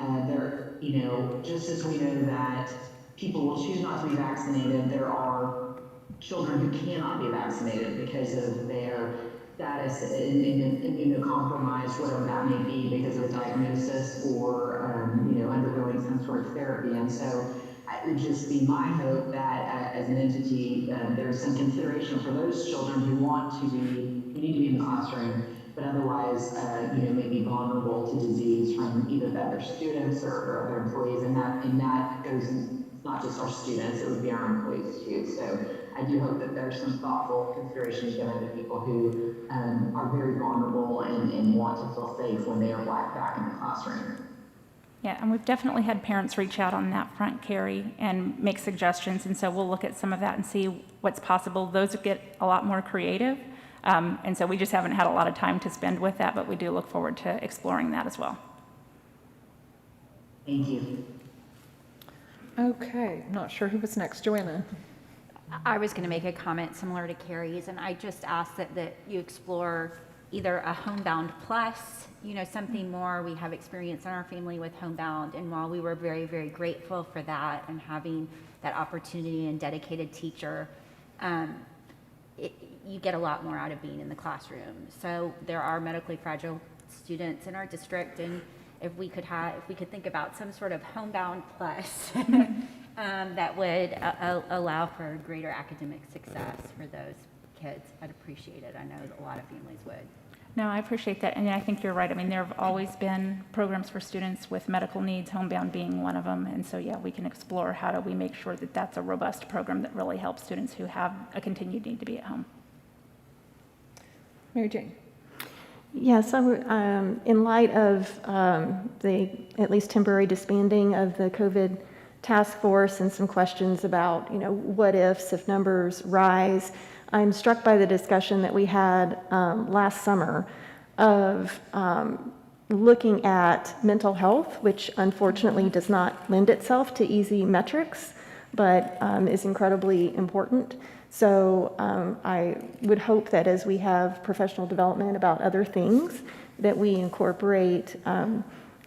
just as we know that people will choose not to be vaccinated, there are children who cannot be vaccinated because of their status in immunocompromised, whatever that may be, because of a diagnosis or undergoing some sort of therapy. And so it would just be my hope that as an entity, there's some consideration for those children who need to be in the classroom, but otherwise, may be vulnerable to disease from either other students or other employees, and that goes not just our students, it would be our employees too. So I do hope that there's some thoughtful consideration given to people who are very vulnerable and want to feel safe when they are back in the classroom. Yeah, and we've definitely had parents reach out on that front, Carrie, and make suggestions, and so we'll look at some of that and see what's possible. Those get a lot more creative, and so we just haven't had a lot of time to spend with that, but we do look forward to exploring that as well. Thank you. Okay, not sure who was next. Joanna? I was going to make a comment similar to Carrie's, and I just ask that you explore either a homebound plus, something more. We have experience in our family with homebound, and while we were very, very grateful for that and having that opportunity and dedicated teacher, you get a lot more out of being in the classroom. So there are medically fragile students in our district, and if we could think about some sort of homebound plus that would allow for greater academic success for those kids, I'd appreciate it. I know that a lot of families would. No, I appreciate that, and I think you're right. I mean, there have always been programs for students with medical needs, homebound being one of them, and so yeah, we can explore how do we make sure that that's a robust program that really helps students who have a continued need to be at home. Mary Jane. Yeah, so in light of the at least temporary disbanding of the COVID task force and some questions about, what ifs if numbers rise, I'm struck by the discussion that we had last summer of looking at mental health, which unfortunately does not lend itself to easy metrics, but is incredibly important. So I would hope that as we have professional development about other things, that we incorporate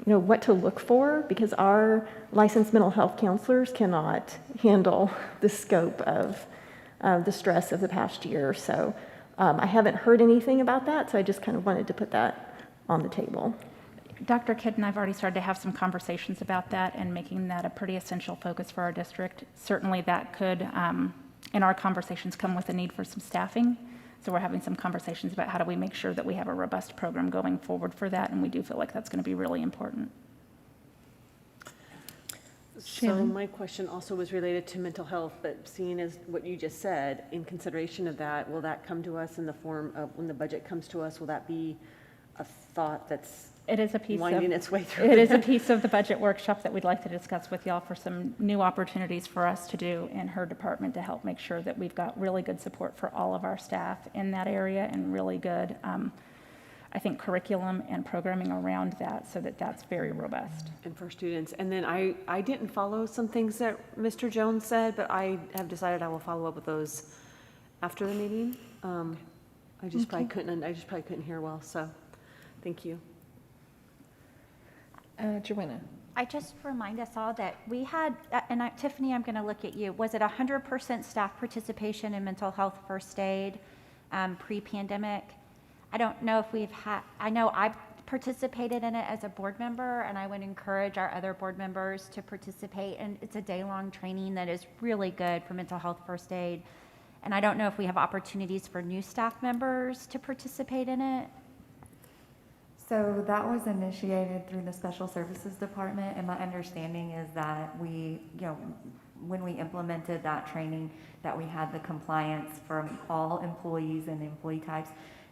what to look for, because our licensed mental health counselors cannot handle the scope of the stress of the past year. So I haven't heard anything about that, so I just kind of wanted to put that on the table. Dr. Kidd and I've already started to have some conversations about that and making that a pretty essential focus for our district. Certainly that could, in our conversations, come with a need for some staffing. So we're having some conversations about how do we make sure that we have a robust program going forward for that, and we do feel like that's going to be really important. So my question also was related to mental health, but seeing as what you just said, in consideration of that, will that come to us in the form of, when the budget comes to us, will that be a thought that's It is a piece winding of, its way through? It is a piece of the budget workshop that we'd like to discuss with y'all for some new opportunities for us to do in her department to help make sure that we've got really good support for all of our staff in that area and really good, I think, curriculum and programming around that so that that's very robust. And for students. And then I didn't follow some things that Mr. Jones said, but I have decided I will follow up with those after the meeting. I just probably couldn't hear well, so thank you. Joanna. I just remind us all that we had, and Tiffany, I'm going to look at you. Was it 100% staff participation in mental health first aid pre-pandemic? I don't know if we've had, I know I participated in it as a board member, and I would encourage our other board members to participate. And it's a day-long training that is really good for mental health first aid. And I don't know if we have opportunities for new staff members to participate in it. So that was initiated through the Special Services Department, and my understanding is that we, when we implemented that training, that we had the compliance from all employees and employee types.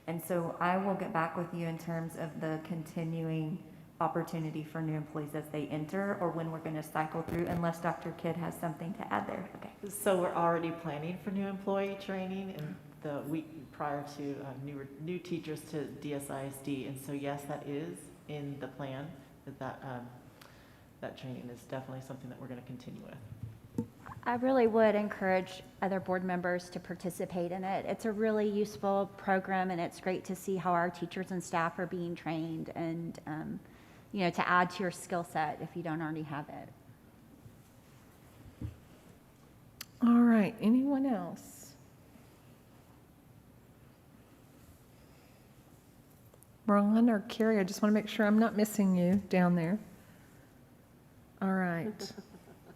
And so I will get back with you in terms of the continuing opportunity for new employees as they enter, or when we're going to cycle through, unless Dr. Kidd has something to add there. Okay. So we're already planning for new employee training in the week prior to new teachers to DSISD, and so yes, that is in the plan. That training is definitely something that we're going to continue with. I really would encourage other board members to participate in it. It's a really useful program, and it's great to see how our teachers and staff are being trained and, to add to your skill set if you don't already have it. All right, anyone else? Ron or Carrie, I just want to make sure I'm not missing you down there. All right.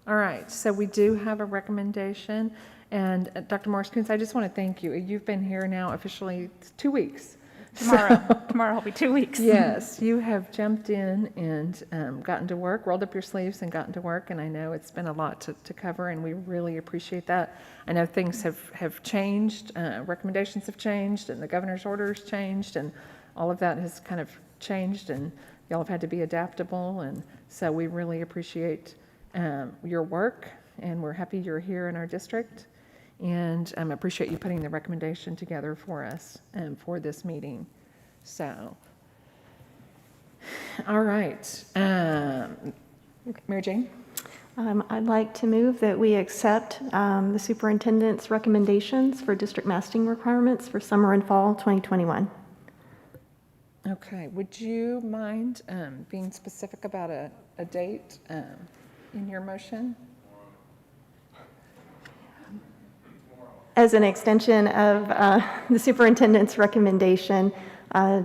All right, so we do have a recommendation, and Dr. Morris-Coons, I just want to thank you. You've been here now officially 2 weeks. Tomorrow will be 2 weeks. Yes, you have jumped in and gotten to work, rolled up your sleeves and gotten to work, and I know it's been a lot to cover, and we really appreciate that. I know things have changed, recommendations have changed, and the governor's orders changed, and all of that has kind of changed, and y'all have had to be adaptable, and so we really appreciate your work, and we're happy you're here in our district, and appreciate you putting the recommendation together for us for this meeting. So, all right, Mary Jane? I'd like to move that we accept the superintendent's recommendations for district masking requirements for summer and fall 2021. Okay, would you mind being specific about a date in your motion? As an extension of the superintendent's recommendation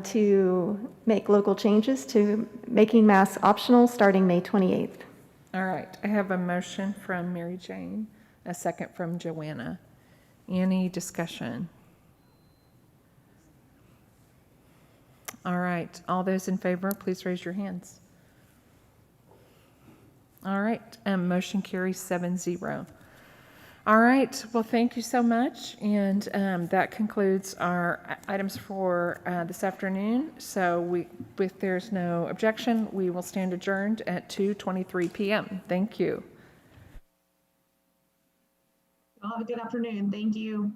to make local changes to making masks optional starting May 28th. All right, I have a motion from Mary Jane, a second from Joanna. Any discussion? All right, all those in favor, please raise your hands. All right, motion carries 7-0. All right, well, thank you so much, and that concludes our items for this afternoon. So if there's no objection, we will stand adjourned at 2:23 p.m. Thank you. Have a good afternoon. Thank you.